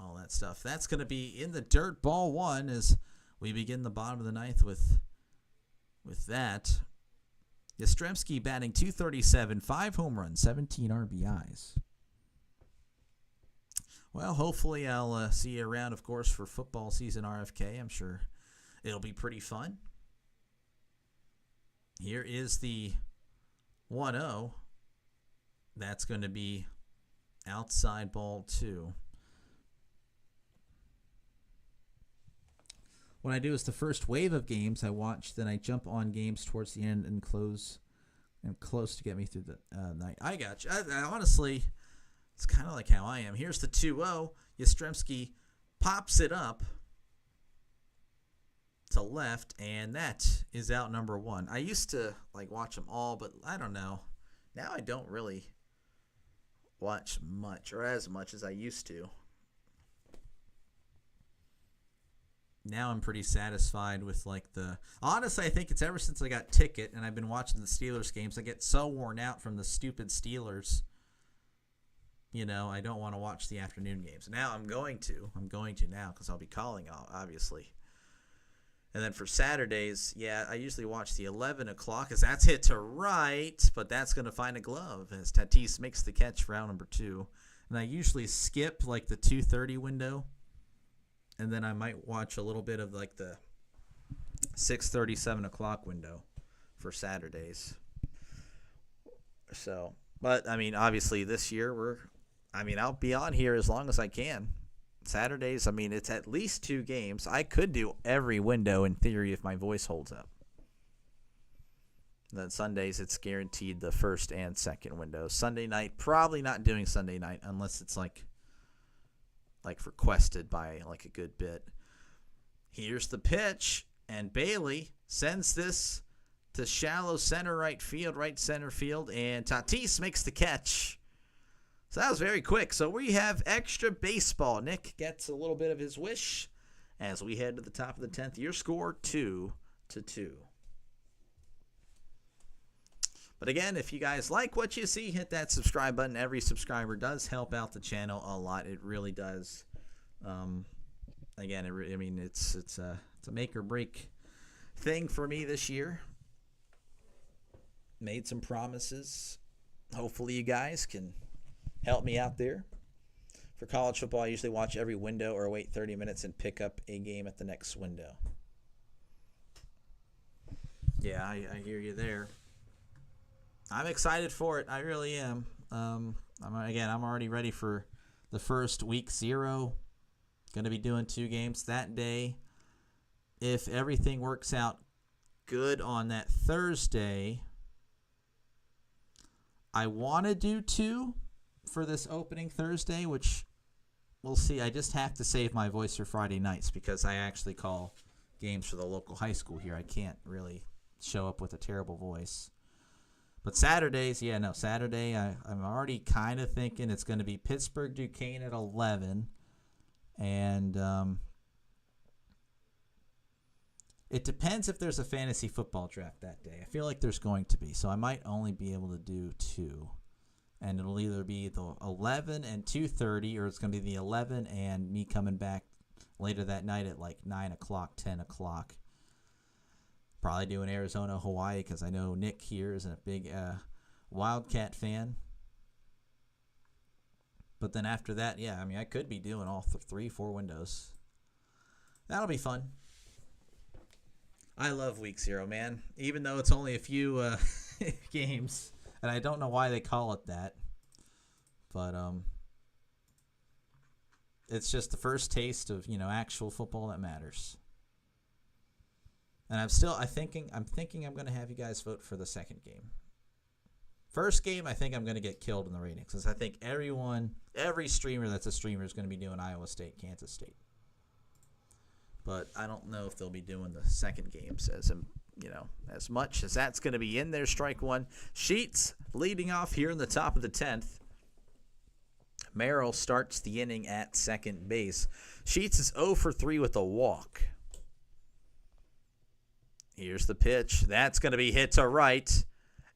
all that stuff. That's going to be in the dirt. Ball 1 as we begin the bottom of the ninth with that. Yastrzemski batting .237, 5 home runs, 17 RBIs. Well, hopefully I'll see you around, of course, for football season RFK. I'm sure it'll be pretty fun. Here is the 1-0. That's going to be outside ball 2. What I do is the first wave of games I watch, then I jump on games towards the end and close to get me through the night. I got you. I honestly, it's kind of like how I am. Here's the 2-0. Yastrzemski pops it up to left, and that is out number 1. I used to like watch them all, but I don't know. Now I don't really watch much or as much as I used to. Now I'm pretty satisfied with honestly, I think it's ever since I got Ticket and I've been watching the Steelers games, I get so worn out from the stupid Steelers. I don't want to watch the afternoon games. Now I'm going to now because I'll be calling, obviously. And then for Saturdays, yeah, I usually watch the 11 o'clock because that's hit to right, but that's going to find a glove as Tatis makes the catch for round number 2. And I usually skip like the 2:30 window. And then I might watch a little bit of like the 6:30, 7 o'clock window for Saturdays. So, but I mean, obviously this year I'll be on here as long as I can. Saturdays, I mean, it's at least 2 games. I could do every window in theory if my voice holds up. And then Sundays, it's guaranteed the first and second windows. Sunday night, probably not doing Sunday night unless it's like requested by like a good bit. Here's the pitch, and Bailey sends this to shallow right center field, and Tatis makes the catch. So that was very quick. So we have extra baseball. Nick gets a little bit of his wish as we head to the top of the 10th. Your score 2-2. But again, if you guys like what you see, hit that subscribe button. Every subscriber does help out the channel a lot. It really does. Again, it's a make or break thing for me this year. Made some promises. Hopefully you guys can help me out there. For college football, I usually watch every window or wait 30 minutes and pick up a game at the next window. Yeah, I hear you there. I'm excited for it. I really am. I'm already ready for the first week 0. Going to be doing 2 games that day. If everything works out good on that Thursday, I want to do 2 for this opening Thursday, which we'll see. I just have to save my voice for Friday nights because I actually call games for the local high school here. I can't really show up with a terrible voice. But Saturdays, Saturday, I'm already kind of thinking it's going to be Pittsburgh-Duquesne at 11. And it depends if there's a fantasy football draft that day. I feel like there's going to be. So I might only be able to do 2. And it'll either be the 11 and 2:30, or it's going to be the 11 and me coming back later that night at like 9 o'clock, 10 o'clock. Probably doing Arizona, Hawaii, because I know Nick here is a big Wildcat fan. But then after that, I could be doing all 3-4 windows. That'll be fun. I love week 0, man. Even though it's only a few games, and I don't know why they call it that. But it's just the first taste of actual football that matters. And I'm thinking I'm going to have you guys vote for the second game. First game, I think I'm going to get killed in the ratings, because I think every streamer that's a streamer is going to be doing Iowa State, Kansas State. But I don't know if they'll be doing the second games as much as that's going to be in there. Strike one. Sheets leading off here in the top of the 10th. Merrill starts the inning at second base. Sheets is 0 for 3 with a walk. Here's the pitch. That's going to be hit to right.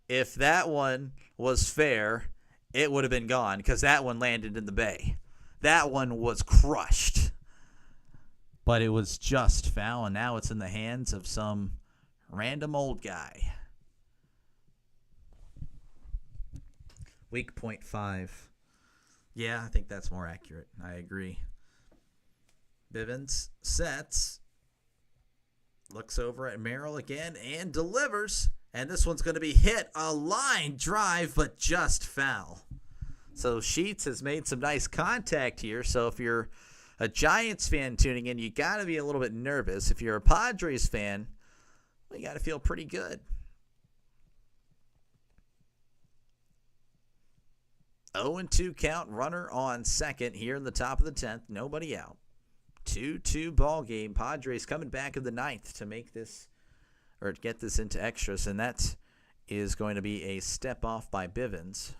If that one was fair, it would have been gone, because that one landed in the bay. That one was crushed. But it was just foul, and now it's in the hands of some random old guy. Weak 0.5. Yeah, I think that's more accurate. I agree. Bivens sets. Looks over at Merrill again and delivers. And this one's going to be hit. A line drive, but just foul. So Sheets has made some nice contact here. So if you're a Giants fan tuning in, you got to be a little bit nervous. If you're a Padres fan, well, you got to feel pretty good. 0-2 count, runner on second here in the top of the 10th. Nobody out. 2-2 ball game. Padres coming back in the 9th to make this, or get this into extras, and that is going to be a step off by Bivens.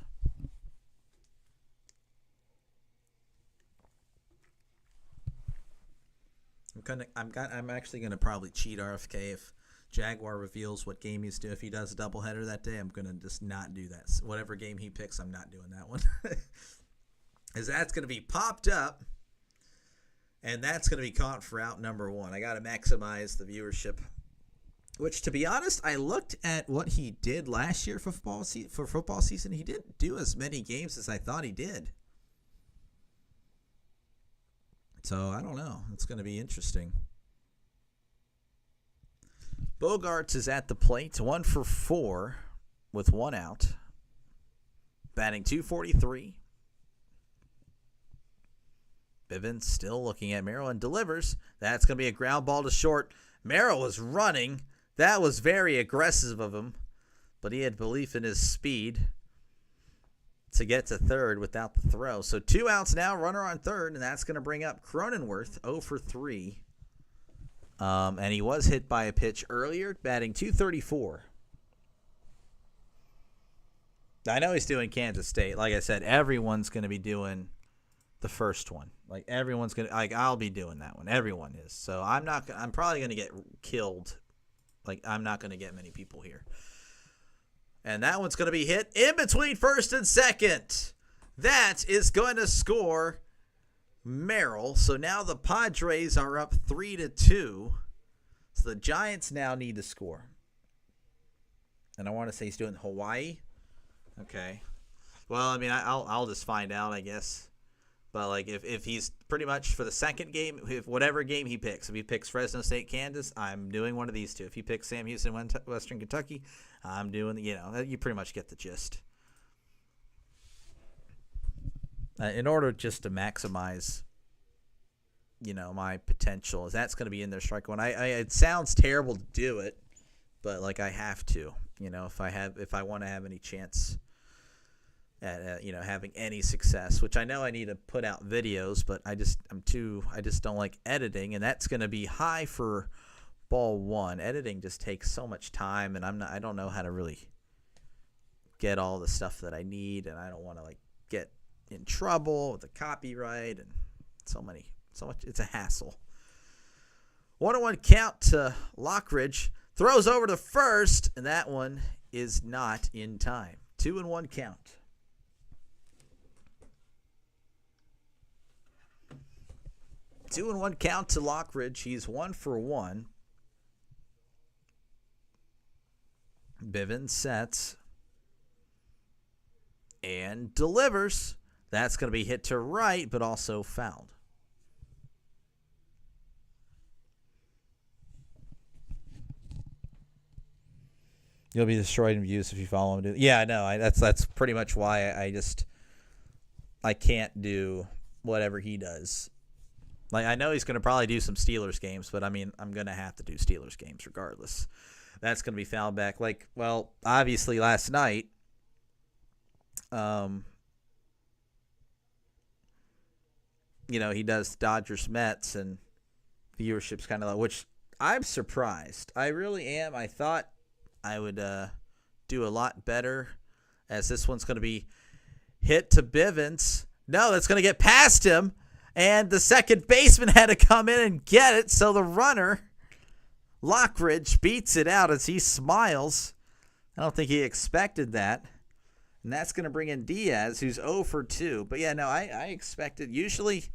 I'm actually gonna probably cheat RFK if Jaguar reveals what game he's doing. If he does a doubleheader that day, I'm gonna just not do that. Whatever game he picks, I'm not doing that one. As that's gonna be popped up, and that's gonna be caught for out number 1. I gotta maximize the viewership. Which, to be honest, I looked at what he did last year for football season. He didn't do as many games as I thought he did. So, I don't know. It's going to be interesting. Bogarts is at the plate. 1 for 4 with 1 out. batting .243. Bivens still looking at Merrill and delivers. That's going to be a ground ball to short. Merrill was running. That was very aggressive of him, but he had belief in his speed to get to third without the throw. So 2 outs now, runner on third, and that's going to bring up Cronenworth 0 for 3. And he was hit by a pitch earlier, batting .234. I know he's doing Kansas State. Like I said, everyone's going to be doing the first one. Like everyone's going to, like I'll be doing that one. Everyone is. So I'm probably going to get killed. Like I'm not going to get many people here. And that one's going to be hit in between first and second. That is going to score Merrill. So now the Padres are up 3-2. So the Giants now need to score. And I want to say he's doing Hawaii. Okay. Well, I mean, I'll just find out, I guess. But like if he's pretty much for the second game, if whatever game he picks, if he picks Fresno State, Kansas, I'm doing one of these two. If he picks Sam Houston, Western Kentucky, I'm doing, you pretty much get the gist. In order just to maximize, my potential, that's going to be in their strike one. It sounds terrible to do it, but like I have to, if I want to have any chance at having any success, which I know I need to put out videos, but I just don't like editing, and that's going to be high for ball one. Editing just takes so much time, and I don't know how to really get all the stuff that I need, and I don't want to like get in trouble with the copyright and so much. It's a hassle. 1-1 count to Lockridge, throws over to first, and that one is not in time. 2-1 count. Two and one count to Lockridge. He's 1 for 1. Bivens sets and delivers. That's going to be hit to right, but also fouled. You'll be destroyed in views if you follow him. Yeah, I know. That's pretty much why I can't do whatever he does. Like, I know he's going to probably do some Steelers games, but, I mean, I'm going to have to do Steelers games regardless. That's going to be fouled back. Like, well, obviously last night, he does Dodgers-Mets, and viewership's kind of low, which I'm surprised. I really am. I thought I would do a lot better, as this one's going to be hit to Bivens. No, that's going to get past him. And the second baseman had to come in and get it, so the runner, Lockridge, beats it out as he smiles. I don't think he expected that. And that's going to bring in Diaz, who's 0 for 2. But, yeah, no, I expected. Usually,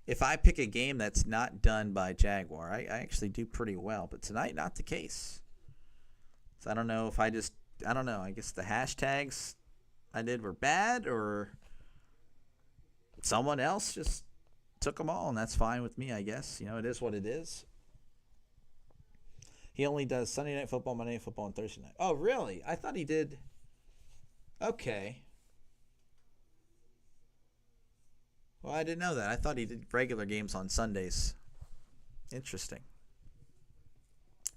if I pick a game that's not done by Jaguar, I actually do pretty well. But tonight, not the case. So I don't know if I don't know. I guess the hashtags I did were bad, or someone else just took them all, and that's fine with me, I guess. It is what it is. He only does Sunday Night Football, Monday Night Football, and Thursday night. Oh, really? I thought he did. Okay. Well, I didn't know that. I thought he did regular games on Sundays. Interesting.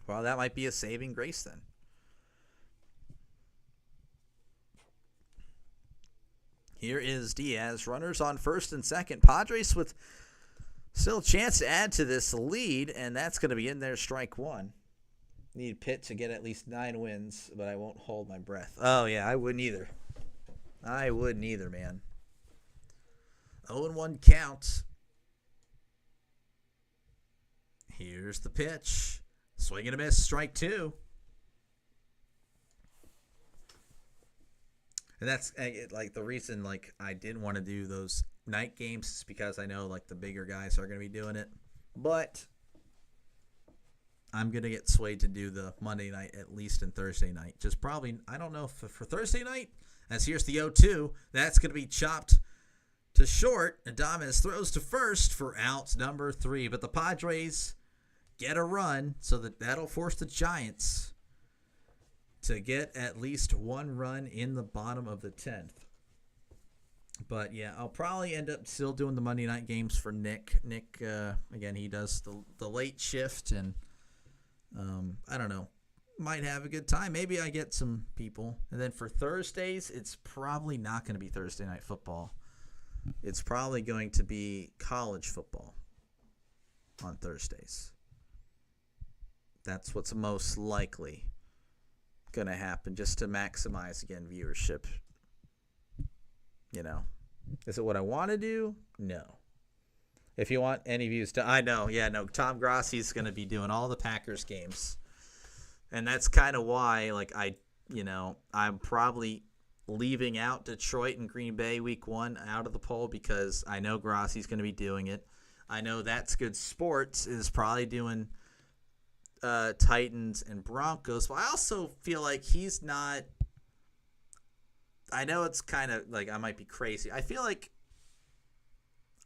Well, that might be a saving grace then. Here is Diaz. Runners on first and second. Padres with still a chance to add to this lead, and that's going to be in there, strike one. Need Pitt to get at least 9 wins, but I won't hold my breath. Oh, yeah, I wouldn't either. Man. 0-1 count. Here's the pitch. Swing and a miss, strike 2. And that's like the reason I didn't want to do those night games is because I know the bigger guys are going to be doing it. But I'm going to get swayed to do the Monday night at least and Thursday night. Just probably, I don't know if for Thursday night, as here's the 0-2, that's going to be chopped to short. Adames throws to first for out number 3. But the Padres get a run, so that'll force the Giants to get at least one run in the bottom of the 10th. But yeah, I'll probably end up still doing the Monday night games for Nick. Nick, again, he does the late shift, and I don't know, might have a good time. Maybe I get some people. And then for Thursdays, it's probably not going to be Thursday night football. It's probably going to be college football on Thursdays. That's what's most likely going to happen, just to maximize, again, viewership. You know, is it what I want to do? No. If you want any views, I know. Yeah, no. Tom Grossi's going to be doing all the Packers games, and that's kind of why, like, I'm probably leaving out Detroit and Green Bay week 1 out of the poll, because I know Grossi's going to be doing it. I know That's Good Sports is probably doing Titans and Broncos, but I also feel like he's not. I know it's kind of like I might be crazy. I feel like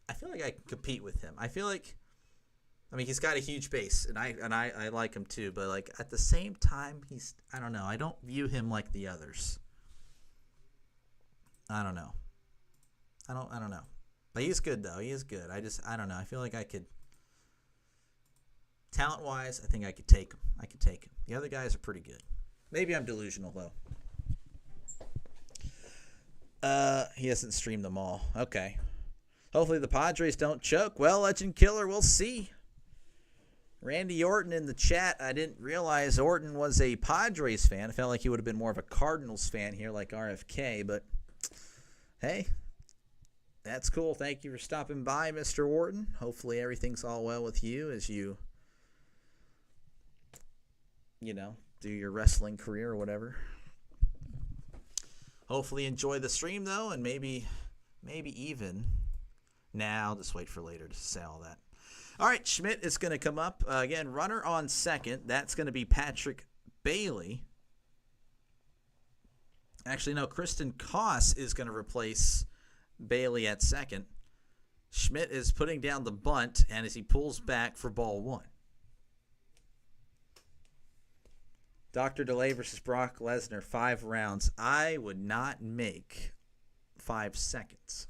I can compete with him. I mean, he's got a huge base, and I like him too. But like at the same time, I don't know. I don't view him like the others. I don't know. I don't know. But he's good though. He is good. I don't know. I feel like I could. Talent wise, I think I could take him. The other guys are pretty good. Maybe I'm delusional though. He hasn't streamed them all. Okay. Hopefully the Padres don't choke. Well, Legend Killer, we'll see. Randy Orton in the chat. I didn't realize Orton was a Padres fan. I felt like he would have been more of a Cardinals fan here, like RFK. But, hey, that's cool. Thank you for stopping by, Mr. Orton. Hopefully everything's all well with you as you do your wrestling career or whatever. Hopefully enjoy the stream, though, and maybe even. Now, I'll just wait for later to say all that. All right, Schmidt is going to come up. Again, runner on second. That's going to be Patrick Bailey. Actually, no, Kristen Koss is going to replace Bailey at second. Schmidt is putting down the bunt, and as he pulls back for ball 1. Dr. DeLay versus Brock Lesnar, 5 rounds. I would not make 5 seconds.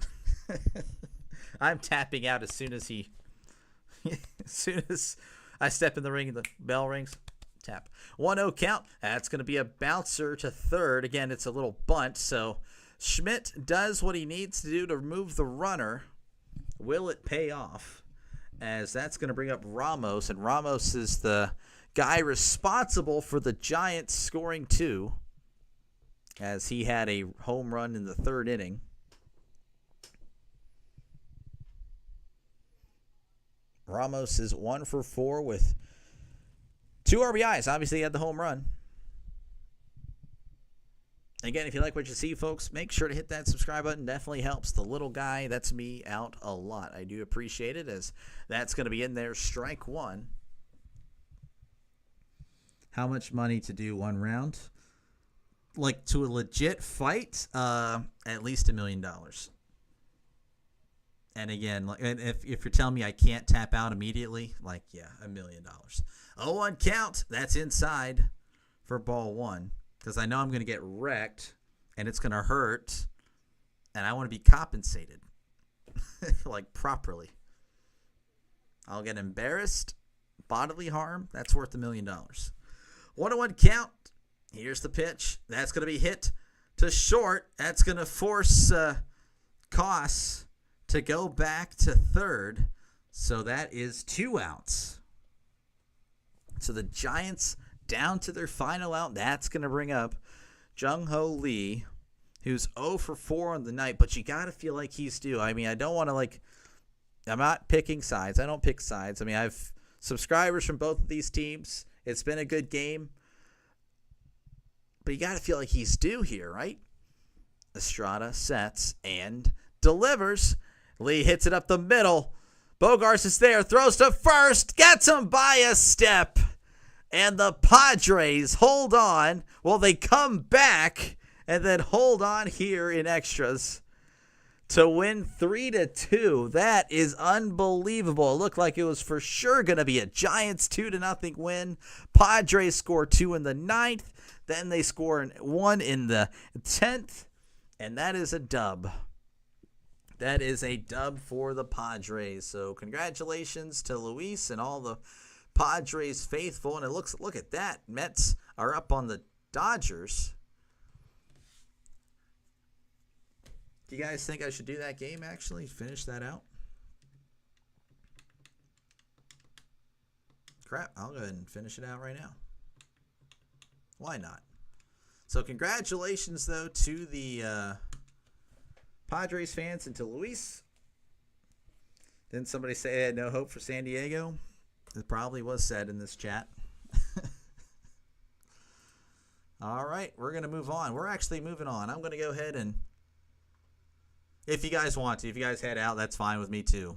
I'm tapping out as soon as I step in the ring and the bell rings. Tap. 1-0 count. That's going to be a bouncer to third. Again, it's a little bunt. So Schmidt does what he needs to do to remove the runner. Will it pay off? As that's going to bring up Ramos, and Ramos is the guy responsible for the Giants scoring 2, as he had a home run in the 3rd inning. Ramos is 1 for 4 with 2 RBIs. Obviously, he had the home run. Again, if you like what you see, folks, make sure to hit that subscribe button. Definitely helps the little guy, that's me, out a lot. I do appreciate it, as that's going to be in there. Strike 1. How much money to do 1 round? Like, to a legit fight, at least $1 million. And again, if you're telling me I can't tap out immediately, like, yeah, $1 million. 0-1 count. That's inside for ball 1. Because I know I'm going to get wrecked, and it's going to hurt, and I want to be compensated, like, properly. I'll get embarrassed, bodily harm. That's worth $1 million. 1-1 count. Here's the pitch. That's going to be hit to short. That's going to force Koss to go back to third. So that is 2 outs. So the Giants down to their final out. That's going to bring up Jung-Ho Lee, who's 0 for 4 on the night. But you got to feel like he's due. I mean, I don't want to, I'm not picking sides. I don't pick sides. I mean, I've subscribers from both of these teams. It's been a good game. But you got to feel like he's due here, right? Estrada sets and delivers. Lee hits it up the middle. Bogarts is there, throws to first, gets him by a step. And the Padres hold on. Well, they come back and then hold on here in extras to win 3-2. That is unbelievable. It looked like it was for sure going to be a Giants 2-0 win. Padres score 2 in the 9th. Then they score 1 in the 10th. And that is a dub. That is a dub for the Padres. So congratulations to Luis and all the Padres faithful. And it looks, look at that. Mets are up on the Dodgers. Do you guys think I should do that game, actually? Finish that out? Crap, I'll go ahead and finish it out right now. Why not? So congratulations, though, to the Padres fans and to Luis. Didn't somebody say they had no hope for San Diego? It probably was said in this chat. All right, we're going to move on. We're actually moving on. I'm going to go ahead and, if you guys want to, if you guys head out, that's fine with me too.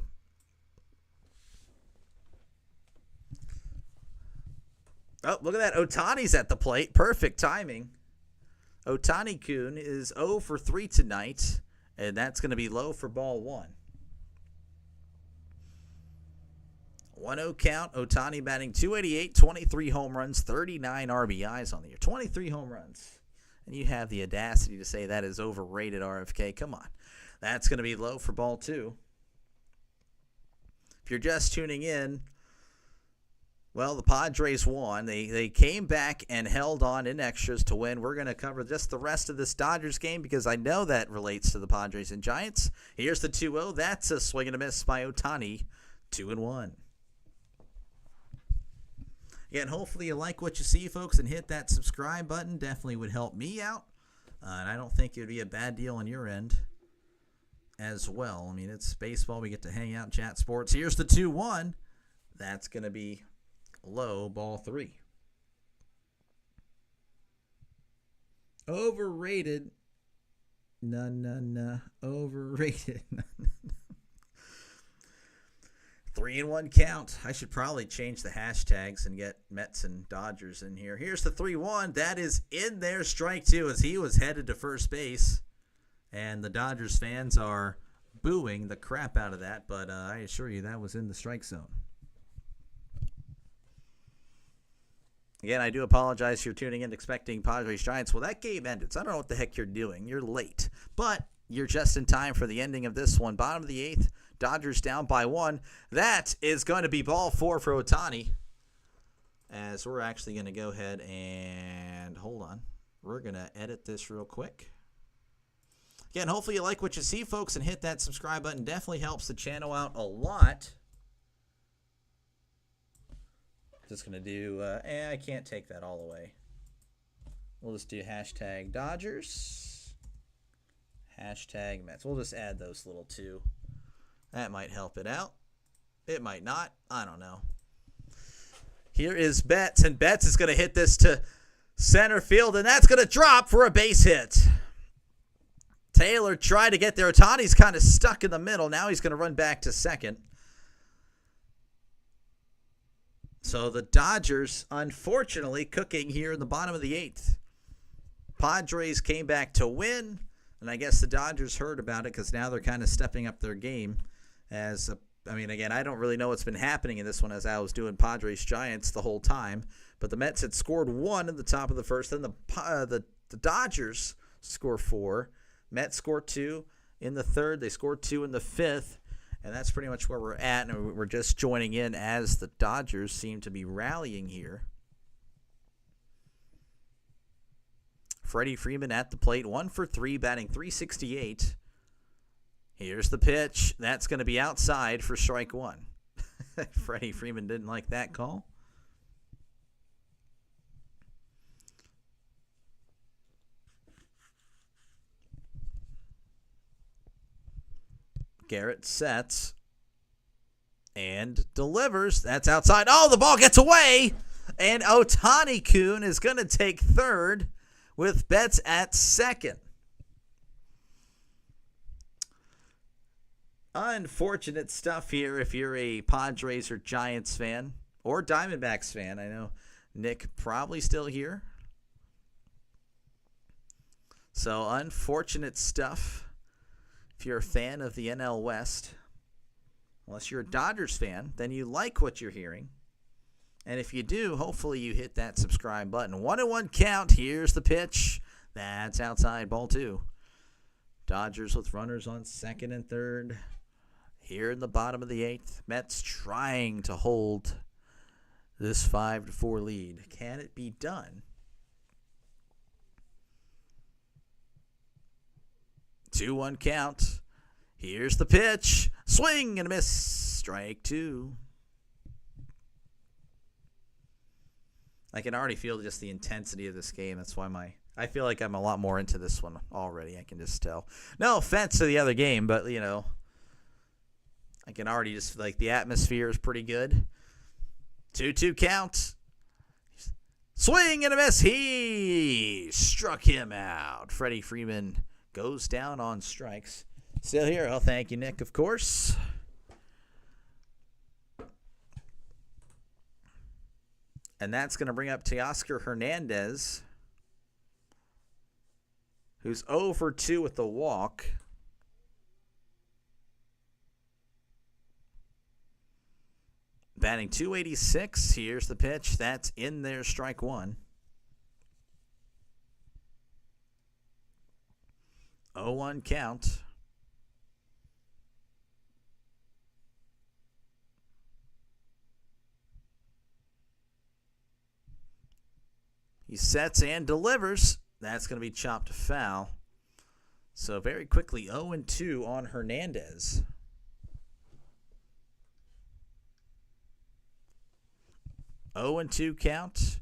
Oh, look at that. Ohtani's at the plate. Perfect timing. Ohtani-kun is 0 for 3 tonight, and that's going to be low for ball 1. 1-0 count. Ohtani batting .288, 23 home runs, 39 RBIs on the year. 23 home runs. And you have the audacity to say that is overrated, RFK. Come on. That's going to be low for ball 2. If you're just tuning in, well, the Padres won. They came back and held on in extras to win. We're going to cover just the rest of this Dodgers game because I know that relates to the Padres and Giants. Here's the 2-0. That's a swing and a miss by Ohtani. 2-1. Again, hopefully you like what you see, folks, and hit that subscribe button. Definitely would help me out. And I don't think it would be a bad deal on your end as well. I mean, it's baseball. We get to hang out and chat sports. Here's the 2-1. That's going to be low, ball 3. Overrated. No. Overrated. 3-1 count. I should probably change the hashtags and get Mets and Dodgers in here. Here's the 3-1. That is in there. Strike 2 as he was headed to first base. And the Dodgers fans are booing the crap out of that. But I assure you that was in the strike zone. Again, I do apologize if you're tuning in expecting Padres Giants. Well, that game ended, so I don't know what the heck you're doing. You're late. But you're just in time for the ending of this one. Bottom of the 8th, Dodgers down by 1. That is going to be ball 4 for Ohtani. As we're actually going to go ahead and, hold on. We're going to edit this real quick. Again, hopefully you like what you see, folks, and hit that subscribe button. Definitely helps the channel out a lot. Just going to do, I can't take that all away. We'll just do hashtag Dodgers, hashtag Mets. We'll just add those little two. That might help it out. It might not. I don't know. Here is Betts, and Betts is going to hit this to center field, and that's going to drop for a base hit. Taylor tried to get there. Ohtani's kind of stuck in the middle. Now he's going to run back to second. So the Dodgers, unfortunately, cooking here in the bottom of the 8th. Padres came back to win, and I guess the Dodgers heard about it because now they're kind of stepping up their game. Again, I don't really know what's been happening in this one as I was doing Padres-Giants the whole time. But the Mets had scored 1 in the top of the first. Then the Dodgers score 4. Mets score 2 in the 3rd. They scored 2 in the 5th. And that's pretty much where we're at, and we're just joining in as the Dodgers seem to be rallying here. Freddie Freeman at the plate, 1 for 3, batting .368. Here's the pitch. That's going to be outside for strike 1. Freddie Freeman didn't like that call. Garrett sets and delivers. That's outside. Oh, the ball gets away. And Ohtani-kun is going to take third with Betts at second. Unfortunate stuff here if you're a Padres or Giants fan or Diamondbacks fan. I know Nick probably still here. So unfortunate stuff If you're a fan of the NL West, unless you're a Dodgers fan, then you like what you're hearing. And if you do, hopefully you hit that subscribe button. 1-1 count. Here's the pitch. That's outside, ball 2. Dodgers with runners on second and third. Here in the bottom of the 8th. Mets trying to hold this 5-4 lead. Can it be done? 2-1 count. Here's the pitch. Swing and a miss. Strike 2. I can already feel just the intensity of this game. That's why I feel like I'm a lot more into this one already. I can just tell. No offense to the other game, but, I can already just, the atmosphere is pretty good. 2-2 count. Swing and a miss. He struck him out. Freddie Freeman goes down on strikes. Still here. Oh, thank you, Nick, of course. And that's going to bring up Teoscar Hernandez, who's 0 for 2 with the walk. Batting .286. Here's the pitch. That's in there, strike 1. 0-1 count. He sets and delivers. That's going to be chopped to foul. So very quickly, 0-2 on Hernandez. Oh and 2 count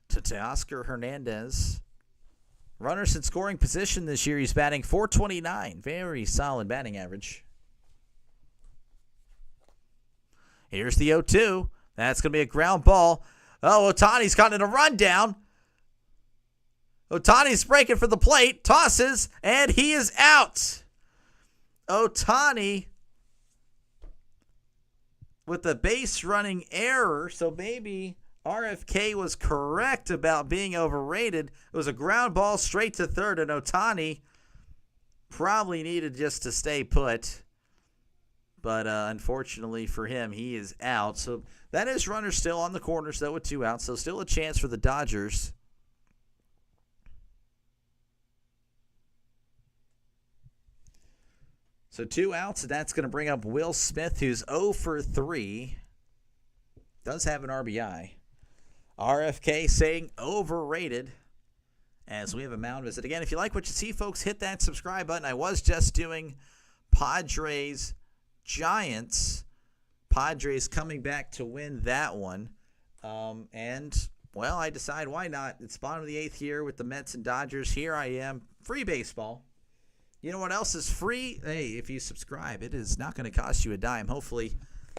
to Teoscar Hernandez. Runners in scoring position this year. He's batting .429. Very solid batting average. Here's the 0-2. That's going to be a ground ball. Oh, Ohtani's gotten a rundown. Ohtani's breaking for the plate. Tosses, and he is out. Ohtani with the base running error, so maybe RFK was correct about being overrated. It was a ground ball straight to third, and Ohtani probably needed just to stay put. But unfortunately for him, he is out. So that is runners still on the corners, though, with 2 outs. So still a chance for the Dodgers. So 2 outs, and that's going to bring up Will Smith, who's 0 for 3. Does have an RBI. RFK saying overrated as we have a mound visit. Again, if you like what you see, folks, hit that subscribe button. I was just doing Padres Giants. Padres coming back to win that one. I decide why not. It's bottom of the 8th here with the Mets and Dodgers. Here I am. Free baseball. You know what else is free? Hey, if you subscribe, it is not going to cost you a dime. Hopefully,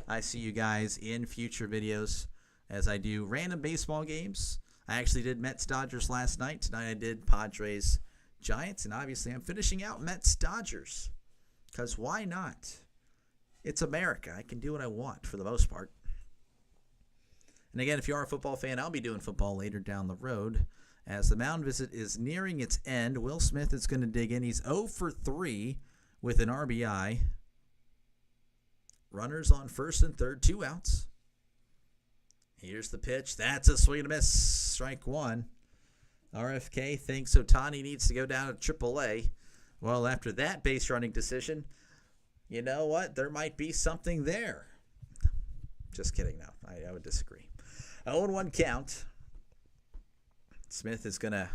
I see you guys in future videos as I do random baseball games. I actually did Mets-Dodgers last night. Tonight I did Padres-Giants. And obviously, I'm finishing out Mets-Dodgers. Because why not? It's America. I can do what I want for the most part. And again, if you are a football fan, I'll be doing football later down the road. As the mound visit is nearing its end, Will Smith is going to dig in. He's 0 for 3 with an RBI. Runners on first and third, 2 outs. Here's the pitch. That's a swing and a miss. Strike 1. RFK thinks Ohtani needs to go down to AAA. Well, after that base running decision, you know what? There might be something there. Just kidding, no. I would disagree. 0-1 count. Smith is going to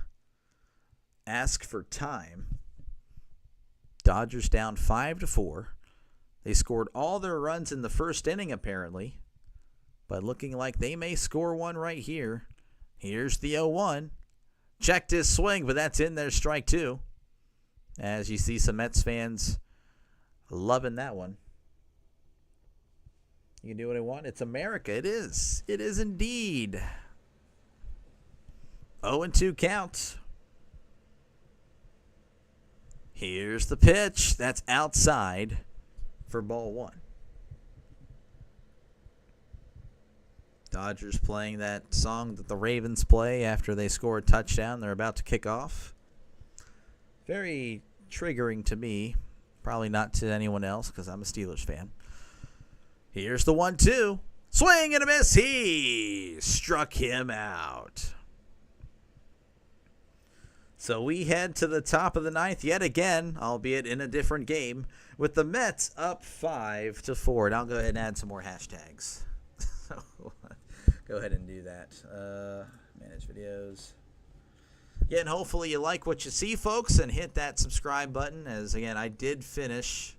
ask for time. Dodgers down 5-4. They scored all their runs in the first inning, apparently. But looking like they may score one right here. Here's the 0-1. Checked his swing, but that's in there, strike 2. As you see some Mets fans loving that one. You can do what I want. It's America. It is. It is indeed. 0-2 count. Here's the pitch. That's outside for ball 1. Dodgers playing that song that the Ravens play after they score a touchdown. They're about to kick off. Very triggering to me Probably not to anyone else because I'm a Steelers fan. Here's the 1-2. Swing and a miss. He struck him out. So we head to the top of the ninth yet again, albeit in a different game, with the Mets up 5-4. And I'll go ahead and add some more hashtags. So go ahead and do that. Manage videos. Again, hopefully you like what you see, folks, and hit that subscribe button. As, again, I did finish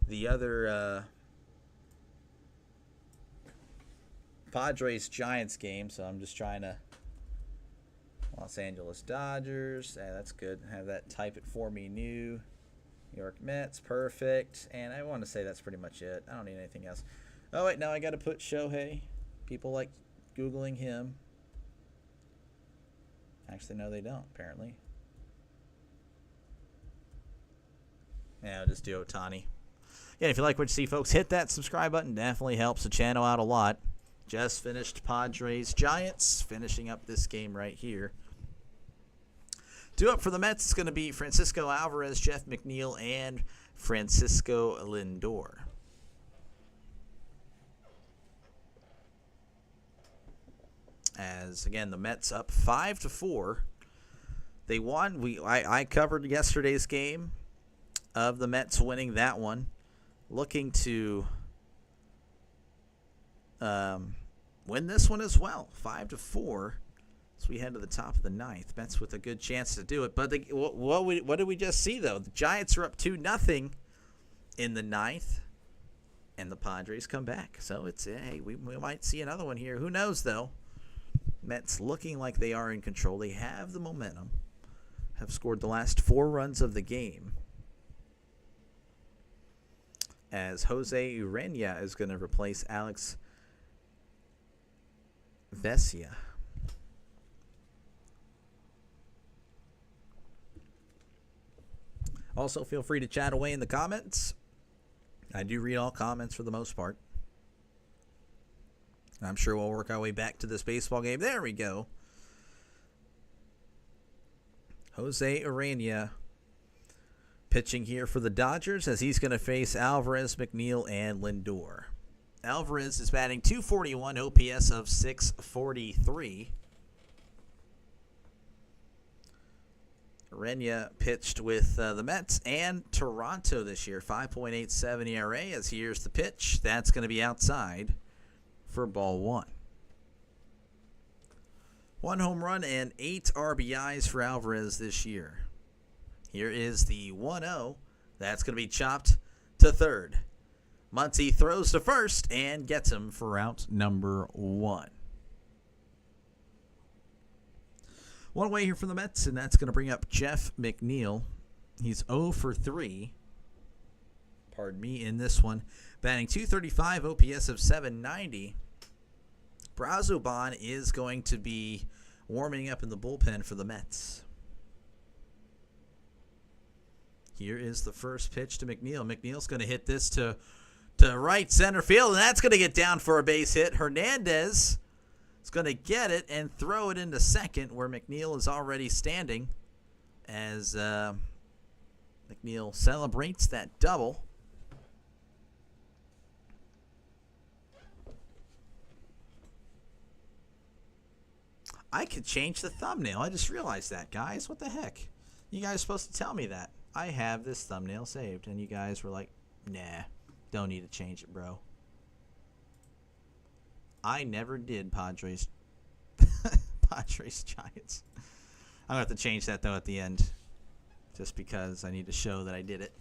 the other Padres-Giants game, so I'm just trying to Los Angeles Dodgers. Yeah, that's good. Have that type it for me new. New York Mets. Perfect. And I want to say that's pretty much it. I don't need anything else. Oh, wait. Now I got to put Shohei. People like Googling him. Actually, no, they don't, apparently. Yeah, I'll just do Ohtani. Yeah, if you like what you see, folks, hit that subscribe button. Definitely helps the channel out a lot. Just finished Padres-Giants. Finishing up this game right here. 2 up for the Mets is going to be Francisco Alvarez, Jeff McNeil, and Francisco Lindor. As, again, the Mets up 5-4. They won. I covered yesterday's game of the Mets winning that one. Looking to win this one as well. 5-4. So we head to the top of the ninth. Mets with a good chance to do it. But what did we just see, though? The Giants are up 2-0 in the ninth. And the Padres come back. So it's, hey, we might see another one here. Who knows, though? Mets looking like they are in control. They have the momentum. Have scored the last 4 runs of the game. As Jose Urena is going to replace Alex Vesia. Also, feel free to chat away in the comments. I do read all comments for the most part. I'm sure we'll work our way back to this baseball game. There we go. Jose Urena pitching here for the Dodgers as he's going to face Alvarez, McNeil, and Lindor. Alvarez is batting .241, OPS of .643. Urena pitched with the Mets and Toronto this year. 5.87 ERA as here's the pitch. That's going to be outside for ball 1. 1 home run and 8 RBIs for Alvarez this year. Here is the 1-0. That's going to be chopped to third. Muncy throws to first and gets him for out number 1. One away here for the Mets, and that's going to bring up Jeff McNeil. He's 0 for 3. Pardon me, in this one. Batting .235, OPS of .790. Brazoban is going to be warming up in the bullpen for the Mets. Here is the first pitch to McNeil. McNeil's going to hit this to right center field, and that's going to get down for a base hit. Hernandez is going to get it and throw it into second, where McNeil is already standing as McNeil celebrates that double. I could change the thumbnail. I just realized that, guys. What the heck? You guys are supposed to tell me that. I have this thumbnail saved, and you guys were like, nah, don't need to change it, bro. I never did Padres Giants. I'm going to have to change that, though, at the end, just because I need to show that I did it.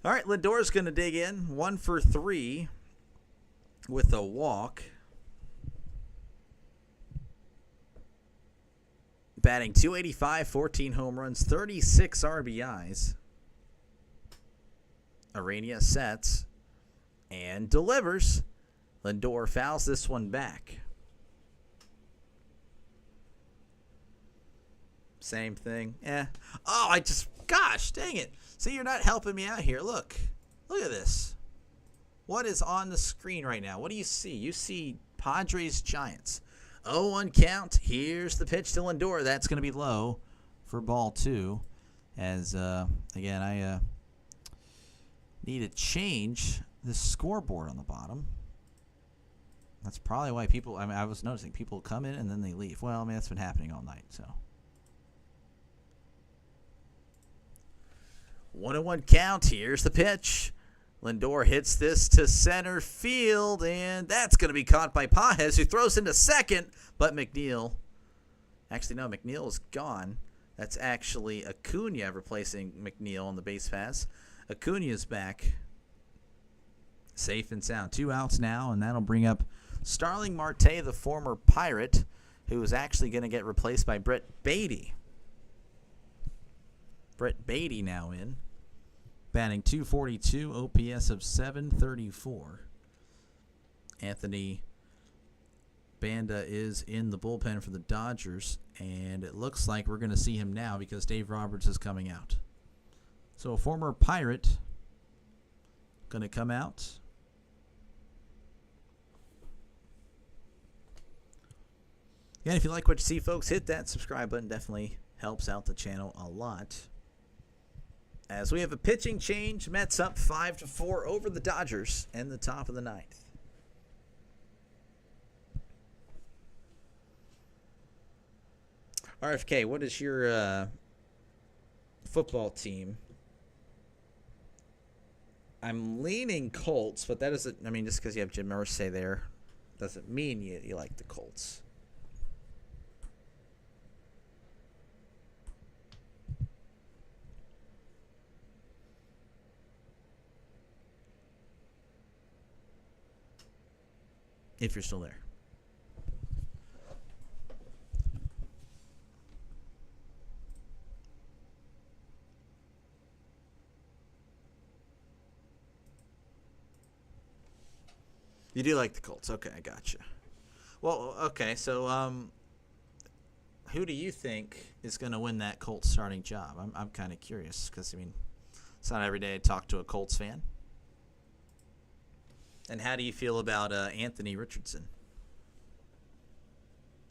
All right, Lindor's going to dig in. 1 for 3 with a walk. Batting .285, 14 home runs, 36 RBIs. Urena sets and delivers. Lindor fouls this one back. Same thing. Oh, gosh, dang it. See, you're not helping me out here. Look at this. What is on the screen right now? What do you see? You see Padres Giants. 0-1 count. Here's the pitch to Lindor. That's going to be low for ball 2. As, again, I need to change the scoreboard on the bottom. That's probably why people, I was noticing people come in and then they leave. Well, that's been happening all night, so. 1-1 count. Here's the pitch. Lindor hits this to center field, and that's going to be caught by Pages, who throws into second, but McNeil. Actually, no, McNeil is gone. That's actually Acuna replacing McNeil on the base pass. Acuna's back. Safe and sound. 2 outs now, and that'll bring up Starling Marte, the former Pirate, who is actually going to get replaced by Brett Beatty. Brett Beatty now in. Batting .242, OPS of .734. Anthony Banda is in the bullpen for the Dodgers, and it looks like we're going to see him now because Dave Roberts is coming out. So a former Pirate going to come out. And if you like what you see, folks, hit that subscribe button. Definitely helps out the channel a lot. As we have a pitching change, Mets up 5-4 over the Dodgers in the top of the 9th. RFK, what is your football team? I'm leaning Colts, but that doesn't, I mean, just because you have Jim Irsay there doesn't mean you like the Colts. If you're still there. You do like the Colts. Okay, I gotcha. Well, okay, so who do you think is going to win that Colts starting job? I'm kind of curious because, I mean, it's not every day I talk to a Colts fan. And how do you feel about Anthony Richardson?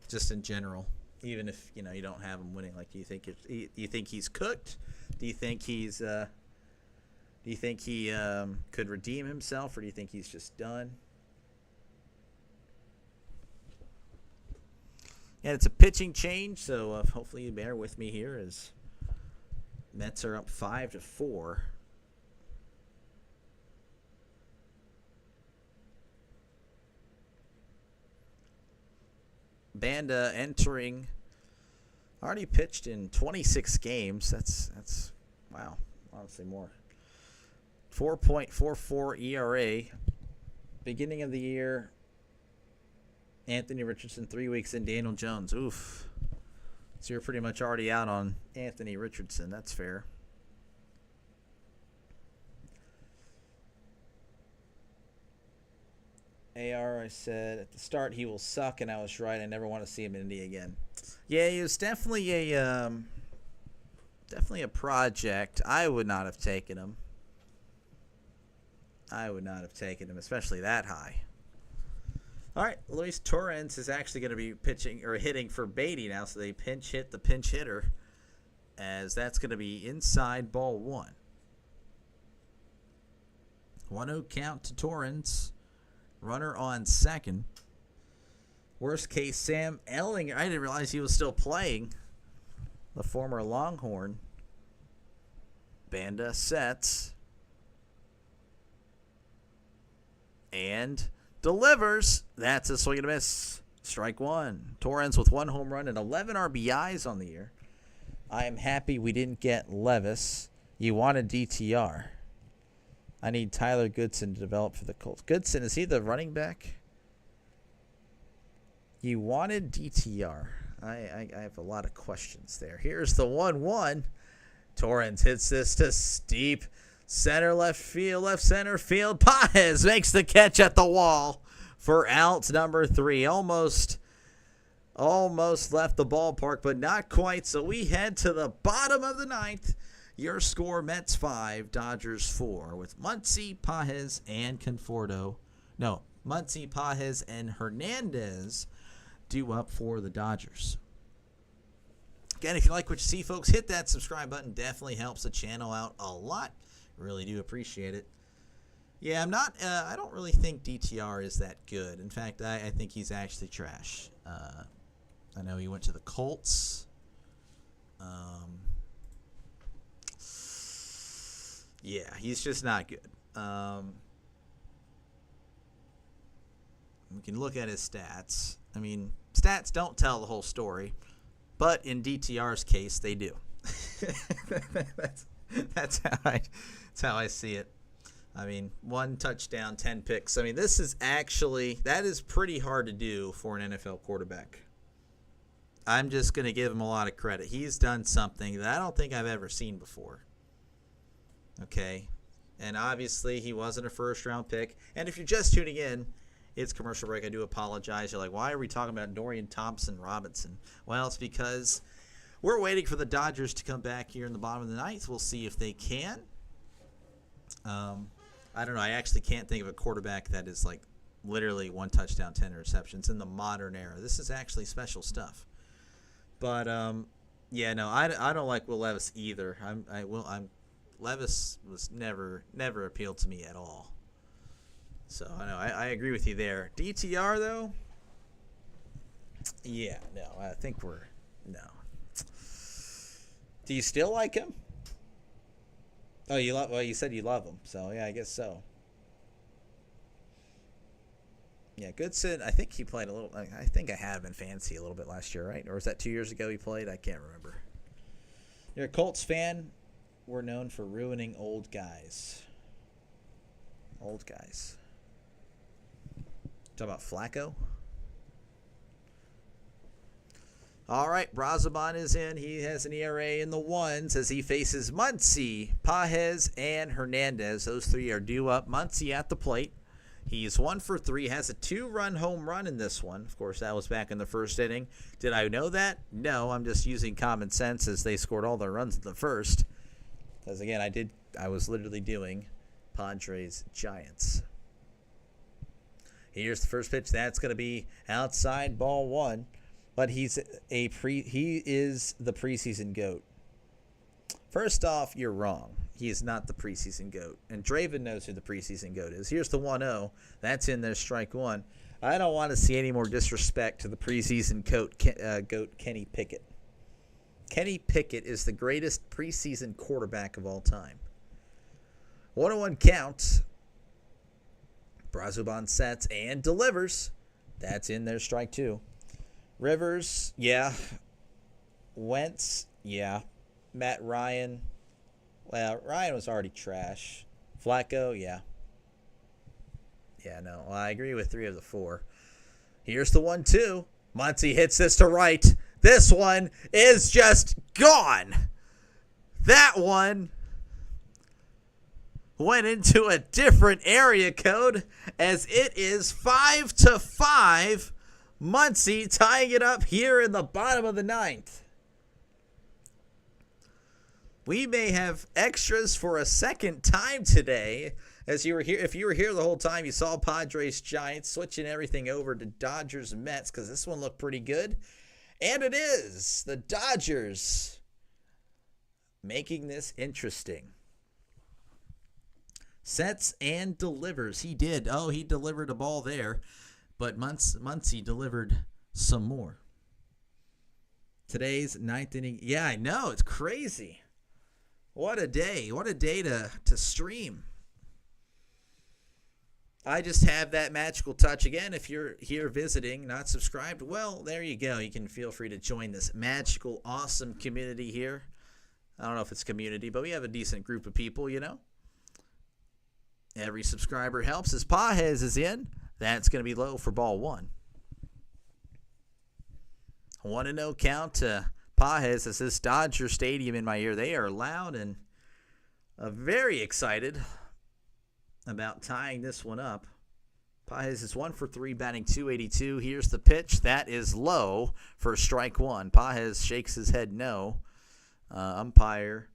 Just in general, even if you don't have him winning, like, do you think he's cooked? Do you think he could redeem himself, or do you think he's just done? And it's a pitching change, so hopefully you bear with me here as Mets are up 5-4. Banda entering, already pitched in 26 games. That's wow, honestly more. 4.44 ERA. Beginning of the year, Anthony Richardson 3 weeks in. Daniel Jones, oof. So you're pretty much already out on Anthony Richardson. That's fair. AR, I said at the start he will suck, and I was right. I never want to see him in Indy again. Yeah, he was definitely a project. I would not have taken him. Especially that high. All right, Luis Torrens is actually going to be pitching or hitting for Beatty now, so they pinch hit the pinch hitter, as that's going to be inside ball 1. 1-0 count to Torrens. Runner on second. Worst case, Sam Ellinger. I didn't realize he was still playing. The former Longhorn. Banda sets. And delivers. That's a swing and a miss. Strike 1. Torrens with 1 home run and 11 RBIs on the year. I am happy we didn't get Levis. You wanted DTR. I need Tyler Goodson to develop for the Colts. Goodson, is he the running back? You wanted DTR. I have a lot of questions there. Here's the 1-1. Torrens hits this to steep center left center field. Pages makes the catch at the wall for out number 3. Almost left the ballpark, but not quite. So we head to the bottom of the 9th. Your score, Mets 5, Dodgers 4, with Muncy, Pages, and Conforto. No, Muncy, Pages, and Hernandez due up for the Dodgers. Again, if you like what you see, folks, hit that subscribe button. Definitely helps the channel out a lot. Really do appreciate it. Yeah, I don't really think DTR is that good. In fact, I think he's actually trash. I know he went to the Colts. Yeah, he's just not good. We can look at his stats. I mean, stats don't tell the whole story, but in DTR's case, they do. that's how I see it. I mean, 1 touchdown, 10 picks. I mean, that is pretty hard to do for an NFL quarterback. I'm just going to give him a lot of credit. He's done something that I don't think I've ever seen before. Okay? And obviously, he wasn't a first-round pick. And if you're just tuning in, it's commercial break. I do apologize. You're like, why are we talking about Dorian Thompson-Robinson? Well, it's because we're waiting for the Dodgers to come back here in the bottom of the ninth. We'll see if they can. I don't know. I actually can't think of a quarterback that is like literally 1 touchdown, 10 interceptions in the modern era. This is actually special stuff. But yeah, no, I don't like Will Levis either. Levis was never appealed to me at all. So I know I agree with you there. DTR though, yeah, no, I think no. Do you still like him? Oh, you said you love him, so yeah, I guess so. Yeah, Goodson, I think he played a little. I think I had him in fantasy a little bit last year, right? Or was that 2 years ago he played? I can't remember. You're a Colts fan. We're known for ruining old guys. Old guys. Talk about Flacco. All right, Brazoban is in. He has an ERA in the 1s as he faces Muncy, Pages, and Hernandez. Those 3 are due up. Muncy at the plate. He's 1 for 3, has a 2-run home run in this one. Of course, that was back in the first inning. Did I know that? No, I'm just using common sense as they scored all their runs in the first. Because, again, I was literally doing Padres Giants. Here's the first pitch. That's going to be outside, ball 1. But he is the preseason GOAT. First off, you're wrong. He is not the preseason GOAT. And Draven knows who the preseason GOAT is. Here's the 1-0. That's in there, strike 1. I don't want to see any more disrespect to the preseason GOAT Kenny Pickett. Kenny Pickett is the greatest preseason quarterback of all time. 1-1 count. Brazoban sets and delivers. That's in there, strike 2. Rivers, yeah. Wentz, yeah. Matt Ryan, well, Ryan was already trash. Flacco, yeah. Yeah, no, I agree with 3 of the 4. Here's the 1-2. Muncy hits this to right. This one is just gone. That one went into a different area code as it is 5-5. Muncy tying it up here in the bottom of the 9th. We may have extras for a second time today. As you were here, if you were here the whole time, you saw Padres Giants switching everything over to Dodgers Mets because this one looked pretty good. And it is the Dodgers making this interesting. Sets and delivers. He did. Oh, he delivered a ball there. But Muncy delivered some more. Today's 9th inning. Yeah, I know. It's crazy. What a day. What a day to stream. I just have that magical touch. Again, if you're here visiting, not subscribed, well, there you go. You can feel free to join this magical, awesome community here. I don't know if it's community, but we have a decent group of people, you know. Every subscriber helps. As Pages is in, that's going to be low for ball 1. 1-0 count to Pages. This is Dodger Stadium in my ear. They are loud and very excited about tying this one up. Pages is 1 for 3, batting .282. Here's the pitch. That is low for strike 1. Pages shakes his head no. Umpire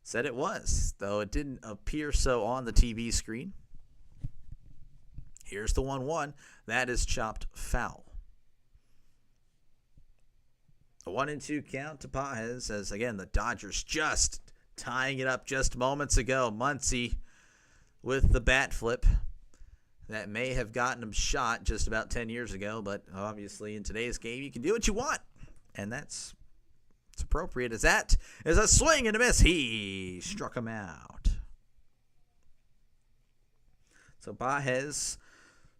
said it was, though it didn't appear so on the TV screen. Here's the 1-1. That is chopped foul. A 1-2 count to Padres as, again, the Dodgers just tying it up just moments ago. Muncy with the bat flip. That may have gotten him shot just about 10 years ago, but obviously in today's game, you can do what you want. And it's appropriate as that is a swing and a miss. He struck him out. So Baez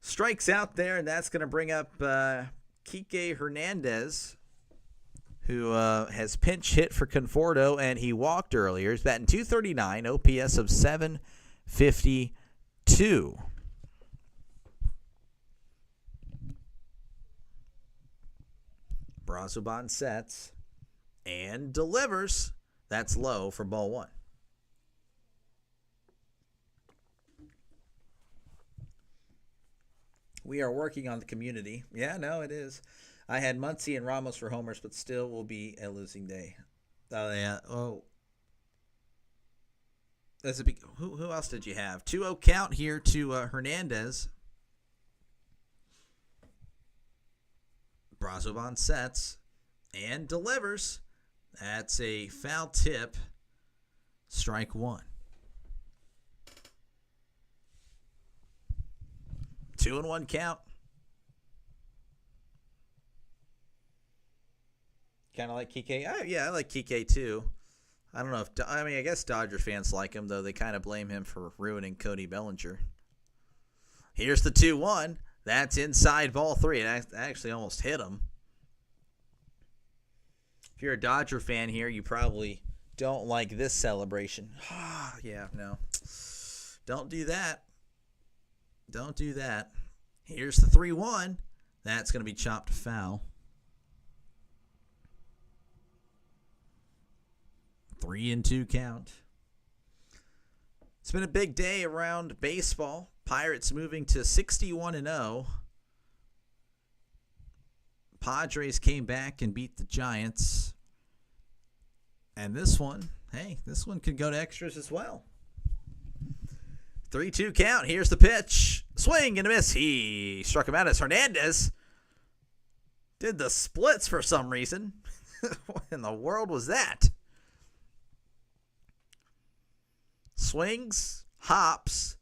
strikes out there, and that's going to bring up Kike Hernandez, who has pinch hit for Conforto, and he walked earlier. He's batting .239, OPS of .752. Brazoban sets and delivers. That's low for ball one. We are working on the community. Yeah, no, it is. I had Muncy and Ramos for homers, but still will be a losing day. Oh, yeah. Oh. That's a big, who else did you have? 2-0 count here to Hernandez. Brazoban sets and delivers. That's a foul tip. Strike one. 2-1 count. Kind of like Kike. Yeah, I like Kike too. I don't know if, I guess Dodger fans like him, though they kind of blame him for ruining Cody Bellinger. Here's the 2-1. That's inside ball three. It actually almost hit him. If you're a Dodger fan here, you probably don't like this celebration. Yeah, no. Don't do that. Don't do that. Here's the 3-1. That's going to be chopped to foul. 3-2 count. It's been a big day around baseball. Pirates moving to 61-0. Padres came back and beat the Giants. And this one could go to extras as well. 3-2 count. Here's the pitch. Swing and a miss. He struck him out as Hernandez did the splits for some reason. What in the world was that? Swings, hops,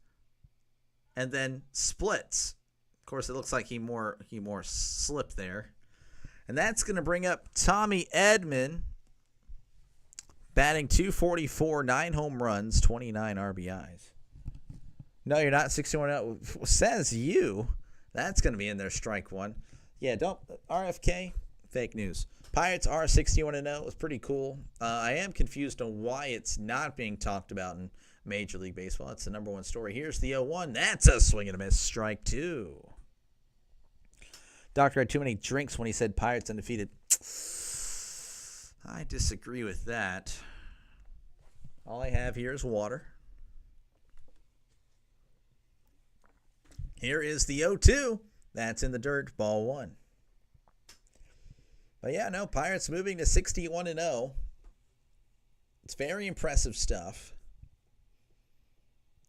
and then splits. Of course, it looks like he more slipped there. And that's going to bring up Tommy Edman, batting .244, 9 home runs, 29 RBIs. No, you're not 61-0. Says you. That's going to be in there, strike one. Yeah, don't. RFK, fake news. Pirates are 61-0. It's pretty cool. I am confused on why it's not being talked about in Major League Baseball. That's the number one story. Here's the 0-1. That's a swing and a miss. Strike two. Doctor had too many drinks when he said Pirates undefeated. I disagree with that. All I have here is water. Here is the 0-2. That's in the dirt. Ball one. But yeah, no, Pirates moving to 61-0. It's very impressive stuff.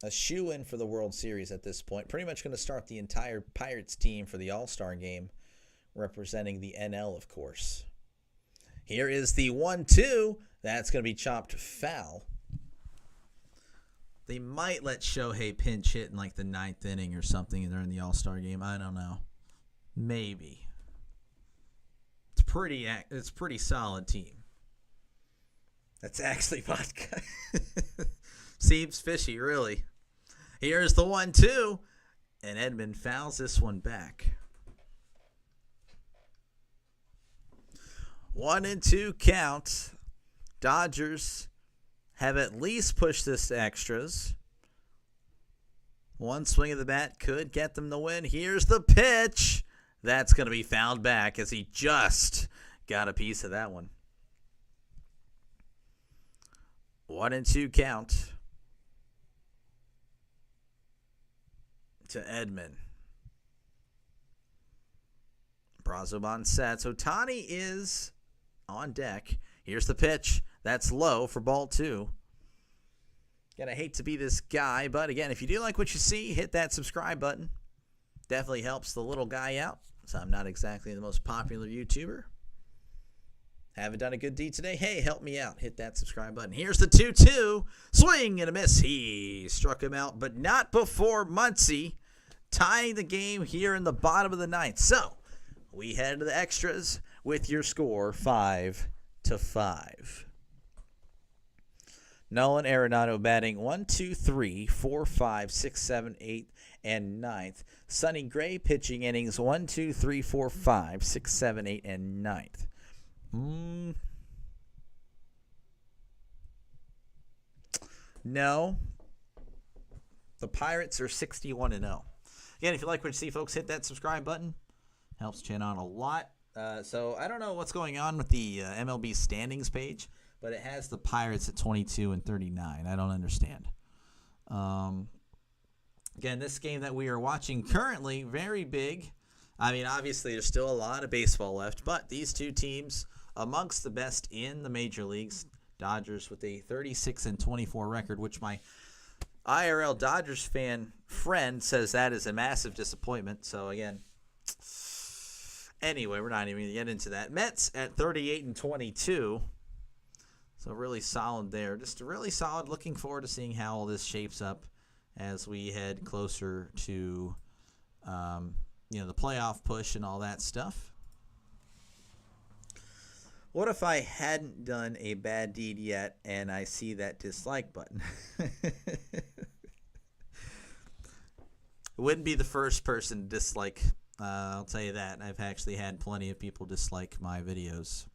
A shoo-in for the World Series at this point. Pretty much going to start the entire Pirates team for the All-Star game, representing the NL, of course. Here is the 1-2. That's going to be chopped foul. They might let Shohei pinch hit in like the 9th inning or something during the All-Star game. I don't know. Maybe. It's pretty solid team. That's actually vodka. Seems fishy, really. Here's the 1-2, and Edman fouls this one back. 1-2 count. Dodgers have at least pushed this to extras. One swing of the bat could get them the win. Here's the pitch. That's going to be fouled back as he just got a piece of that one. 1-2 count to Edman. Brazoban sets. Ohtani is on deck. Here's the pitch. That's low for ball two. Gonna hate to be this guy, but again, if you do like what you see, hit that subscribe button. Definitely helps the little guy out. So I'm not exactly the most popular YouTuber. Haven't done a good deed today? Hey, help me out. Hit that subscribe button. Here's the 2-2. Swing and a miss. He struck him out, but not before Muncie tying the game here in the bottom of the ninth. So we head to the extras with your score 5-5. Nolan Arenado batting 1, 2, 3, 4, 5, 6, 7, 8, and 9th. Sonny Gray pitching innings 1, 2, 3, 4, 5, 6, 7, 8, and 9th. No. The Pirates are 61-0. Again, if you like what you see, folks, hit that subscribe button. Helps Chan on a lot. So I don't know what's going on with the MLB standings page, but it has the Pirates at 22-39. I don't understand. Again, this game that we are watching currently, very big. I mean, obviously, there's still a lot of baseball left, but these two teams amongst the best in the major leagues. Dodgers with a 36-24 record, which my IRL Dodgers fan friend says that is a massive disappointment. So, again, anyway, we're not even going to get into that. Mets at 38-22. So, really solid there. Just really solid. Looking forward to seeing how all this shapes up as we head closer to, the playoff push and all that stuff. What if I hadn't done a bad deed yet and I see that dislike button? Wouldn't be the first person to dislike. I'll tell you that. I've actually had plenty of people dislike my videos.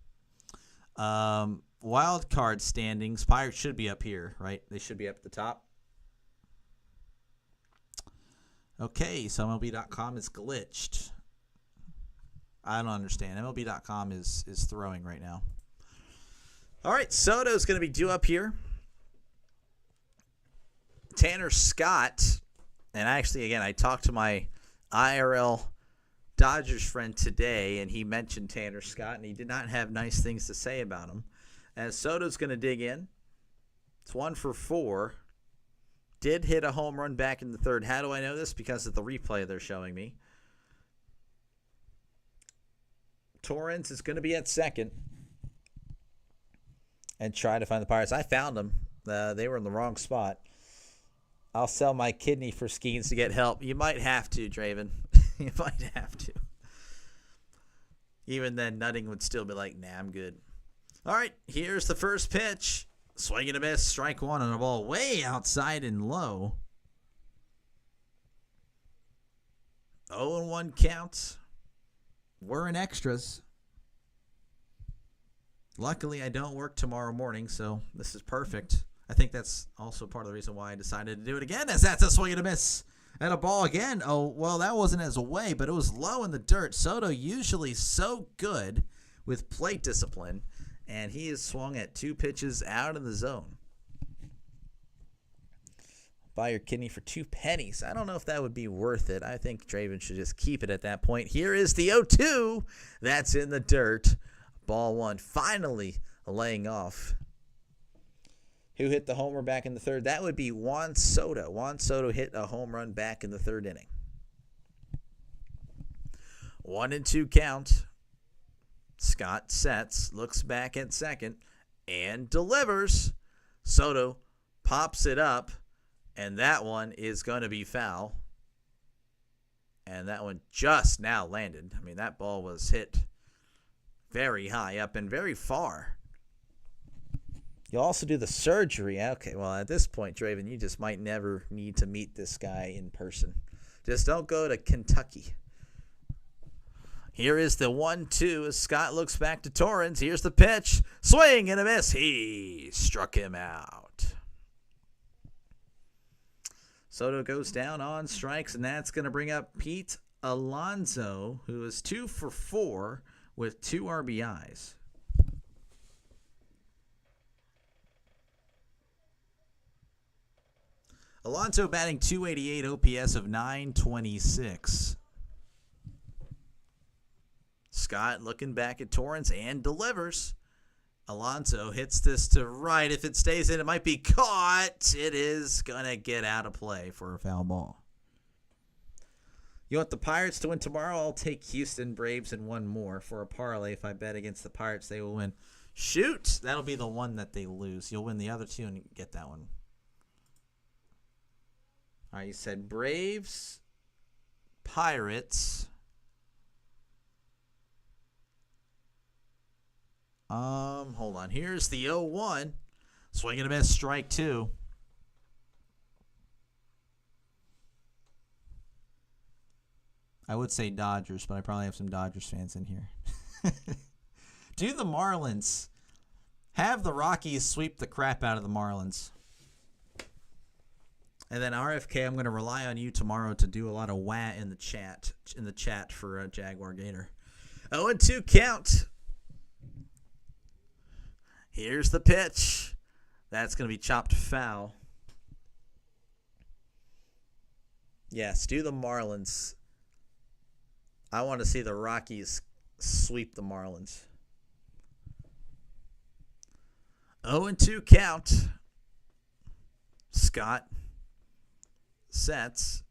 Wild card standings. Pirates should be up here, right? They should be up at the top. Okay, so MLB.com is glitched. I don't understand. MLB.com is throwing right now. All right, Soto's going to be due up here. Tanner Scott, and actually, again, I talked to my IRL Dodgers friend today, and he mentioned Tanner Scott, and he did not have nice things to say about him. As Soto's going to dig in. It's 1 for 4. Did hit a home run back in the third. How do I know this? Because of the replay they're showing me. Torrens is going to be at second and try to find the Pirates. I found them. They were in the wrong spot. I'll sell my kidney for Skeens to get help. You might have to, Draven. You might have to. Even then, Nutting would still be like, nah, I'm good. All right, here's the first pitch. Swing and a miss. Strike one on a ball way outside and low. 0-1 count. We're in extras. Luckily, I don't work tomorrow morning, so this is perfect. I think that's also part of the reason why I decided to do it again, as that's a swing and a miss. And a ball again. Oh, well, that wasn't as away, but it was low in the dirt. Soto usually so good with plate discipline, and he is swung at 2 pitches out of the zone. Buy your kidney for 2 pennies. I don't know if that would be worth it. I think Draven should just keep it at that point. Here is the 0-2. That's in the dirt. Ball 1. Finally laying off. Who hit the homer back in the third? That would be Juan Soto. Juan Soto hit a home run back in the third inning. 1-2 count. Scott sets, looks back at second, and delivers. Soto pops it up. And that one is going to be foul. And that one just now landed. I mean, that ball was hit very high up and very far. You'll also do the surgery. Okay, well, at this point, Draven, you just might never need to meet this guy in person. Just don't go to Kentucky. Here is the 1-2 as Scott looks back to Torrens. Here's the pitch. Swing and a miss. He struck him out. Soto goes down on strikes, and that's going to bring up Pete Alonso, who is 2 for 4 with 2 RBIs. Alonso batting .288, OPS of .926. Scott looking back at Torrens and delivers. Alonso hits this to right. If it stays in, it might be caught. It is going to get out of play for a foul ball. You want the Pirates to win tomorrow? I'll take Houston, Braves, and one more for a parlay. If I bet against the Pirates, they will win. Shoot! That'll be the one that they lose. You'll win the other two and get that one. All right, you said Braves, Pirates. Hold on. Here's the 0-1. Swing and a miss, strike two. I would say Dodgers, but I probably have some Dodgers fans in here. Do the Marlins. Have the Rockies sweep the crap out of the Marlins. And then RFK, I'm going to rely on you tomorrow to do a lot of wah in the chat for Jaguar Gator. 0-2 count. Here's the pitch. That's going to be chopped foul. Yes, do the Marlins. I want to see the Rockies sweep the Marlins. 0-2 count. Scott sets.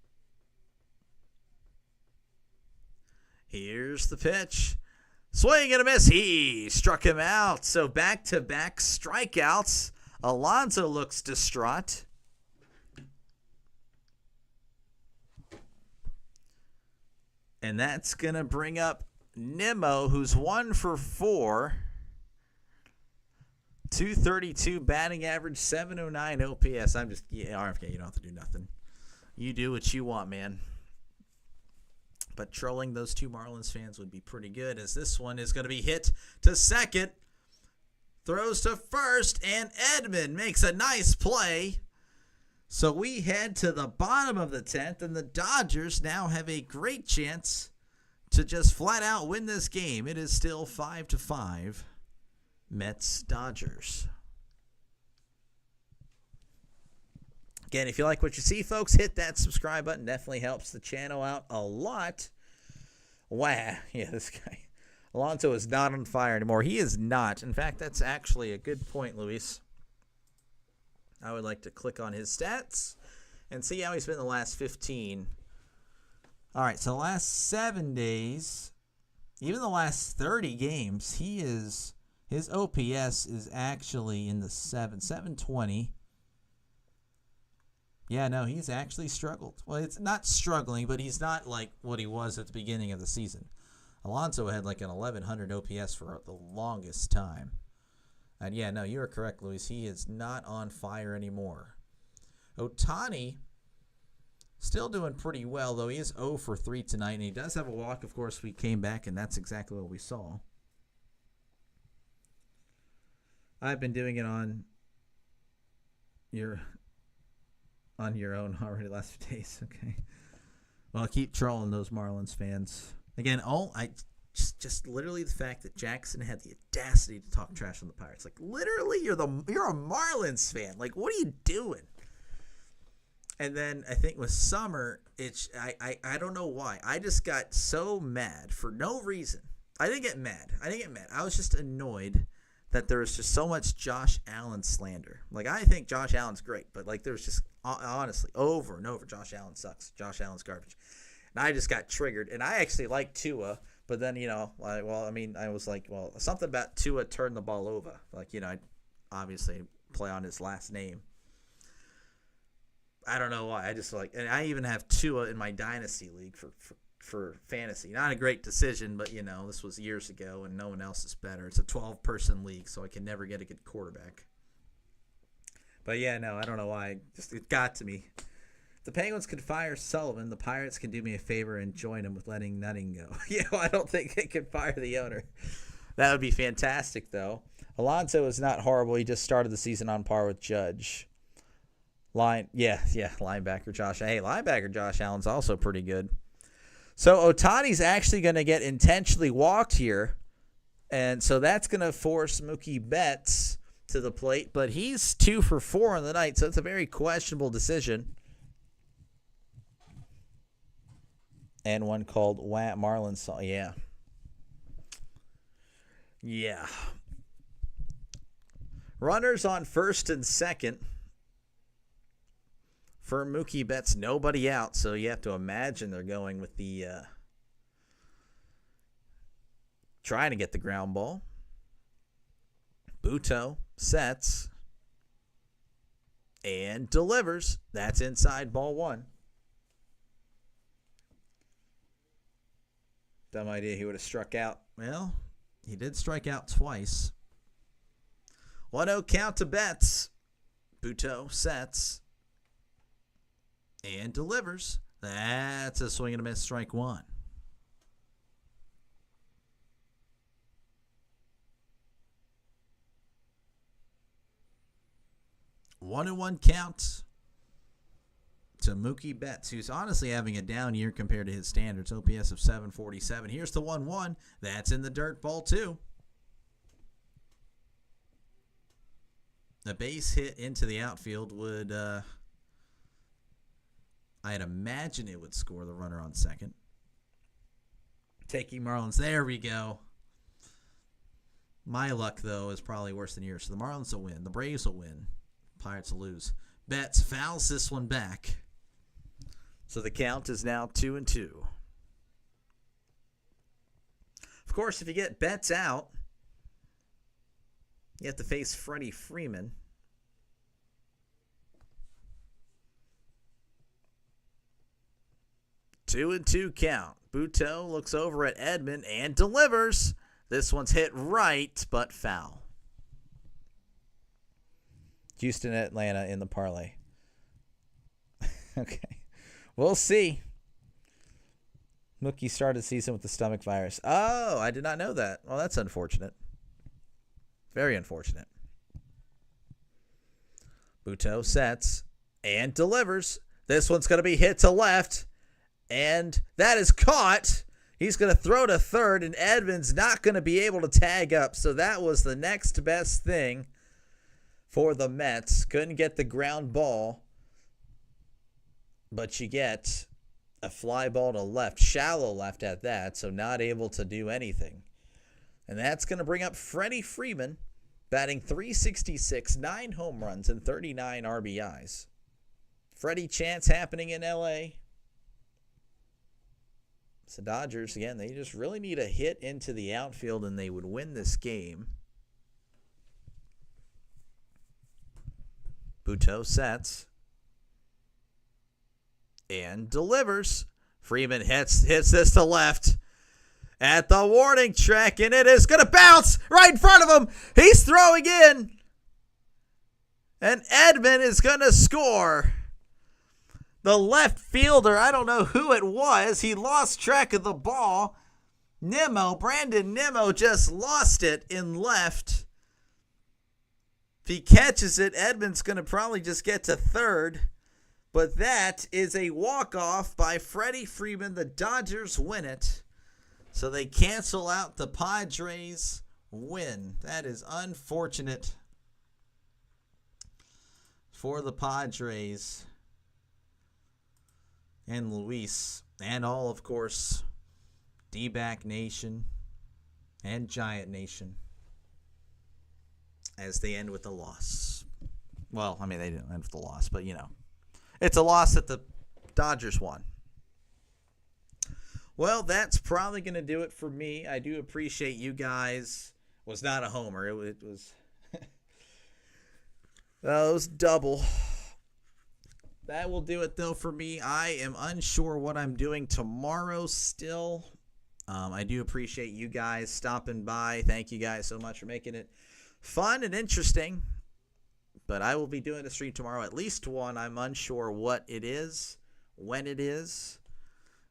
Here's the pitch. Swing and a miss. He struck him out. So back-to-back strikeouts. Alonso looks distraught. And that's going to bring up Nimmo, who's 1 for 4. 232 batting average, 709 OPS. RFK, you don't have to do nothing. You do what you want, man. But trolling those two Marlins fans would be pretty good, as this one is going to be hit to second. Throws to first, and Edman makes a nice play. So we head to the bottom of the 10th, and the Dodgers now have a great chance to just flat out win this game. It is still 5-5. Mets Dodgers. Again, if you like what you see, folks, hit that subscribe button. Definitely helps the channel out a lot. Wow. Yeah, this guy. Alonso is not on fire anymore. He is not. In fact, that's actually a good point, Luis. I would like to click on his stats and see how he's been the last 15. All right, so the last 7 days, even the last 30 games, his OPS is actually in the 720. Yeah, no, he's actually struggled. Well, it's not struggling, but he's not like what he was at the beginning of the season. Alonso had like an 1,100 OPS for the longest time. And yeah, no, you are correct, Luis. He is not on fire anymore. Ohtani still doing pretty well, though. He is 0 for 3 tonight, and he does have a walk. Of course, we came back, and that's exactly what we saw. I've been doing it on your own already last few days. Okay. Well, I'll keep trolling those Marlins fans. Again, just literally the fact that Jackson had the audacity to talk trash on the Pirates. Like, literally, you're a Marlins fan. Like, what are you doing? And then I think with Summer, I don't know why. I just got so mad for no reason. I didn't get mad. I was just annoyed that there was just so much Josh Allen slander. Like, I think Josh Allen's great, but like there's just honestly over and over, Josh Allen sucks. Josh Allen's garbage. And I just got triggered. And I actually like Tua. But then, I was like, something about Tua turned the ball over. Like, I obviously play on his last name. I don't know why. I just and I even have Tua in my dynasty league for fantasy. Not a great decision, but, this was years ago and no one else is better. It's a 12-person league, so I can never get a good quarterback. But, yeah, no, I don't know why. It got to me. The Penguins could fire Sullivan. The Pirates can do me a favor and join him with letting Nutting go. I don't think they can fire the owner. That would be fantastic, though. Alonso is not horrible. He just started the season on par with Judge. Linebacker Josh. Hey, linebacker Josh Allen's also pretty good. So Ohtani's actually going to get intentionally walked here, and so that's going to force Mookie Betts to the plate. But he's 2 for 4 on the night, so it's a very questionable decision. And one called Marlins. Yeah. Yeah. Runners on first and second For Mookie Betts, nobody out, so you have to imagine they're going with the trying to get the ground ball. Buto sets and delivers. That's inside ball one. Dumb idea he would have struck out. Well, he did strike out twice. 1-0 count to Betts. Buto sets and delivers. That's a swing and a miss, strike one. One and one count to Mookie Betts, who's honestly having a down year compared to his standards. OPS of 747. Here's the 1-1. That's in the dirt, ball two. A base hit into the outfield would, I'd imagine it would score the runner on second. Taking Marlins. There we go. My luck, though, is probably worse than yours. So the Marlins will win. The Braves will win. Pirates will lose. Betts fouls this one back. So the count is now 2-2. Of course, if you get Betts out, you have to face Freddie Freeman. Two and two count. Buto looks over at Edman and delivers. This one's hit right, but foul. Houston, Atlanta in the parlay. Okay. We'll see. Mookie started the season with the stomach virus. Oh, I did not know that. Well, that's unfortunate. Very unfortunate. Buto sets and delivers. This one's going to be hit to left. And that is caught. He's going to throw to third, and Edman's not going to be able to tag up. So that was the next best thing for the Mets. Couldn't get the ground ball, but you get a fly ball to left, shallow left at that, so not able to do anything. And that's going to bring up Freddie Freeman, batting .366, 9 home runs, and 39 RBIs. Freddie chance happening in L.A. So Dodgers, again, they just really need a hit into the outfield, and they would win this game. Buto sets and delivers. Freeman hits this to left at the warning track, and it is going to bounce right in front of him. He's throwing in, and Edman is going to score. The left fielder, I don't know who it was. He lost track of the ball. Brandon Nimmo just lost it in left. If he catches it, Edman's going to probably just get to third. But that is a walk-off by Freddie Freeman. The Dodgers win it. So they cancel out the Padres win. That is unfortunate for the Padres and Luis and all, of course, D-back Nation and Giant Nation as they end with a loss. Well, I mean, they didn't end with a loss, but, you know, it's a loss that the Dodgers won. Well, that's probably going to do it for me. I do appreciate you guys. Was not a homer. It was it was double. That will do it, though, for me. I am unsure what I'm doing tomorrow still. I do appreciate you guys stopping by. Thank you guys so much for making it fun and interesting. But I will be doing a stream tomorrow, at least one. I'm unsure what it is, when it is.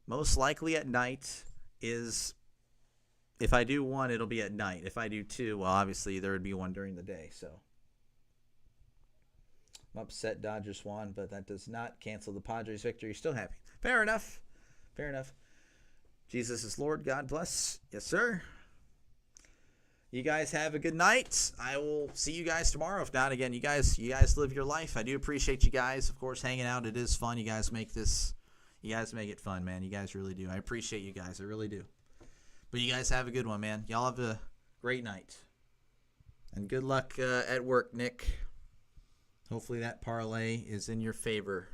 Most likely at night is, if I do one, it'll be at night. If I do two, well, obviously there would be one during the day. So I'm upset Dodgers won, but that does not cancel the Padres victory. Still happy. Fair enough. Fair enough. Jesus is Lord. God bless. Yes, sir. You guys have a good night. I will see you guys tomorrow. If not, again, you guys live your life. I do appreciate you guys, of course, hanging out. It is fun. You guys make it fun, man. You guys really do. I appreciate you guys. I really do. But you guys have a good one, man. Y'all have a great night. And good luck at work, Nick. Hopefully that parlay is in your favor.